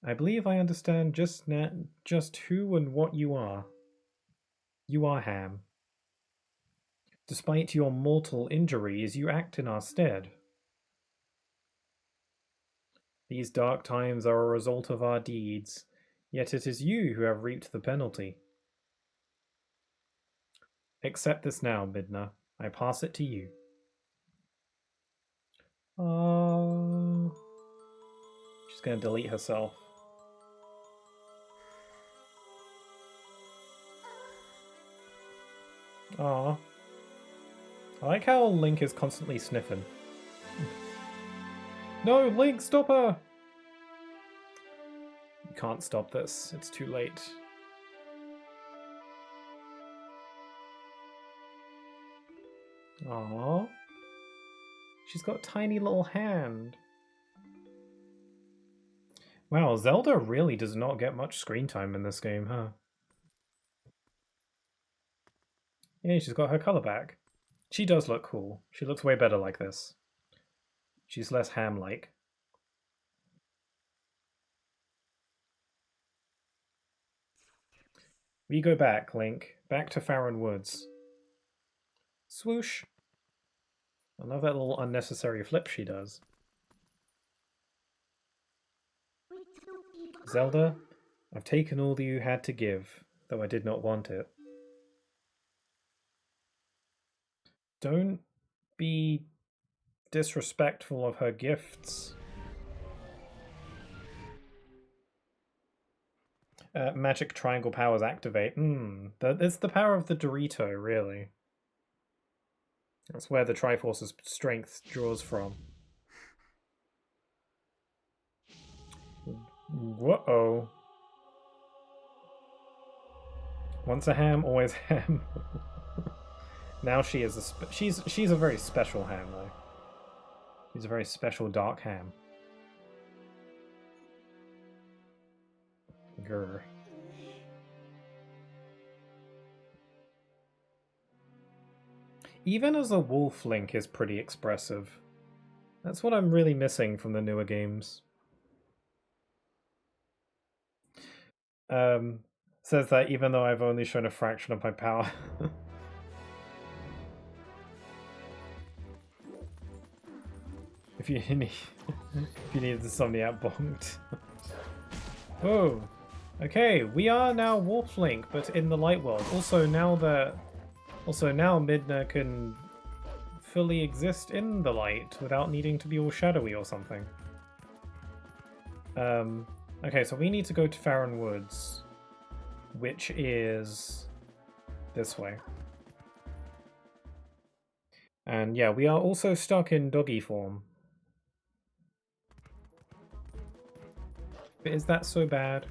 I believe I understand just who and what you are. You are Ham. Despite your mortal injuries, you act in our stead. These dark times are a result of our deeds, yet it is you who have reaped the penalty. Accept this now, Midna. I pass it to you. She's going to delete herself. Aww. I like how Link is constantly sniffing. No, Link, stop her! You can't stop this. It's too late. Aww. She's got a tiny little hand. Wow, Zelda really does not get much screen time in this game, huh? Yeah, she's got her color back. She does look cool. She looks way better like this. She's less ham-like. We go back, Link. Back to Farron Woods. Swoosh. I love that little unnecessary flip she does. Zelda, I've taken all that you had to give, though I did not want it. Don't be disrespectful of her gifts. Magic triangle powers activate. It's the power of the Dorito, really. That's where the Triforce's strength draws from. Whoa. Once a ham, always ham. Now she is she's a very special ham, though. She's a very special dark ham. Grr. Even as a wolf, Link is pretty expressive. That's what I'm really missing from the newer games. Says that even though I've only shown a fraction of my power. if you needed to summon out bonked. Whoa. Okay, we are now Wolf Link, but in the light world. Also now Midna can fully exist in the light without needing to be all shadowy or something. Okay, so we need to go to Farron Woods, which is this way. And yeah, we are also stuck in doggy form. But is that so bad?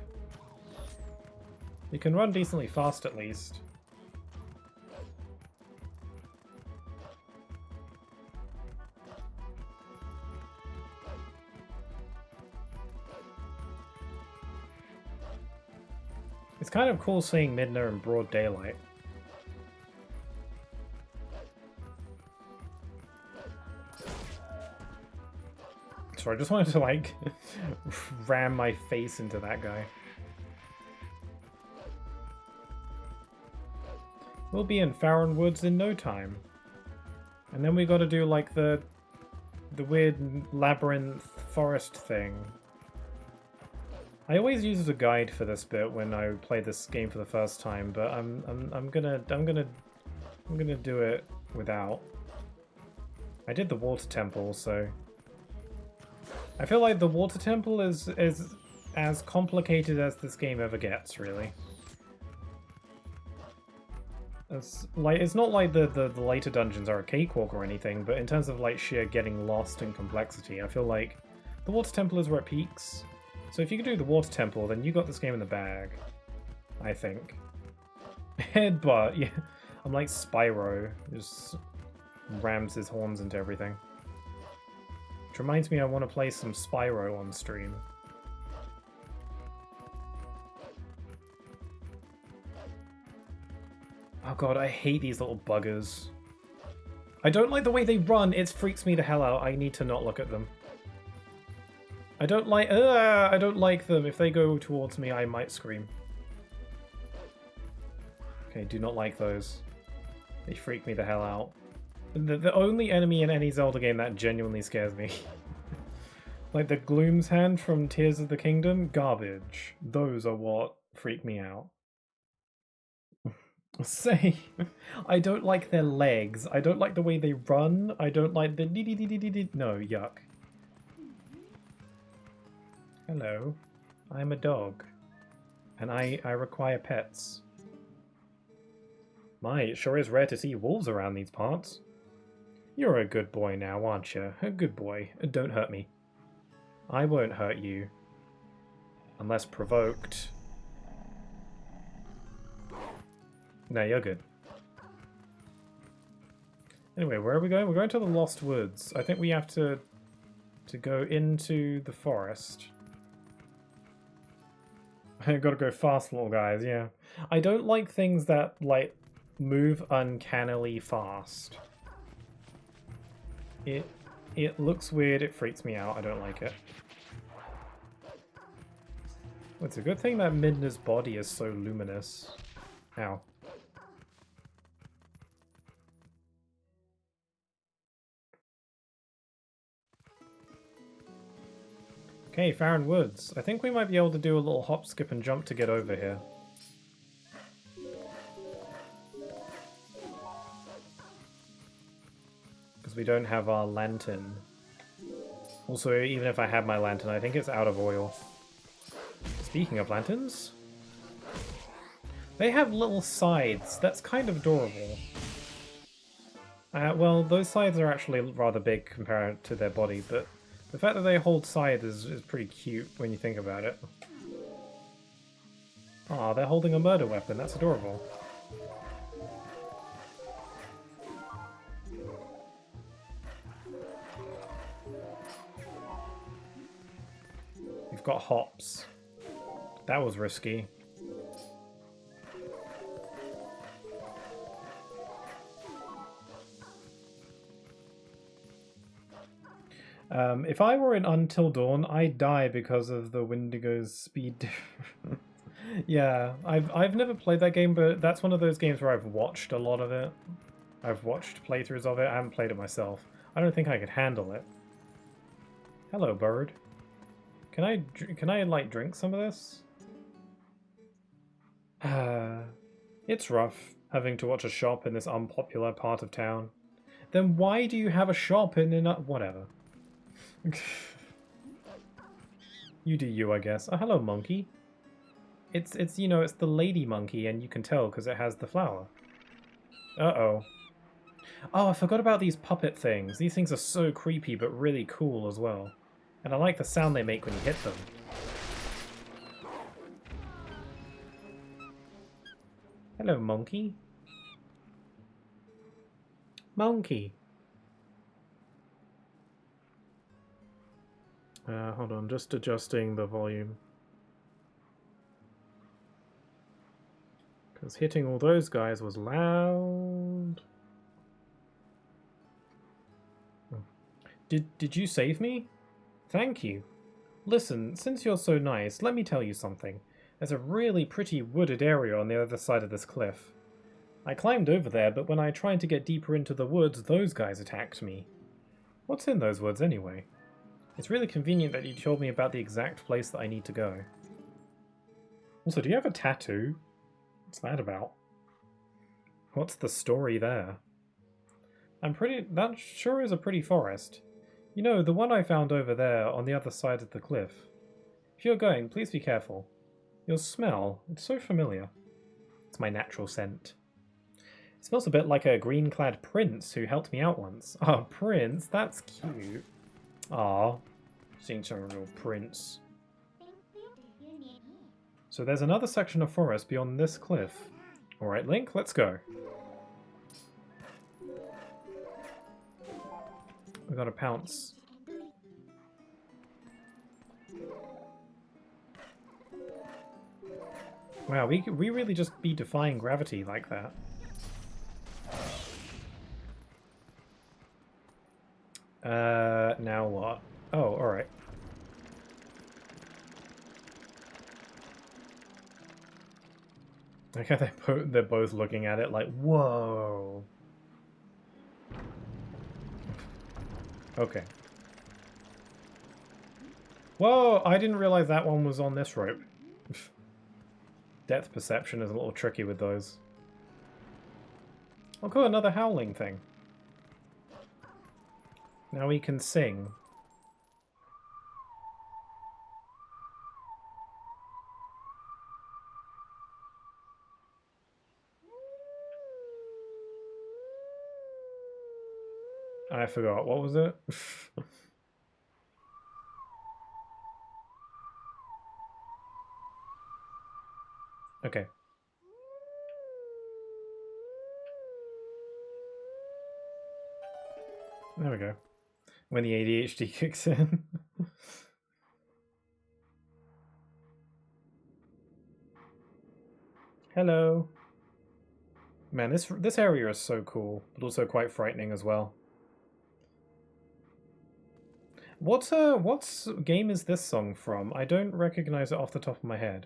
You can run decently fast at least. It's kind of cool seeing Midna in broad daylight. Sorry, I just wanted to, like, ram my face into that guy. We'll be in Farron Woods in no time. And then we gotta do, like, the weird labyrinth forest thing. I always use as a guide for this bit when I play this game for the first time, but I'm gonna do it without. I did the water temple, so I feel like the water temple is as complicated as this game ever gets, really. It's not like the later dungeons are a cakewalk or anything, but in terms of like sheer getting lost in complexity, I feel like the water temple is where it peaks. So if you can do the water temple, then you got this game in the bag, I think. Headbutt, yeah. I'm like Spyro, just rams his horns into everything. Which reminds me I want to play some Spyro on stream. Oh god, I hate these little buggers. I don't like the way they run, it freaks me the hell out. I need to not look at them. I don't like them. If they go towards me, I might scream. Okay, do not like those. They freak me the hell out. The only enemy in any Zelda game that genuinely scares me. Like the Gloom's Hand from Tears of the Kingdom, garbage. Those are what freak me out. Say, I don't like their legs. I don't like the way they run. I don't like the no, yuck. Hello, I'm a dog, and I require pets. My, it sure is rare to see wolves around these parts. You're a good boy now, aren't you? A good boy. Don't hurt me. I won't hurt you. Unless provoked. No, you're good. Anyway, where are we going? We're going to the Lost Woods. I think we have to go into the forest. I gotta go fast, little guys, yeah. I don't like things that, like, move uncannily fast. It looks weird, it freaks me out, I don't like it. It's a good thing that Midna's body is so luminous. Ow. Okay, Farron Woods. I think we might be able to do a little hop, skip, and jump to get over here. Because we don't have our lantern. Also, even if I had my lantern, I think it's out of oil. Speaking of lanterns, they have little sides. That's kind of adorable. Well, those sides are actually rather big compared to their body, but the fact that they hold side is pretty cute when you think about it. Aw, they're holding a murder weapon. That's adorable. We've got hops. That was risky. If I were in Until Dawn, I'd die because of the Wendigo's speed difference. Yeah, I've never played that game, but that's one of those games where I've watched a lot of it. I've watched playthroughs of it. I haven't played it myself. I don't think I could handle it. Hello, bird. Can I like drink some of this? It's rough having to watch a shop in this unpopular part of town. Then why do you have a shop in whatever? You do you, I guess. Oh, hello, monkey. It's the lady monkey, and you can tell because it has the flower. Uh-oh. Oh, I forgot about these puppet things. These things are so creepy, but really cool as well. And I like the sound they make when you hit them. Hello, monkey. Monkey. Hold on, just adjusting the volume. Because hitting all those guys was loud. Did you save me? Thank you. Listen, since you're so nice, let me tell you something. There's a really pretty wooded area on the other side of this cliff. I climbed over there, but when I tried to get deeper into the woods, those guys attacked me. What's in those woods anyway? It's really convenient that you told me about the exact place that I need to go. Also, do you have a tattoo? What's that about? What's the story there? That sure is a pretty forest. You know, the one I found over there on the other side of the cliff. If you're going, please be careful. Your smell, it's so familiar. It's my natural scent. It smells a bit like a green-clad prince who helped me out once. Oh, prince, that's cute. Aw, seeing some real prince. So there's another section of forest beyond this cliff. Alright, Link, let's go. We gotta pounce. Wow, we really just be defying gravity like that. Now what? Oh, alright. Okay, they're both looking at it like, whoa. Okay. Whoa, I didn't realize that one was on this rope. Depth perception is a little tricky with those. Oh cool, another howling thing. Now we can sing. I forgot, what was it? Okay. There we go. When the ADHD kicks in. Hello. Man, this area is so cool, but also quite frightening as well. What game is this song from? I don't recognize it off the top of my head.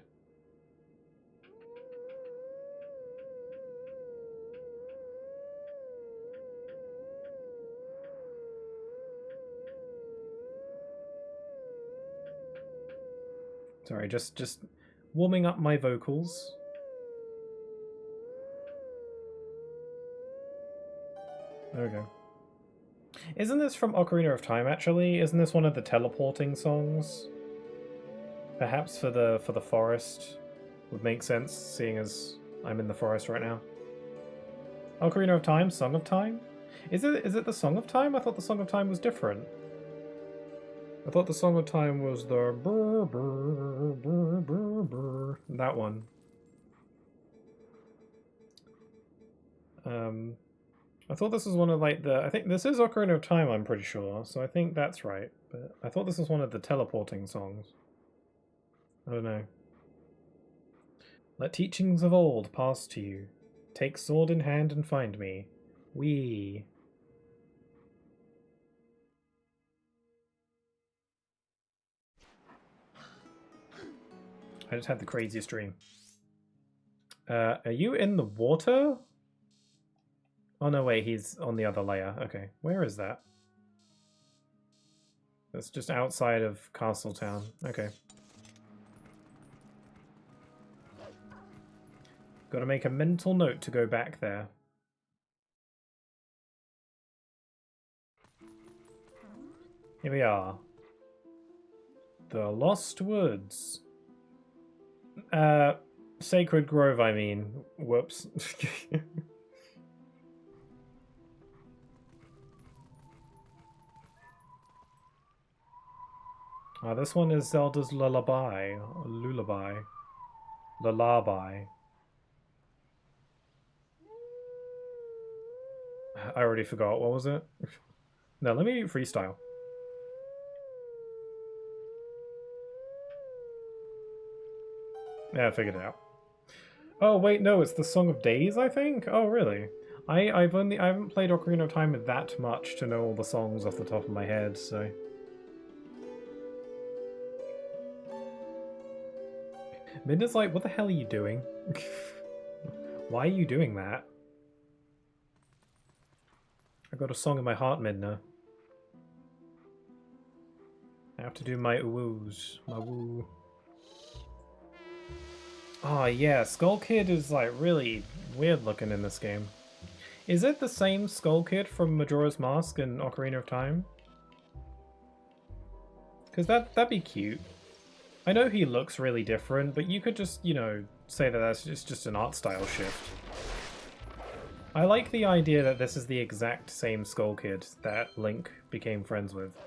Sorry, just warming up my vocals. There we go. Isn't this from Ocarina of Time, actually? Isn't this one of the teleporting songs? Perhaps for the forest would make sense, seeing as I'm in the forest right now. Ocarina of Time, Song of Time? Is it the Song of Time? I thought the Song of Time was different. I thought the Song of Time was the brr, brr, brr, brr, brr, that one. I thought this was one of like I think this is Ocarina of Time, I'm pretty sure, so I think that's right. But I thought this was one of the teleporting songs. I don't know. Let teachings of old pass to you. Take sword in hand and find me. Wee. I just had the craziest dream. Are you in the water? Oh no, wait, he's on the other layer. Okay, where is that? That's just outside of Castletown. Okay. Gotta make a mental note to go back there. Here we are. The Lost Woods. Sacred Grove, I mean. Whoops. This one is Zelda's Lullaby. Lullaby. Lullaby. I already forgot. What was it? No, let me freestyle. Yeah, I figured it out. Oh wait, no, it's the Song of Days, I think? Oh really? I haven't played Ocarina of Time that much to know all the songs off the top of my head, so. Midna's like, what the hell are you doing? Why are you doing that? I got a song in my heart, Midna. I have to do my woos, my woo. Oh yeah, Skull Kid is like really weird looking in this game. Is it the same Skull Kid from Majora's Mask and Ocarina of Time? Because that'd be cute. I know he looks really different, but you could just, you know, say that that's just an art style shift. I like the idea that this is the exact same Skull Kid that Link became friends with.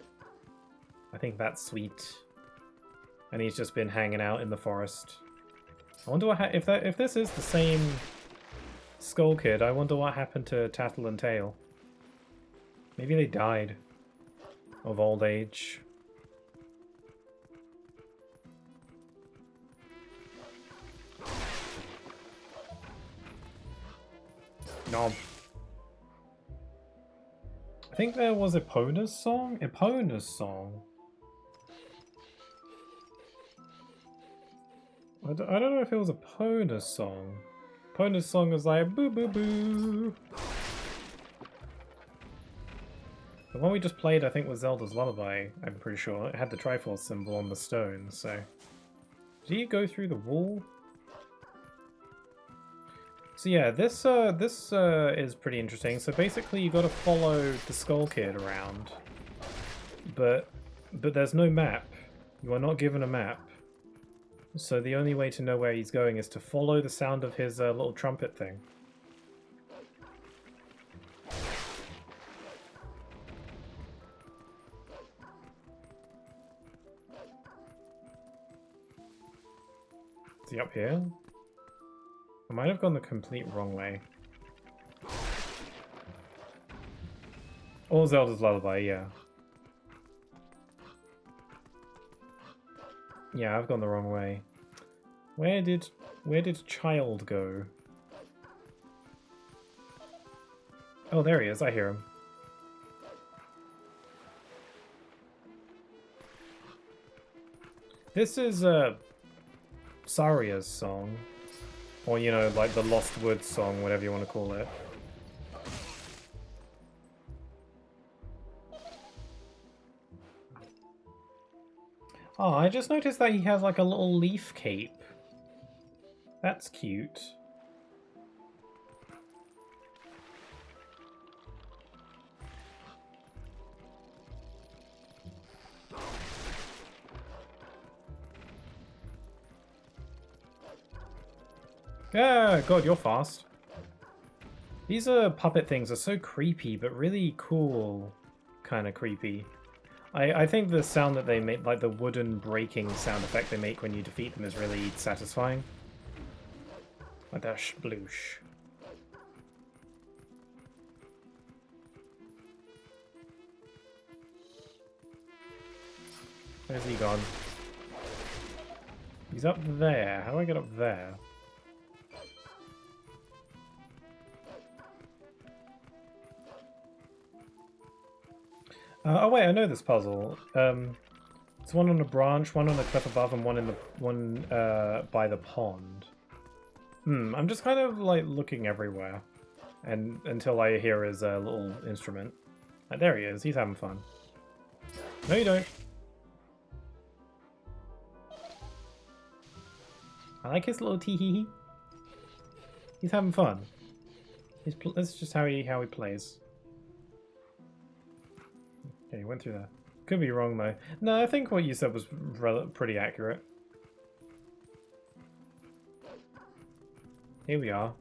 I think that's sweet. And he's just been hanging out in the forest. I wonder what if this is the same Skull Kid, I wonder what happened to Tattle and Tail. Maybe they died of old age. Knob. I think there was Epona's song? Epona's song? I don't know if it was Epona's song. Epona's song was like, boo boo boo. The one we just played, I think, was Zelda's Lullaby, I'm pretty sure. It had the Triforce symbol on the stone, so... Did you go through the wall? So yeah, this is pretty interesting. So basically you gotta follow the Skull Kid around. But there's no map. You are not given a map. So the only way to know where he's going is to follow the sound of his little trumpet thing. Is he up here? I might have gone the complete wrong way. Or Zelda's Lullaby, yeah. Yeah, I've gone the wrong way. Where did Child go? Oh, there he is. I hear him. This is Saria's song. Or, you know, like the Lost Woods song, whatever you want to call it. Oh, I just noticed that he has like a little leaf cape. That's cute. Yeah, God, you're fast. These puppet things are so creepy, but really cool kind of creepy. I think the sound that they make, like the wooden breaking sound effect they make when you defeat them, is really satisfying. Like that sploosh. Where's he gone? He's up there. How do I get up there? Oh wait, I know this puzzle. It's one on a branch, one on the cliff above, and one by the pond. I'm just kind of like looking everywhere, and until I hear his little instrument. There he is. He's having fun. No, you don't. I like his little tee-hee-hee. He's having fun. That's just how he plays. Okay, he went through there. Could be wrong though. No, I think what you said was pretty accurate. Here we are.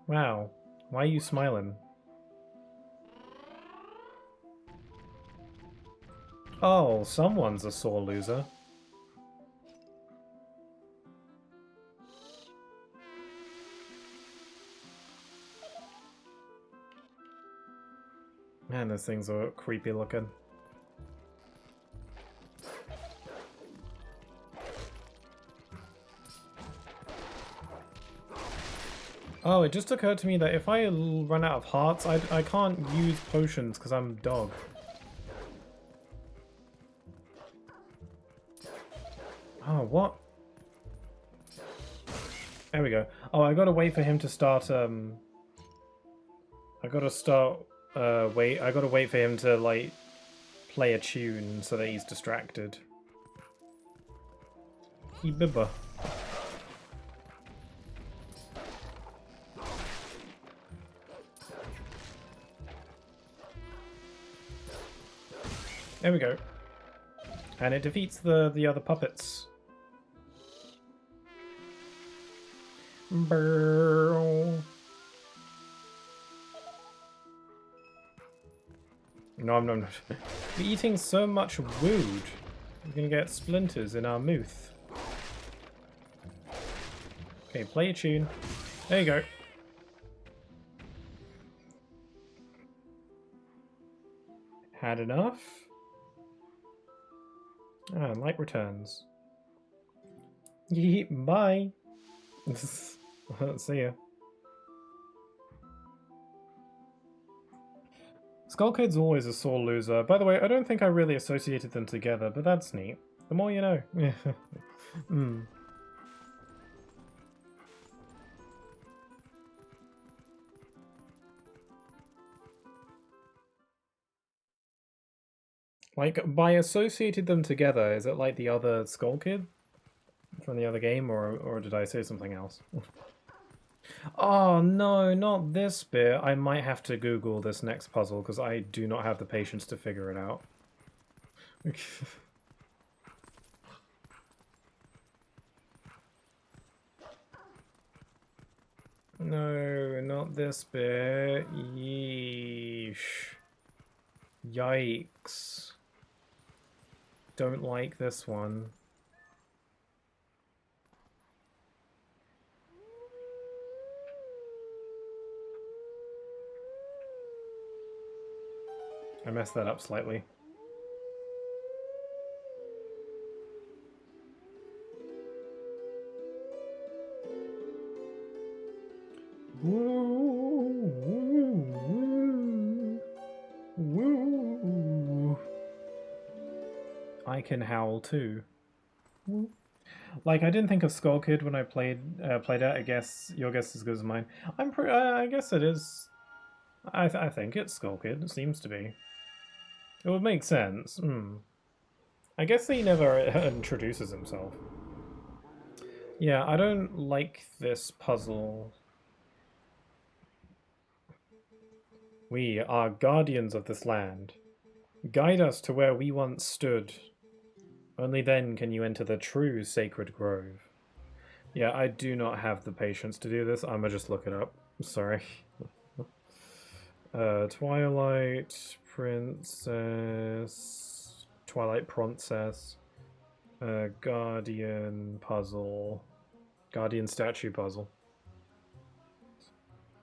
Wow. Why are you smiling? Oh, someone's a sore loser. Man, those things are creepy looking. Oh, it just occurred to me that if I run out of hearts, I can't use potions because I'm dog. Oh, what? There we go. Oh, I gotta wait for him to start, I gotta start, I gotta wait for him to, like, play a tune so that he's distracted. He bibba. There we go. And it defeats the other puppets. Brrr. Nom nom nom. We're eating so much wood. We're gonna get splinters in our mouth. Okay, play a tune. There you go. Had enough? Ah, light returns. Bye. See ya. Skull Kid's always a sore loser. By the way, I don't think I really associated them together, but that's neat. The more you know. mm. Like, by associated them together, is it like the other Skull Kid from the other game, or did I say something else? Oh no, not this bit. I might have to Google this next puzzle because I do not have the patience to figure it out. No, not this bit. Yeesh. Yikes. Don't like this one. I messed that up slightly. Woo, woo, woo, woo. I can howl too. Woo. Like, I didn't think of Skull Kid when I played it. I guess your guess is as good as mine. I guess it is. I think it's Skull Kid. It seems to be. It would make sense. I guess he never introduces himself. Yeah, I don't like this puzzle. We are guardians of this land. Guide us to where we once stood. Only then can you enter the true sacred grove. Yeah, I do not have the patience to do this. I'ma just look it up. Sorry. Twilight Princess... Twilight Princess... Guardian puzzle... Guardian statue puzzle.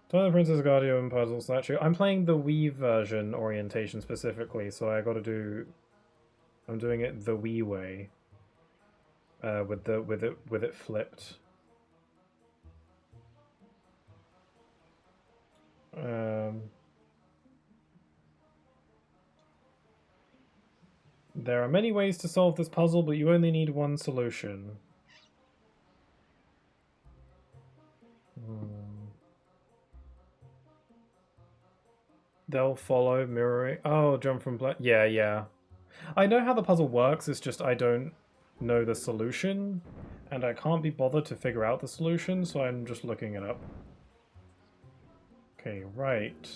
Twilight Princess Guardian puzzle statue. I'm playing the Wii version orientation specifically, so I gotta do... I'm doing it the Wii way. With it flipped. There are many ways to solve this puzzle, but you only need one solution. They'll follow mirroring. Oh, jump from black. Yeah, yeah. I know how the puzzle works, it's just I don't know the solution, and I can't be bothered to figure out the solution, so I'm just looking it up. Okay, right.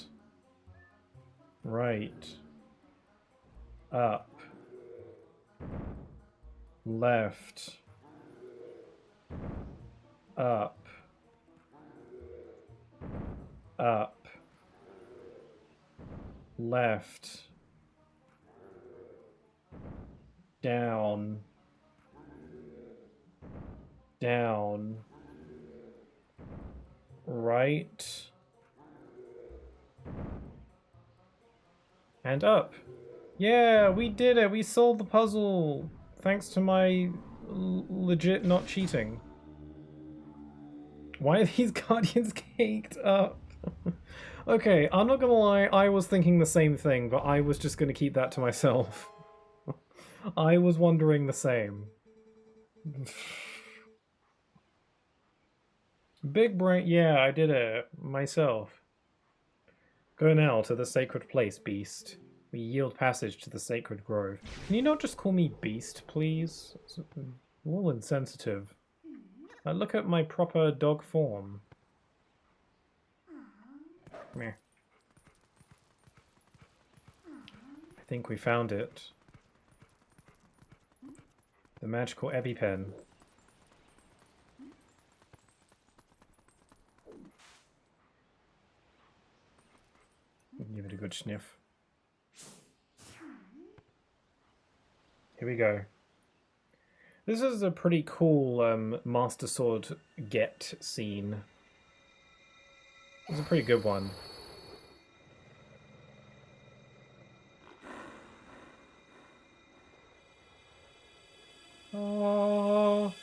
Right. Up. Left. Up. Up. Left. Down. Down. Right. And up. Yeah, we did it. We solved the puzzle. Thanks to my legit not cheating. Why are these guardians caked up? Okay, I'm not gonna lie, I was thinking the same thing, but I was just gonna keep that to myself. I was wondering the same. Big brain, yeah, I did it myself. Go now to the sacred place, beast. We yield passage to the sacred grove. Can you not just call me beast, please? It's a little insensitive. Look at my proper dog form. Meh. I think we found it. The magical EpiPen. Give it a good sniff. Here we go. This is a pretty cool Master Sword get scene. It's a pretty good one. Oh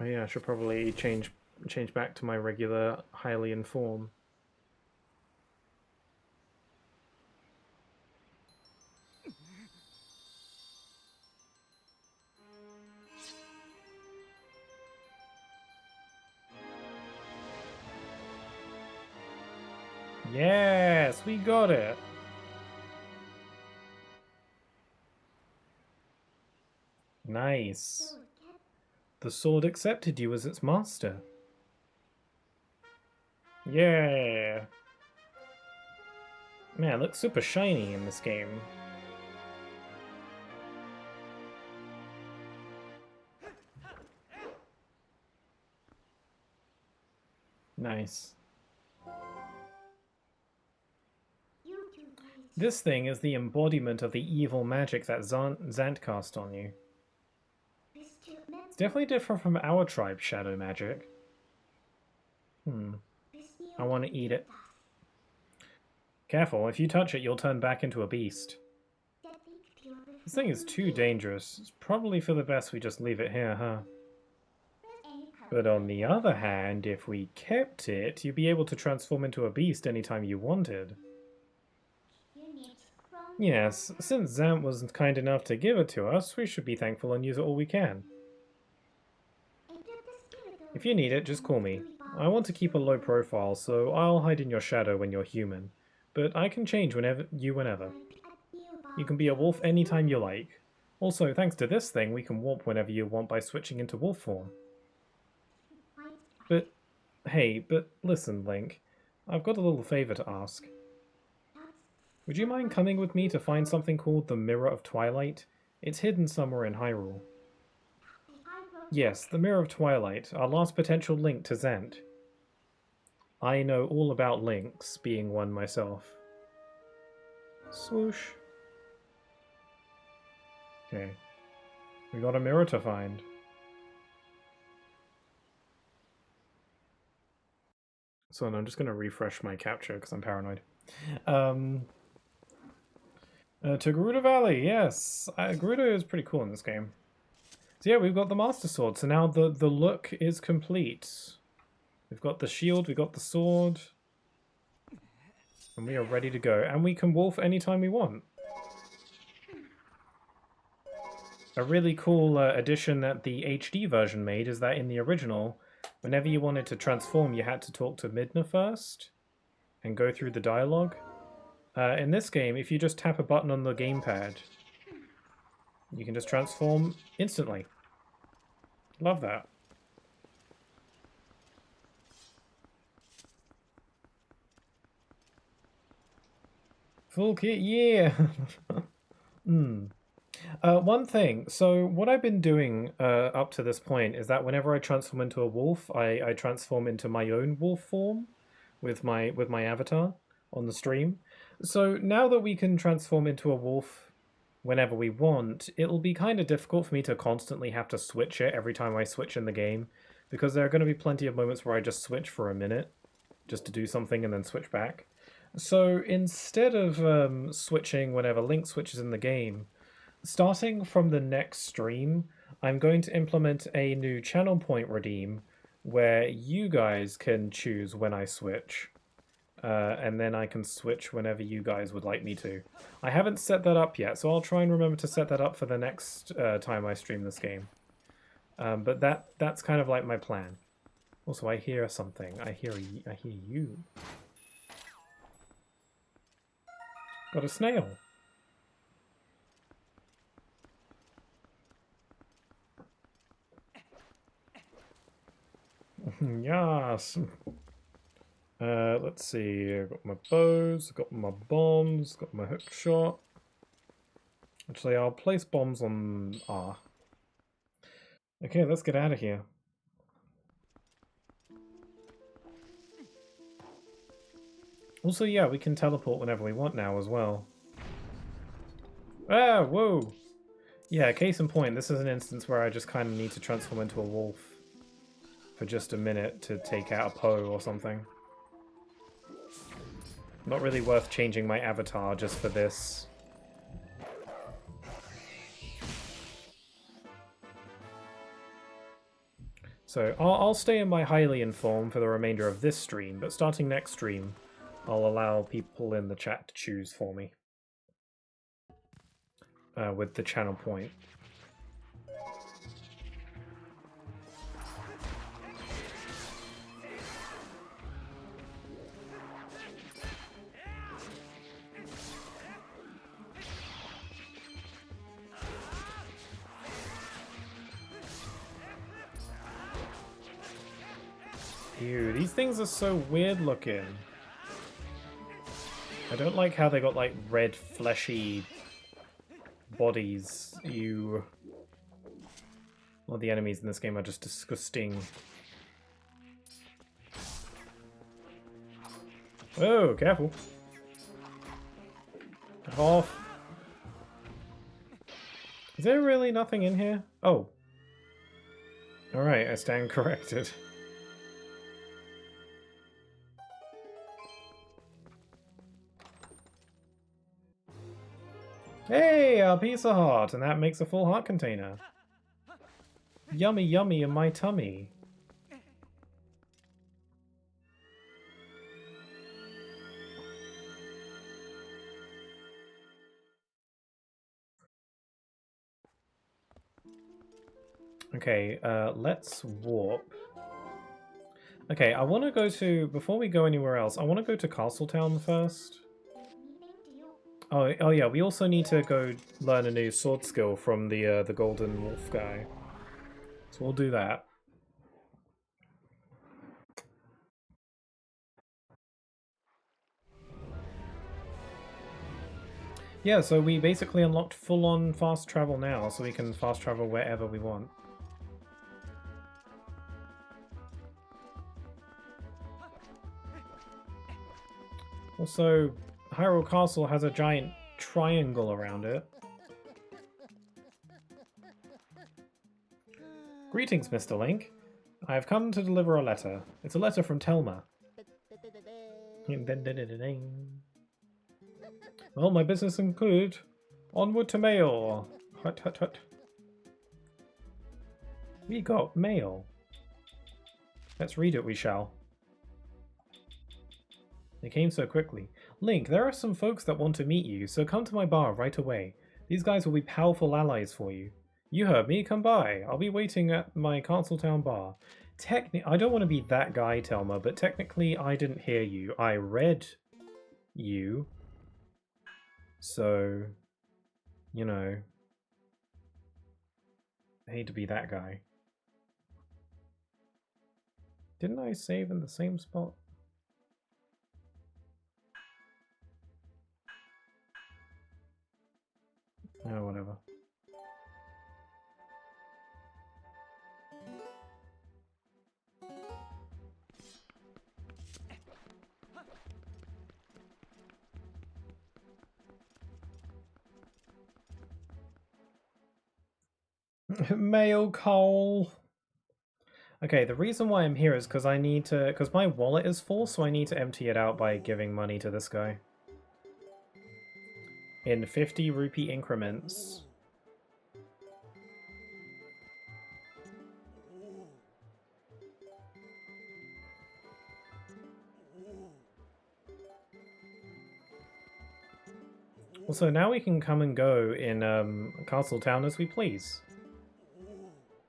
yeah, I should probably change back to my regular Hylian form. Yes, we got it. Nice. The sword accepted you as its master. Yeah. Man, it looks super shiny in this game. Nice. This thing is the embodiment of the evil magic that Zant cast on you. It's definitely different from our tribe's shadow magic. I want to eat it. Careful, if you touch it, you'll turn back into a beast. This thing is too dangerous. It's probably for the best we just leave it here, huh? But on the other hand, if we kept it, you'd be able to transform into a beast anytime you wanted. Yes, since Zant was kind enough to give it to us, we should be thankful and use it all we can. If you need it, just call me. I want to keep a low profile, so I'll hide in your shadow when you're human. But I can change whenever. You can be a wolf anytime you like. Also, thanks to this thing, we can warp whenever you want by switching into wolf form. But, hey, listen, Link. I've got a little favor to ask. Would you mind coming with me to find something called the Mirror of Twilight? It's hidden somewhere in Hyrule. Yes, the Mirror of Twilight, our last potential link to Zant. I know all about links, being one myself. Swoosh. Okay. We got a mirror to find. So I'm just going to refresh my capture because I'm paranoid. To Gerudo Valley, yes. Gerudo is pretty cool in this game. So yeah, we've got the Master Sword. So now the look is complete. We've got the shield, we've got the sword. And we are ready to go. And we can wolf anytime we want. A really cool addition that the HD version made is that in the original, whenever you wanted to transform, you had to talk to Midna first and go through the dialogue. In this game, if you just tap a button on the gamepad, you can just transform instantly. Love that. Full kit, yeah! One thing, so what I've been doing up to this point is that whenever I transform into a wolf, I transform into my own wolf form with my avatar on the stream. So now that we can transform into a wolf whenever we want, it'll be kind of difficult for me to constantly have to switch it every time I switch in the game, because there are going to be plenty of moments where I just switch for a minute, just to do something and then switch back. So instead of switching whenever Link switches in the game, starting from the next stream, I'm going to implement a new channel point redeem where you guys can choose when I switch. And then I can switch whenever you guys would like me to. I haven't set that up yet, so I'll try and remember to set that up for the next time I stream this game. But that's kind of like my plan. Also, I hear something. I hear you. Got a snail. Yes. Let's see. I got my bows, got my bombs, got my hook shot. Actually, I'll place bombs on R. Okay, let's get out of here. Also, yeah, we can teleport whenever we want now as well. Ah, whoa! Yeah, case in point, this is an instance where I just kind of need to transform into a wolf for just a minute to take out a Poe or something. Not really worth changing my avatar just for this. So I'll stay in my Hylian form for the remainder of this stream, but starting next stream, I'll allow people in the chat to choose for me with the channel point. Ew, these things are so weird looking. I don't like how they got like red fleshy bodies. Ew. Well, the enemies in this game are just disgusting. Oh, careful. Get off. Is there really nothing in here? Oh. Alright, I stand corrected. Hey, a piece of heart, and that makes a full heart container. Yummy, yummy in my tummy. Okay, let's warp. Okay, I want to go to, before we go anywhere else, I want to go to Castletown first. Oh yeah, we also need to go learn a new sword skill from the golden wolf guy. So we'll do that. Yeah, so we basically unlocked full-on fast travel now, so we can fast travel wherever we want. Also, Hyrule Castle has a giant triangle around it. Greetings, Mr. Link. I have come to deliver a letter. It's a letter from Telma. Well, my business include. Onward to mail. Hut, hut, hut. We got mail. Let's read it, we shall. It came so quickly. Link, there are some folks that want to meet you, so come to my bar right away. These guys will be powerful allies for you. You heard me, come by. I'll be waiting at my Castletown bar. I don't want to be that guy, Telma, but technically I didn't hear you. I read you. So, you know, I hate to be that guy. Didn't I save in the same spot? Oh, whatever. Mail coal. Okay, the reason why I'm here is because I need to, because my wallet is full, so I need to empty it out by giving money to this guy. In 50 rupee increments. Also, now we can come and go in Castle Town as we please.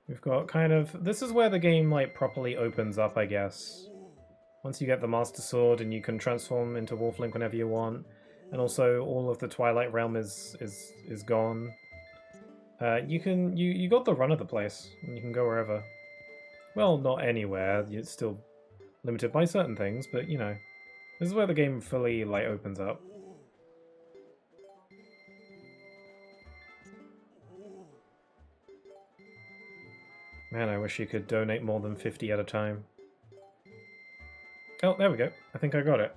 We've got kind of... This is where the game, like, properly opens up, I guess. Once you get the Master Sword and you can transform into Wolflink whenever you want. And also, all of the Twilight Realm is gone. You got the run of the place, and you can go wherever. Well, not anywhere. It's still limited by certain things, but, you know. This is where the game fully, like, opens up. Man, I wish you could donate more than 50 at a time. Oh, there we go. I think I got it.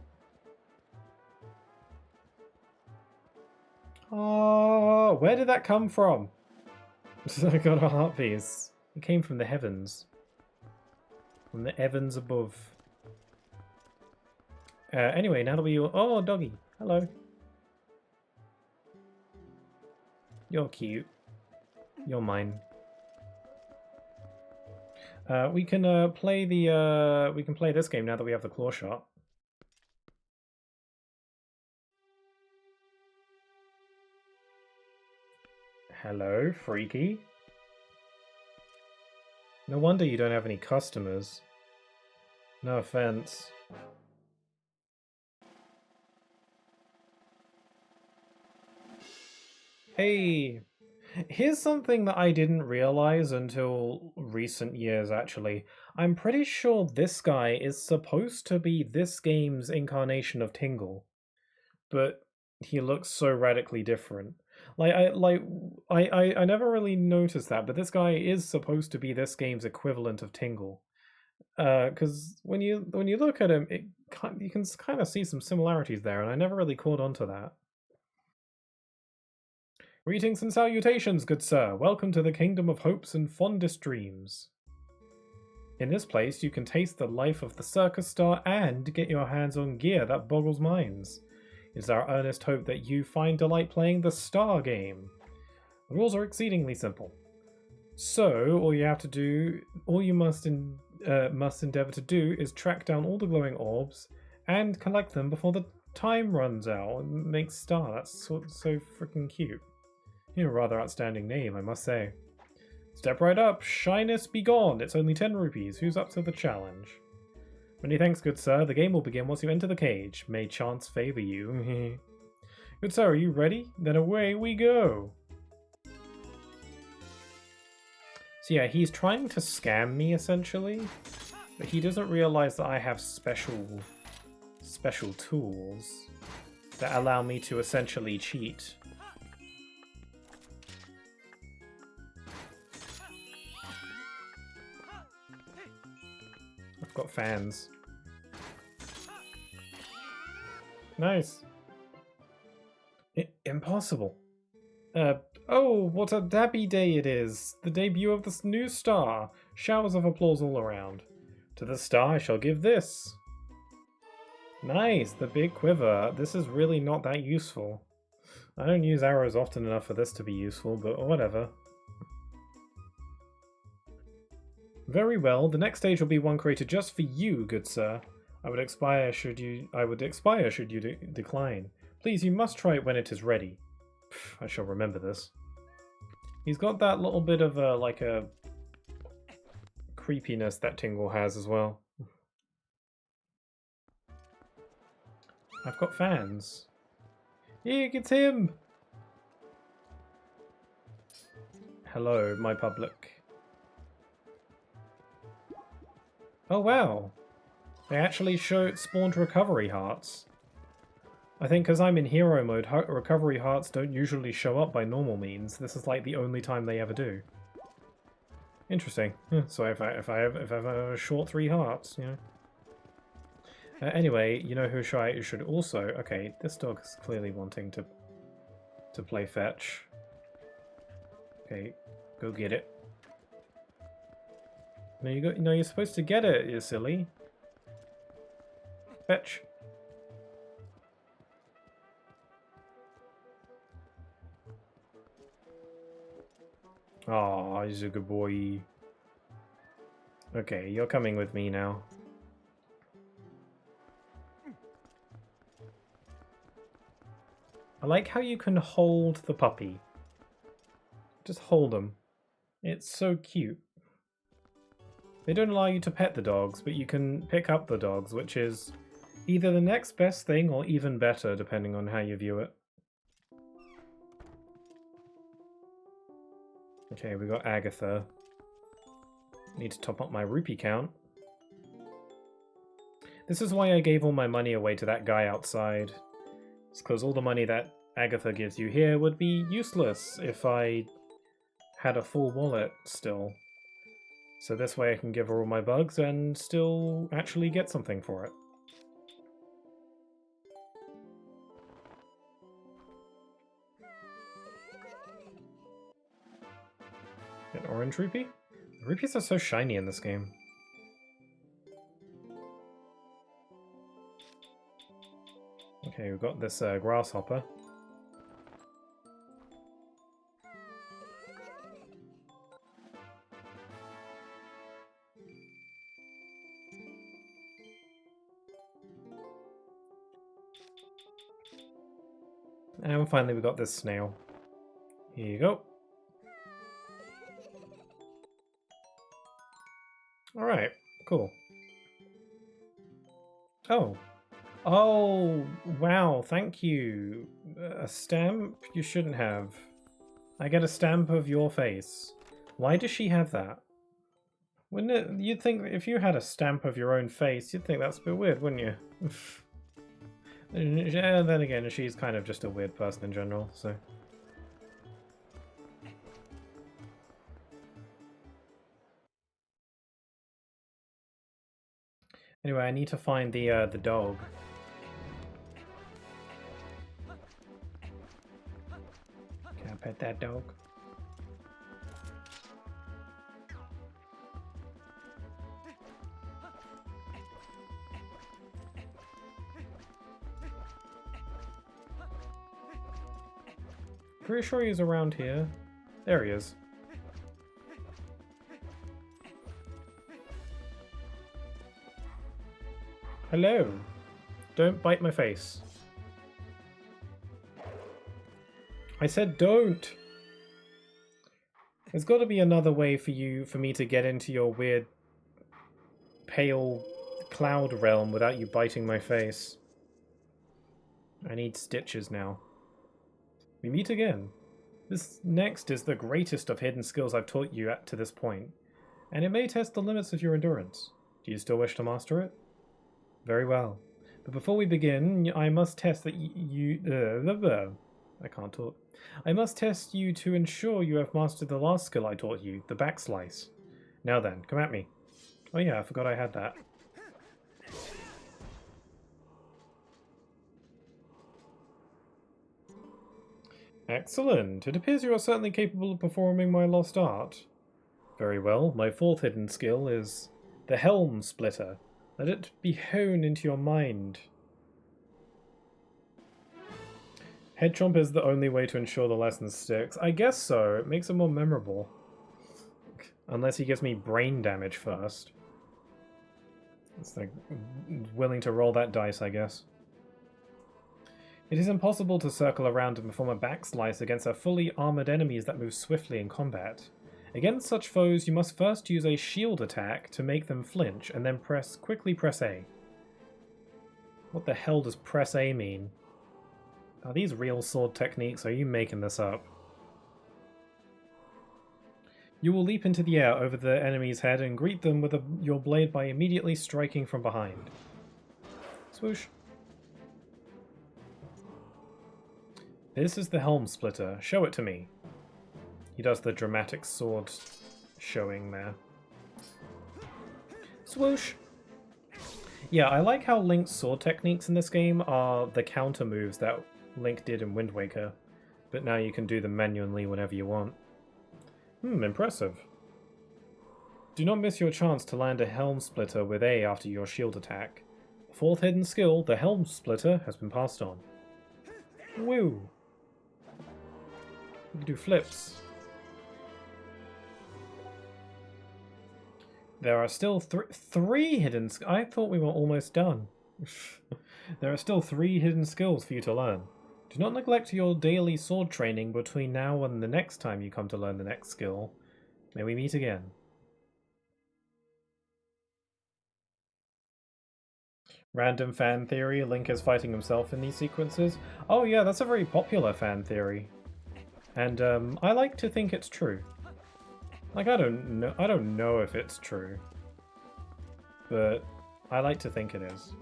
Oh, where did that come from? I got a heart piece. It came from the heavens. From the heavens above. Anyway, now that we... Oh, doggy. Hello. You're cute. You're mine. We can play the we can play this game now that we have the claw shot. Hello, freaky. No wonder you don't have any customers. No offense. Hey, here's something that I didn't realize until recent years, actually. I'm pretty sure this guy is supposed to be this game's incarnation of Tingle, but he looks so radically different. I never really noticed that, but this guy is supposed to be this game's equivalent of Tingle. Because when you look at him, you can kind of see some similarities there, and I never really caught on to that. Greetings and salutations, good sir. Welcome to the kingdom of hopes and fondest dreams. In this place, you can taste the life of the circus star and get your hands on gear that boggles minds. It is our earnest hope that you find delight playing the Star game. The rules are exceedingly simple. So, all you must endeavor to do is track down all the glowing orbs and collect them before the time runs out and make Star. That's so freaking cute. You have a rather outstanding name, I must say. Step right up, shyness be gone. It's only 10 rupees. Who's up to the challenge? Many thanks, good sir. The game will begin once you enter the cage. May chance favor you. Good sir, are you ready? Then away we go. So yeah, he's trying to scam me, essentially. But he doesn't realize that I have special tools that allow me to essentially cheat. I've got fans. Nice. Impossible. Oh, what a happy day it is! The debut of this new star! Showers of applause all around. To the star I shall give this! Nice, the big quiver. This is really not that useful. I don't use arrows often enough for this to be useful, but whatever. Very well, the next stage will be one created just for you, good sir. I would expire should you decline. Please, you must try it when it is ready. I shall remember this. He's got that little bit of a creepiness that Tingle has as well. I've got fans. Eek, it's him! Hello, my public. Oh wow! They actually spawned recovery hearts. I think because I'm in hero mode, recovery hearts don't usually show up by normal means. This is like the only time they ever do. Interesting. So if I have a short 3 hearts, you know. Anyway, you know who should also... Okay, this dog is clearly wanting to play fetch. Okay, go get it. No, you're supposed to get it, you silly. Fetch. Aw, he's a good boy. Okay, you're coming with me now. I like how you can hold the puppy. Just hold him. It's so cute. They don't allow you to pet the dogs, but you can pick up the dogs, which is either the next best thing or even better, depending on how you view it. Okay, we got Agatha. Need to top up my rupee count. This is why I gave all my money away to that guy outside. It's because all the money that Agatha gives you here would be useless if I had a full wallet still. So this way I can give her all my bugs and still actually get something for it. An orange rupee? The rupees are so shiny in this game. Okay, we've got this grasshopper. And finally we got this snail. Here you go. Alright, cool. Oh. Oh, wow, thank you. A stamp? You shouldn't have. I get a stamp of your face. Why does she have that? Wouldn't it? You'd think if you had a stamp of your own face, you'd think that's a bit weird, wouldn't you? And then again, she's kind of just a weird person in general, so... Anyway, I need to find the dog. Can I pet that dog? Pretty sure he's around here. There he is. Hello. Don't bite my face. I said don't! There's got to be another way for me to get into your weird pale cloud realm without you biting my face. I need stitches now. We meet again. This next is the greatest of hidden skills I've taught you to this point, and it may test the limits of your endurance. Do you still wish to master it? Very well. But before we begin, I must test that I can't talk. I must test you to ensure you have mastered the last skill I taught you, the backslice. Now then, come at me. Oh yeah, I forgot I had that. Excellent. It appears you are certainly capable of performing my lost art. Very well. My fourth hidden skill is the Helm Splitter. Let it be honed into your mind. Head chomp is the only way to ensure the lesson sticks. I guess so. It makes it more memorable. Unless he gives me brain damage first. It's like willing to roll that dice, I guess. It is impossible to circle around and perform a backslice against a fully armored enemies that move swiftly in combat. Against such foes, you must first use a shield attack to make them flinch, and then quickly press A. What the hell does press A mean? Are these real sword techniques, or are you making this up? You will leap into the air over the enemy's head and greet them with your blade by immediately striking from behind. Swoosh. This is the Helm Splitter. Show it to me. He does the dramatic sword showing there. Swoosh! Yeah, I like how Link's sword techniques in this game are the counter moves that Link did in Wind Waker, but now you can do them manually whenever you want. Impressive. Do not miss your chance to land a Helm Splitter with A after your shield attack. The fourth hidden skill, the Helm Splitter, has been passed on. Woo! We can do flips. There are still three hidden... I thought we were almost done. There are still 3 hidden skills for you to learn. Do not neglect your daily sword training between now and the next time you come to learn the next skill. May we meet again. Random fan theory, Link is fighting himself in these sequences. Oh yeah, that's a very popular fan theory. And I like to think it's true. Like, I don't know if it's true, but I like to think it is.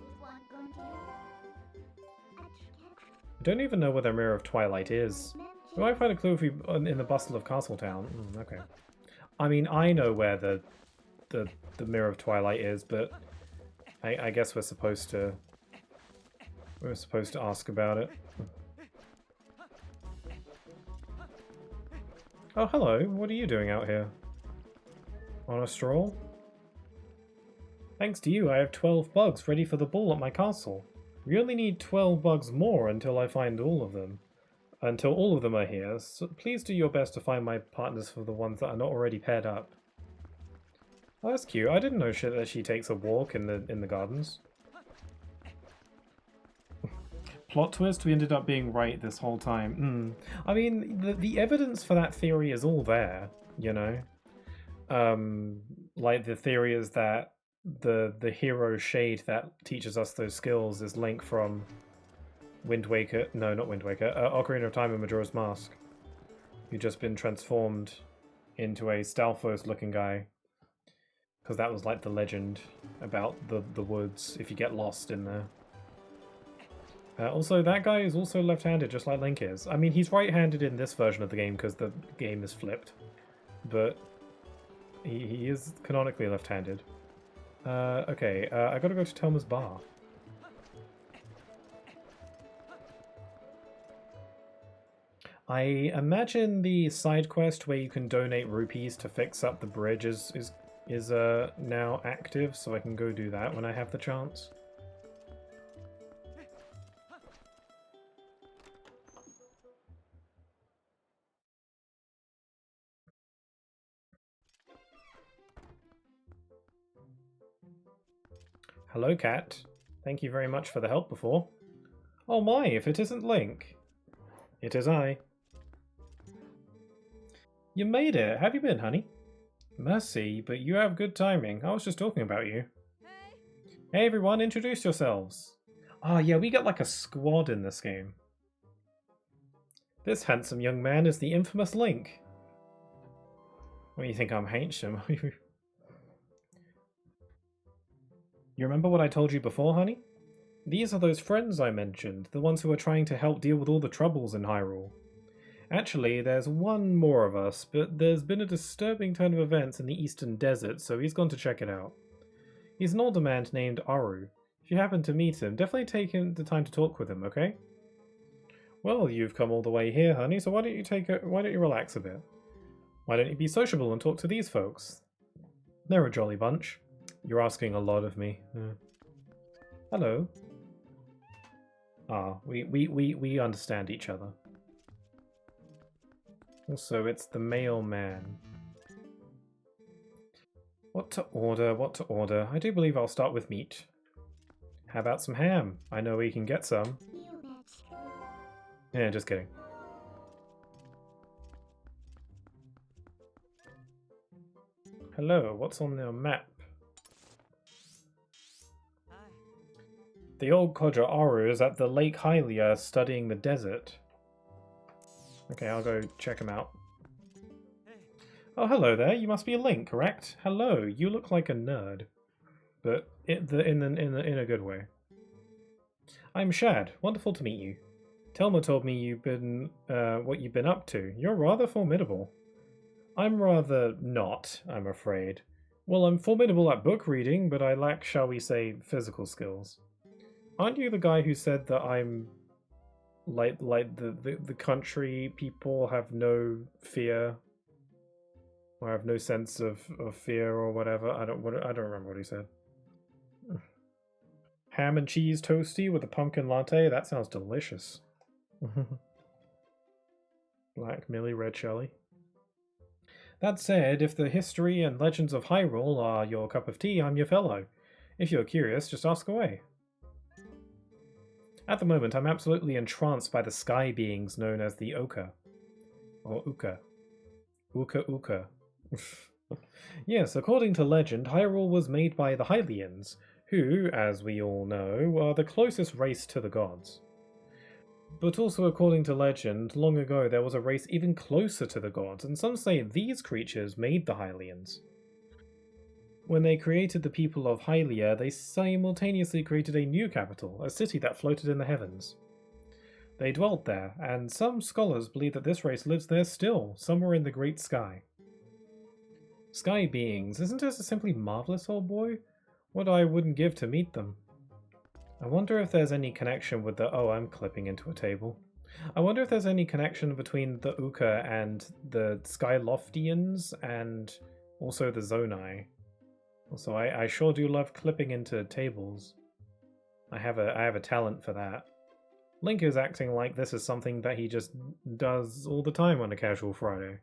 I don't even know where the Mirror of Twilight is. We might find a clue if we in the bustle of Castletown. Okay. I mean, I know where the Mirror of Twilight is, but I guess we're supposed to ask about it. Oh, hello. What are you doing out here? On a stroll? Thanks to you, I have 12 bugs ready for the ball at my castle. We only need 12 bugs more until I find all of them. Until all of them are here, so please do your best to find my partners for the ones that are not already paired up. Oh, that's cute. I didn't know that she takes a walk in the gardens. Plot twist, we ended up being right this whole time. I mean, the evidence for that theory is all there, you know? Like, the theory is that the hero shade that teaches us those skills is Link from Wind Waker. No, not Wind Waker. Ocarina of Time and Majora's Mask. Who'd just been transformed into a Stalfos-looking guy. Because that was like the legend about the woods, if you get lost in there. Also, that guy is also left-handed, just like Link is. I mean, he's right-handed in this version of the game because the game is flipped. But he is canonically left-handed. Okay, I gotta go to Telma's bar. I imagine the side quest where you can donate rupees to fix up the bridge is now active, so I can go do that when I have the chance. Hello, cat. Thank you very much for the help before. Oh my, if it isn't Link. It is I. You made it. Have you been, honey? Mercy, but you have good timing. I was just talking about you. Hey everyone, introduce yourselves. Oh yeah, we got like a squad in this game. This handsome young man is the infamous Link. What do you think I'm handsome? You remember what I told you before, honey? These are those friends I mentioned, the ones who are trying to help deal with all the troubles in Hyrule. Actually, there's one more of us, but there's been a disturbing turn of events in the Eastern Desert, so he's gone to check it out. He's an older man named Aru. If you happen to meet him, definitely take the time to talk with him, okay? Well, you've come all the way here, honey, so why don't you relax a bit? Why don't you be sociable and talk to these folks? They're a jolly bunch. You're asking a lot of me. Hello. Ah, we understand each other. Also, it's the mailman. What to order, what to order? I do believe I'll start with meat. How about some ham? I know we can get some. Yeah, just kidding. Hello, what's on the map? The old Kodra Aru is at the Lake Hylia studying the desert. Okay, I'll go check him out. Oh, hello there. You must be a Link, correct? Hello, you look like a nerd. But in a good way. I'm Shad. Wonderful to meet you. Telma told me you've been what you've been up to. You're rather formidable. I'm rather not, I'm afraid. Well, I'm formidable at book reading, but I lack, shall we say, physical skills. Aren't you the guy who said that I'm like the country people have no fear? I have no sense of fear or whatever. I don't remember what he said. Ham and cheese toasty with a pumpkin latte. That sounds delicious. Black Millie, red Shelley. That said, if the history and legends of Hyrule are your cup of tea, I'm your fellow. If you're curious, just ask away. At the moment, I'm absolutely entranced by the sky beings known as the Oka. Or Uka. Uka Uka. Yes, according to legend, Hyrule was made by the Hylians, who, as we all know, are the closest race to the gods. But also according to legend, long ago there was a race even closer to the gods, and some say these creatures made the Hylians. When they created the people of Hylia, they simultaneously created a new capital, a city that floated in the heavens. They dwelt there, and some scholars believe that this race lives there still, somewhere in the great sky. Sky beings, isn't this a simply marvelous, old boy? What I wouldn't give to meet them. I wonder if there's any connection with the... Oh, I'm clipping into a table. I wonder if there's any connection between the Uka and the Skyloftians and also the Zonai. Also, I sure do love clipping into tables. I have a talent for that. Link is acting like this is something that he just does all the time on a casual Friday.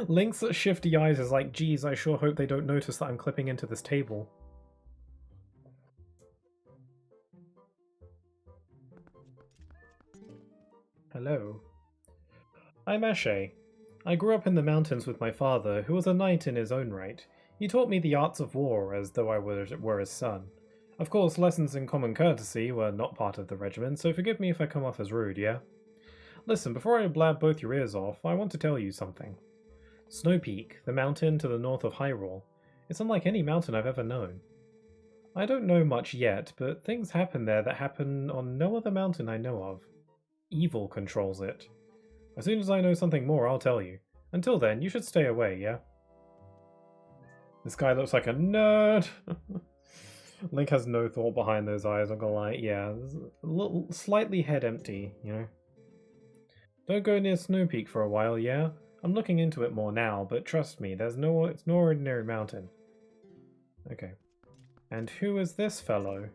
Link's shifty eyes is like, geez, I sure hope they don't notice that I'm clipping into this table. Hello. I'm Ashe. I grew up in the mountains with my father, who was a knight in his own right. He taught me the arts of war as though I were his son. Of course, lessons in common courtesy were not part of the regimen, so forgive me if I come off as rude, yeah? Listen, before I blab both your ears off, I want to tell you something. Snow Peak, the mountain to the north of Hyrule, is unlike any mountain I've ever known. I don't know much yet, but things happen there that happen on no other mountain I know of. Evil controls it. As soon as I know something more, I'll tell you. Until then, you should stay away, yeah? This guy looks like a nerd! Link has no thought behind those eyes, I'm gonna lie. Yeah, a little, slightly head empty, you know? Don't go near Snow Peak for a while, yeah? I'm looking into it more now, but trust me, it's no ordinary mountain. Okay. And who is this fellow?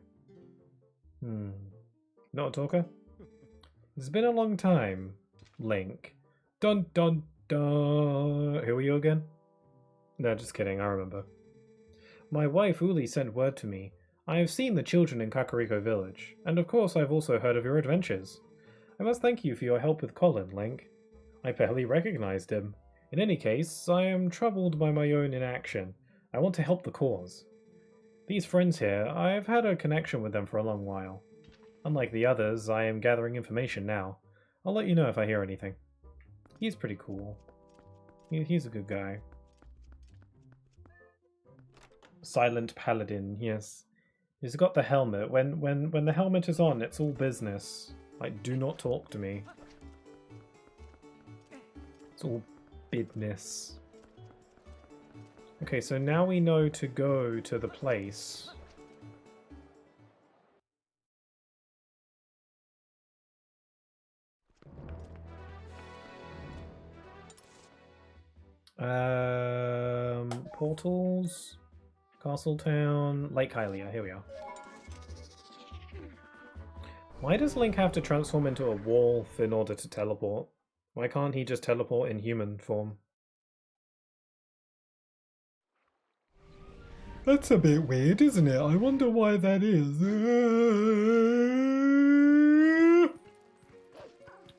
Not a talker? It's been a long time, Link. Dun dun dun! Who are you again? No, just kidding, I remember. My wife Uli sent word to me. I have seen the children in Kakariko Village, and of course I've also heard of your adventures. I must thank you for your help with Colin, Link. I barely recognized him. In any case, I am troubled by my own inaction. I want to help the cause. These friends here, I've had a connection with them for a long while. Unlike the others, I am gathering information now. I'll let you know if I hear anything. He's pretty cool. He's a good guy. Silent Paladin, yes. He's got the helmet. When the helmet is on, it's all business. Like, do not talk to me. It's all business. Okay, so now we know to go to the place. Portals, Castletown, Lake Hylia. Here we are. Why does Link have to transform into a wolf in order to teleport? Why can't he just teleport in human form? That's a bit weird, isn't it? I wonder why that is.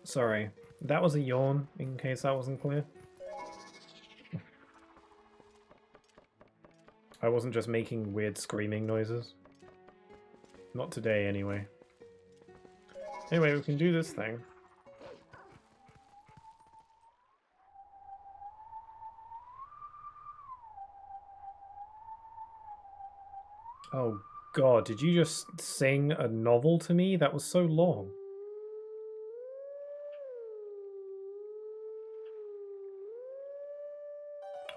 Sorry, that was a yawn, in case that wasn't clear. I wasn't just making weird screaming noises. Not today, anyway. Anyway, we can do this thing. Oh god, did you just sing a novel to me? That was so long.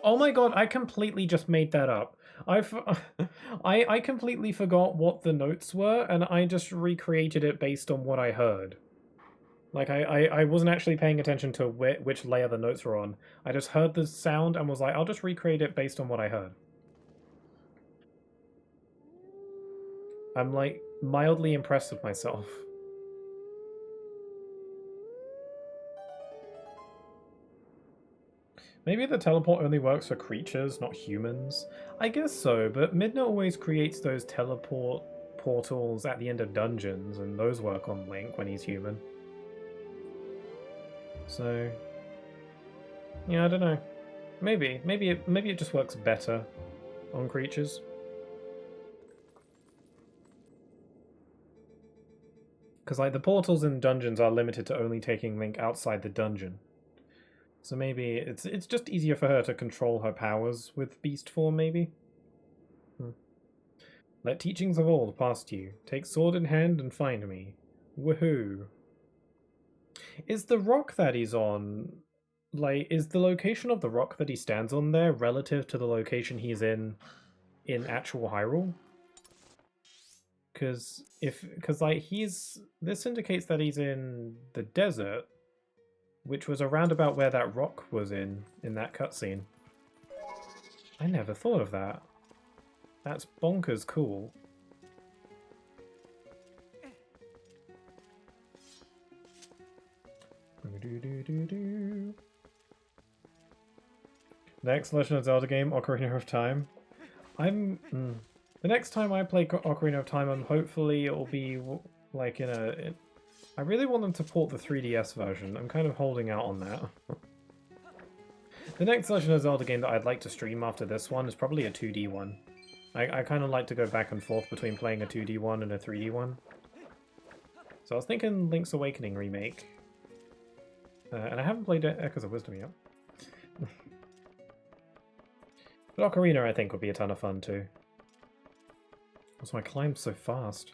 Oh my god, I completely just made that up. I completely forgot what the notes were, and I just recreated it based on what I heard. Like, I wasn't actually paying attention to which layer the notes were on. I just heard the sound and was like, I'll just recreate it based on what I heard. I'm, like, mildly impressed with myself. Maybe the teleport only works for creatures, not humans? I guess so, but Midna always creates those teleport portals at the end of dungeons, and those work on Link when he's human. So, yeah, I don't know. Maybe it just works better on creatures. Because, like, the portals in dungeons are limited to only taking Link outside the dungeon. So maybe it's just easier for her to control her powers with beast form, maybe? Let teachings of old pass you. Take sword in hand and find me. Woohoo. Is the rock that he's on... Like, is the location of the rock that he stands on there relative to the location he's in actual Hyrule? Because like, this indicates that he's in the desert, which was around about where that rock was in that cutscene. I never thought of that. That's bonkers cool. Next Legend of Zelda game, Ocarina of Time. The next time I play Ocarina of Time, hopefully it'll be like in a... I really want them to port the 3DS version. I'm kind of holding out on that. The next Legend of Zelda game that I'd like to stream after this one is probably a 2D one. I kind of like to go back and forth between playing a 2D one and a 3D one. So I was thinking Link's Awakening remake. And I haven't played Echoes of Wisdom yet. But Ocarina I think would be a ton of fun too. Also, I climbed so fast.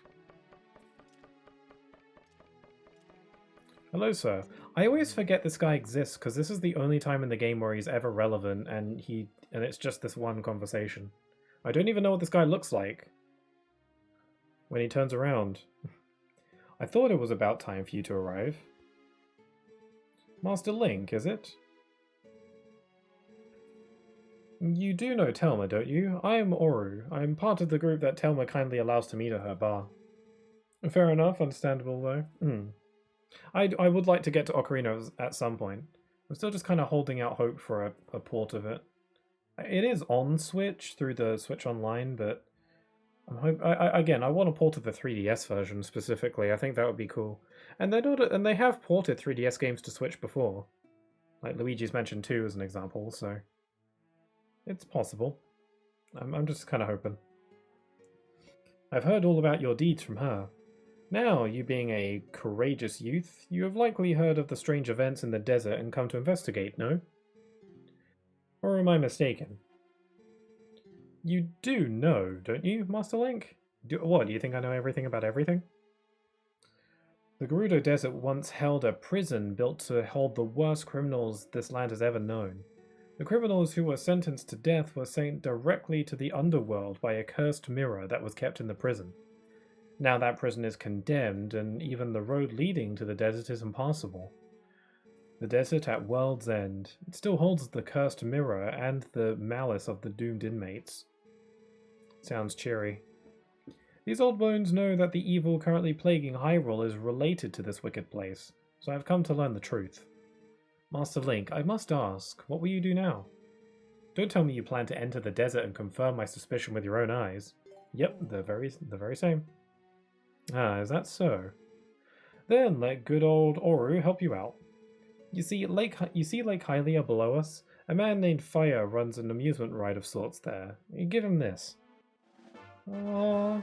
Hello, sir. I always forget this guy exists because this is the only time in the game where he's ever relevant, and it's just this one conversation. I don't even know what this guy looks like when he turns around. I thought it was about time for you to arrive. Master Link, is it? You do know Telma, don't you? I am Oru. I am part of the group that Telma kindly allows to meet at her bar. Fair enough, understandable though. I would like to get to Ocarina at some point. I'm still just kind of holding out hope for a port of it. It is on Switch through the Switch Online, but again, I want a port of the 3DS version specifically. I think that would be cool. And they have ported 3DS games to Switch before, like Luigi's Mansion 2 as an example. So it's possible. I'm just kind of hoping. I've heard all about your deeds from her. Now, you being a courageous youth, you have likely heard of the strange events in the desert and come to investigate, no? Or am I mistaken? You do know, don't you, Master Link? What, do you think I know everything about everything? The Gerudo Desert once held a prison built to hold the worst criminals this land has ever known. The criminals who were sentenced to death were sent directly to the underworld by a cursed mirror that was kept in the prison. Now that prison is condemned, and even the road leading to the desert is impassable. The desert at World's End. It still holds the cursed mirror and the malice of the doomed inmates. Sounds cheery. These old bones know that the evil currently plaguing Hyrule is related to this wicked place, so I've come to learn the truth. Master Link, I must ask, what will you do now? Don't tell me you plan to enter the desert and confirm my suspicion with your own eyes. Yep, the very same. Ah, is that so? Then let good old Oru help you out. You see Lake Hylia below us? A man named Fire runs an amusement ride of sorts there. You give him this. You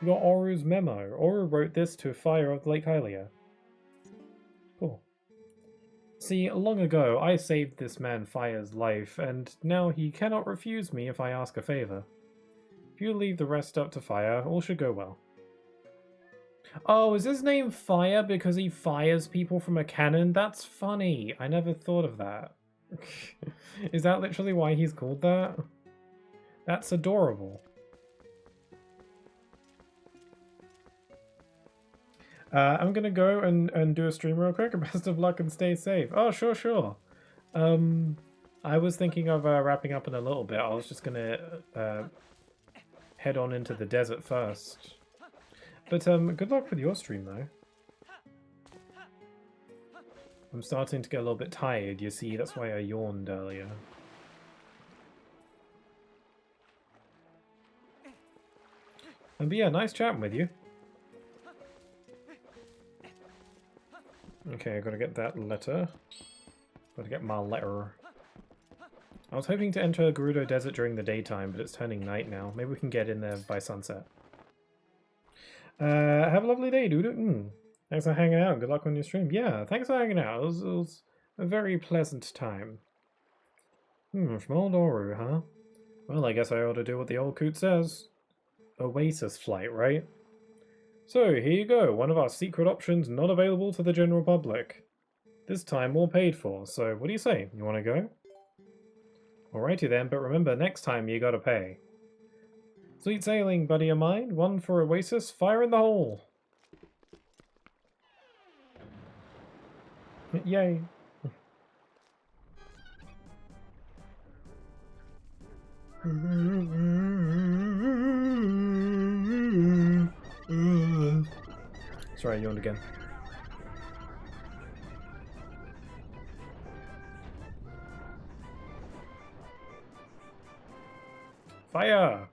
got Oru's memo. Oru wrote this to Fire of Lake Hylia. Cool. See, long ago I saved this man Fire's life, and now he cannot refuse me if I ask a favor. If you leave the rest up to Fire, all should go well. Oh, is his name Fire because he fires people from a cannon? That's funny. I never thought of that. Is that literally why he's called that? That's adorable. I'm gonna go and do a stream real quick. Best of luck and stay safe. Oh, sure, sure. I was thinking of wrapping up in a little bit. I was just gonna head on into the desert first. But good luck with your stream though. I'm starting to get a little bit tired, you see, that's why I yawned earlier. But yeah, nice chatting with you. Okay, I gotta get that letter. Gotta get my letter. I was hoping to enter Gerudo Desert during the daytime, but it's turning night now. Maybe we can get in there by sunset. Have a lovely day, dude. Thanks for hanging out. Good luck on your stream. Yeah, thanks for hanging out. It was a very pleasant time. From old Oru, huh? Well, I guess I ought to do what the old coot says. Oasis flight, right? So, here you go. One of our secret options not available to the general public. This time all paid for, so what do you say? You want to go? Alrighty then, but remember, next time you gotta pay. Sweet sailing, buddy of mine. One for Oasis, fire in the hole! Yay! Sorry, I yawned again. Fire!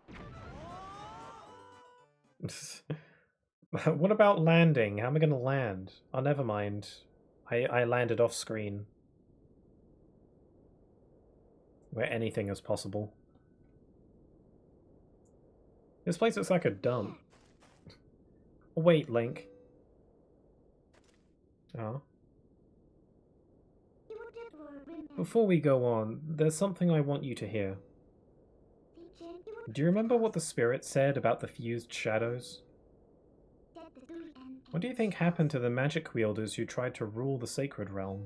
What about landing? How am I going to land? Oh, never mind. I landed off screen. Where anything is possible. This place looks like a dump. Oh, wait, Link. Oh. Before we go on, there's something I want you to hear. Do you remember what the spirit said about the fused shadows? What do you think happened to the magic wielders who tried to rule the sacred realm?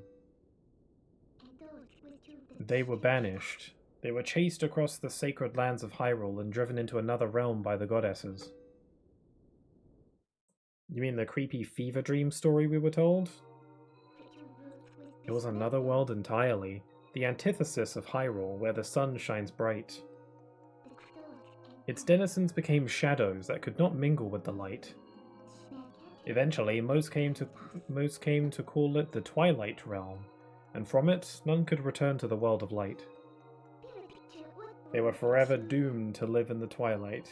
They were banished. They were chased across the sacred lands of Hyrule and driven into another realm by the goddesses. You mean the creepy fever dream story we were told? It was another world entirely, the antithesis of Hyrule, where the sun shines bright. Its denizens became shadows that could not mingle with the light. Eventually, most came to call it the Twilight realm, and from it, none could return to the world of light. They were forever doomed to live in the twilight,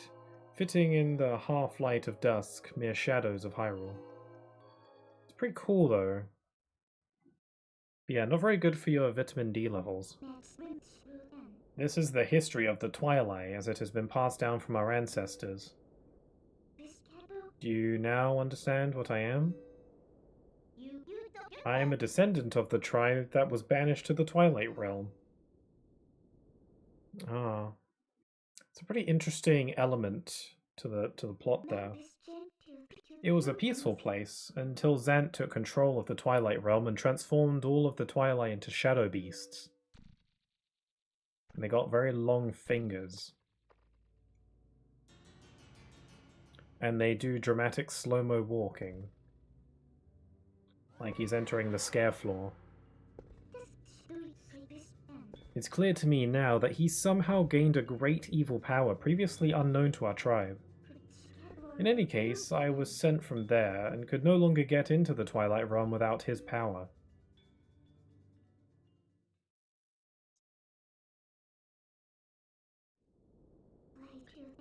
fitting in the half-light of dusk, mere shadows of Hyrule. It's pretty cool, though. But yeah, not very good for your vitamin D levels. This is the history of the Twilight, as it has been passed down from our ancestors. Do you now understand what I am? I am a descendant of the tribe that was banished to the Twilight realm. Ah. It's a pretty interesting element to the plot there. It was a peaceful place until Zant took control of the Twilight realm and transformed all of the Twilight into shadow beasts. And they got very long fingers. And they do dramatic slow-mo walking. Like he's entering the scare floor. It's clear to me now that he somehow gained a great evil power previously unknown to our tribe. In any case, I was sent from there and could no longer get into the Twilight realm without his power.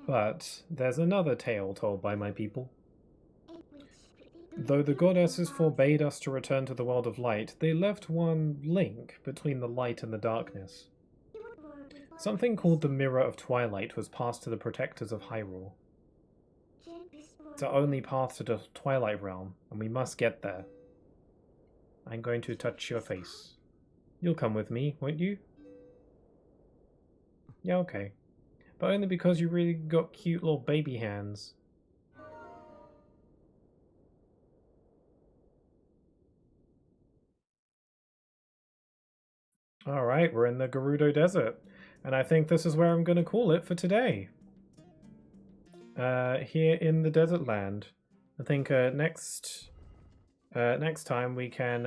But there's another tale told by my people. Though the goddesses forbade us to return to the world of light, they left one link between the light and the darkness. Something called the Mirror of Twilight was passed to the protectors of Hyrule. It's our only path to the Twilight realm, and we must get there. I'm going to touch your face. You'll come with me, won't you? Yeah, okay. But only because you really got cute little baby hands. Alright, we're in the Gerudo Desert. And I think this is where I'm going to call it for today. Here in the desert land. I think next next time we can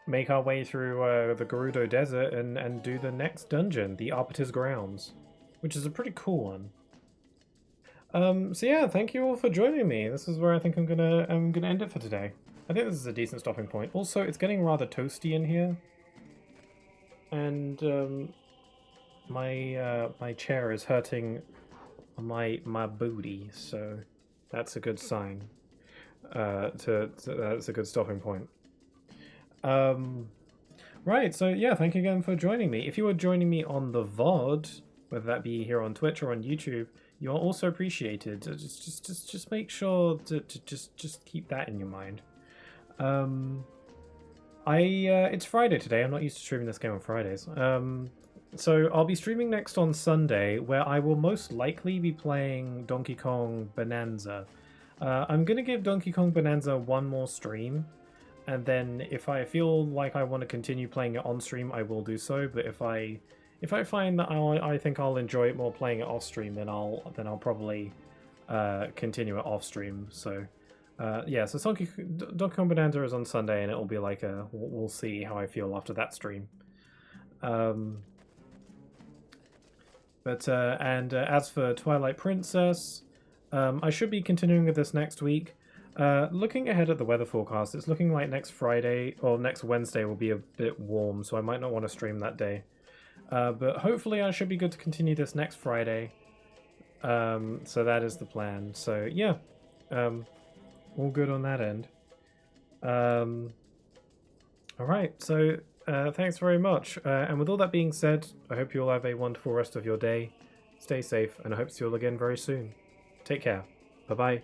make our way through the Gerudo Desert and do the next dungeon, the Arbiter's Grounds, which is a pretty cool one. So yeah, thank you all for joining me. This is where I think I'm gonna end it for today. I think this is a decent stopping point. Also, it's getting rather toasty in here, and my chair is hurting my booty, so that's a good sign. That's a good stopping point. Right, so yeah, thank you again for joining me. If you are joining me on the VOD, whether that be here on Twitch or on YouTube, you are also appreciated. Just make sure to just keep that in your mind. It's Friday today. I'm not used to streaming this game on Fridays. So I'll be streaming next on Sunday, where I will most likely be playing Donkey Kong Bonanza. I'm gonna give Donkey Kong Bonanza one more stream, and then if I feel like I want to continue playing it on stream, I will do so. But if I find that I think I'll enjoy it more playing it off stream, then I'll probably continue it off stream. So yeah, so Donkey Kong Bonanza is on Sunday, and it'll be like we'll see how I feel after that stream. As for Twilight Princess, I should be continuing with this next week. Looking ahead at the weather forecast, it's looking like next Friday or next Wednesday will be a bit warm, so I might not want to stream that day. But hopefully I should be good to continue this next Friday. So that is the plan. So yeah, all good on that end. Alright, so thanks very much. And with all that being said, I hope you all have a wonderful rest of your day. Stay safe, and I hope to see you all again very soon. Take care. Bye-bye.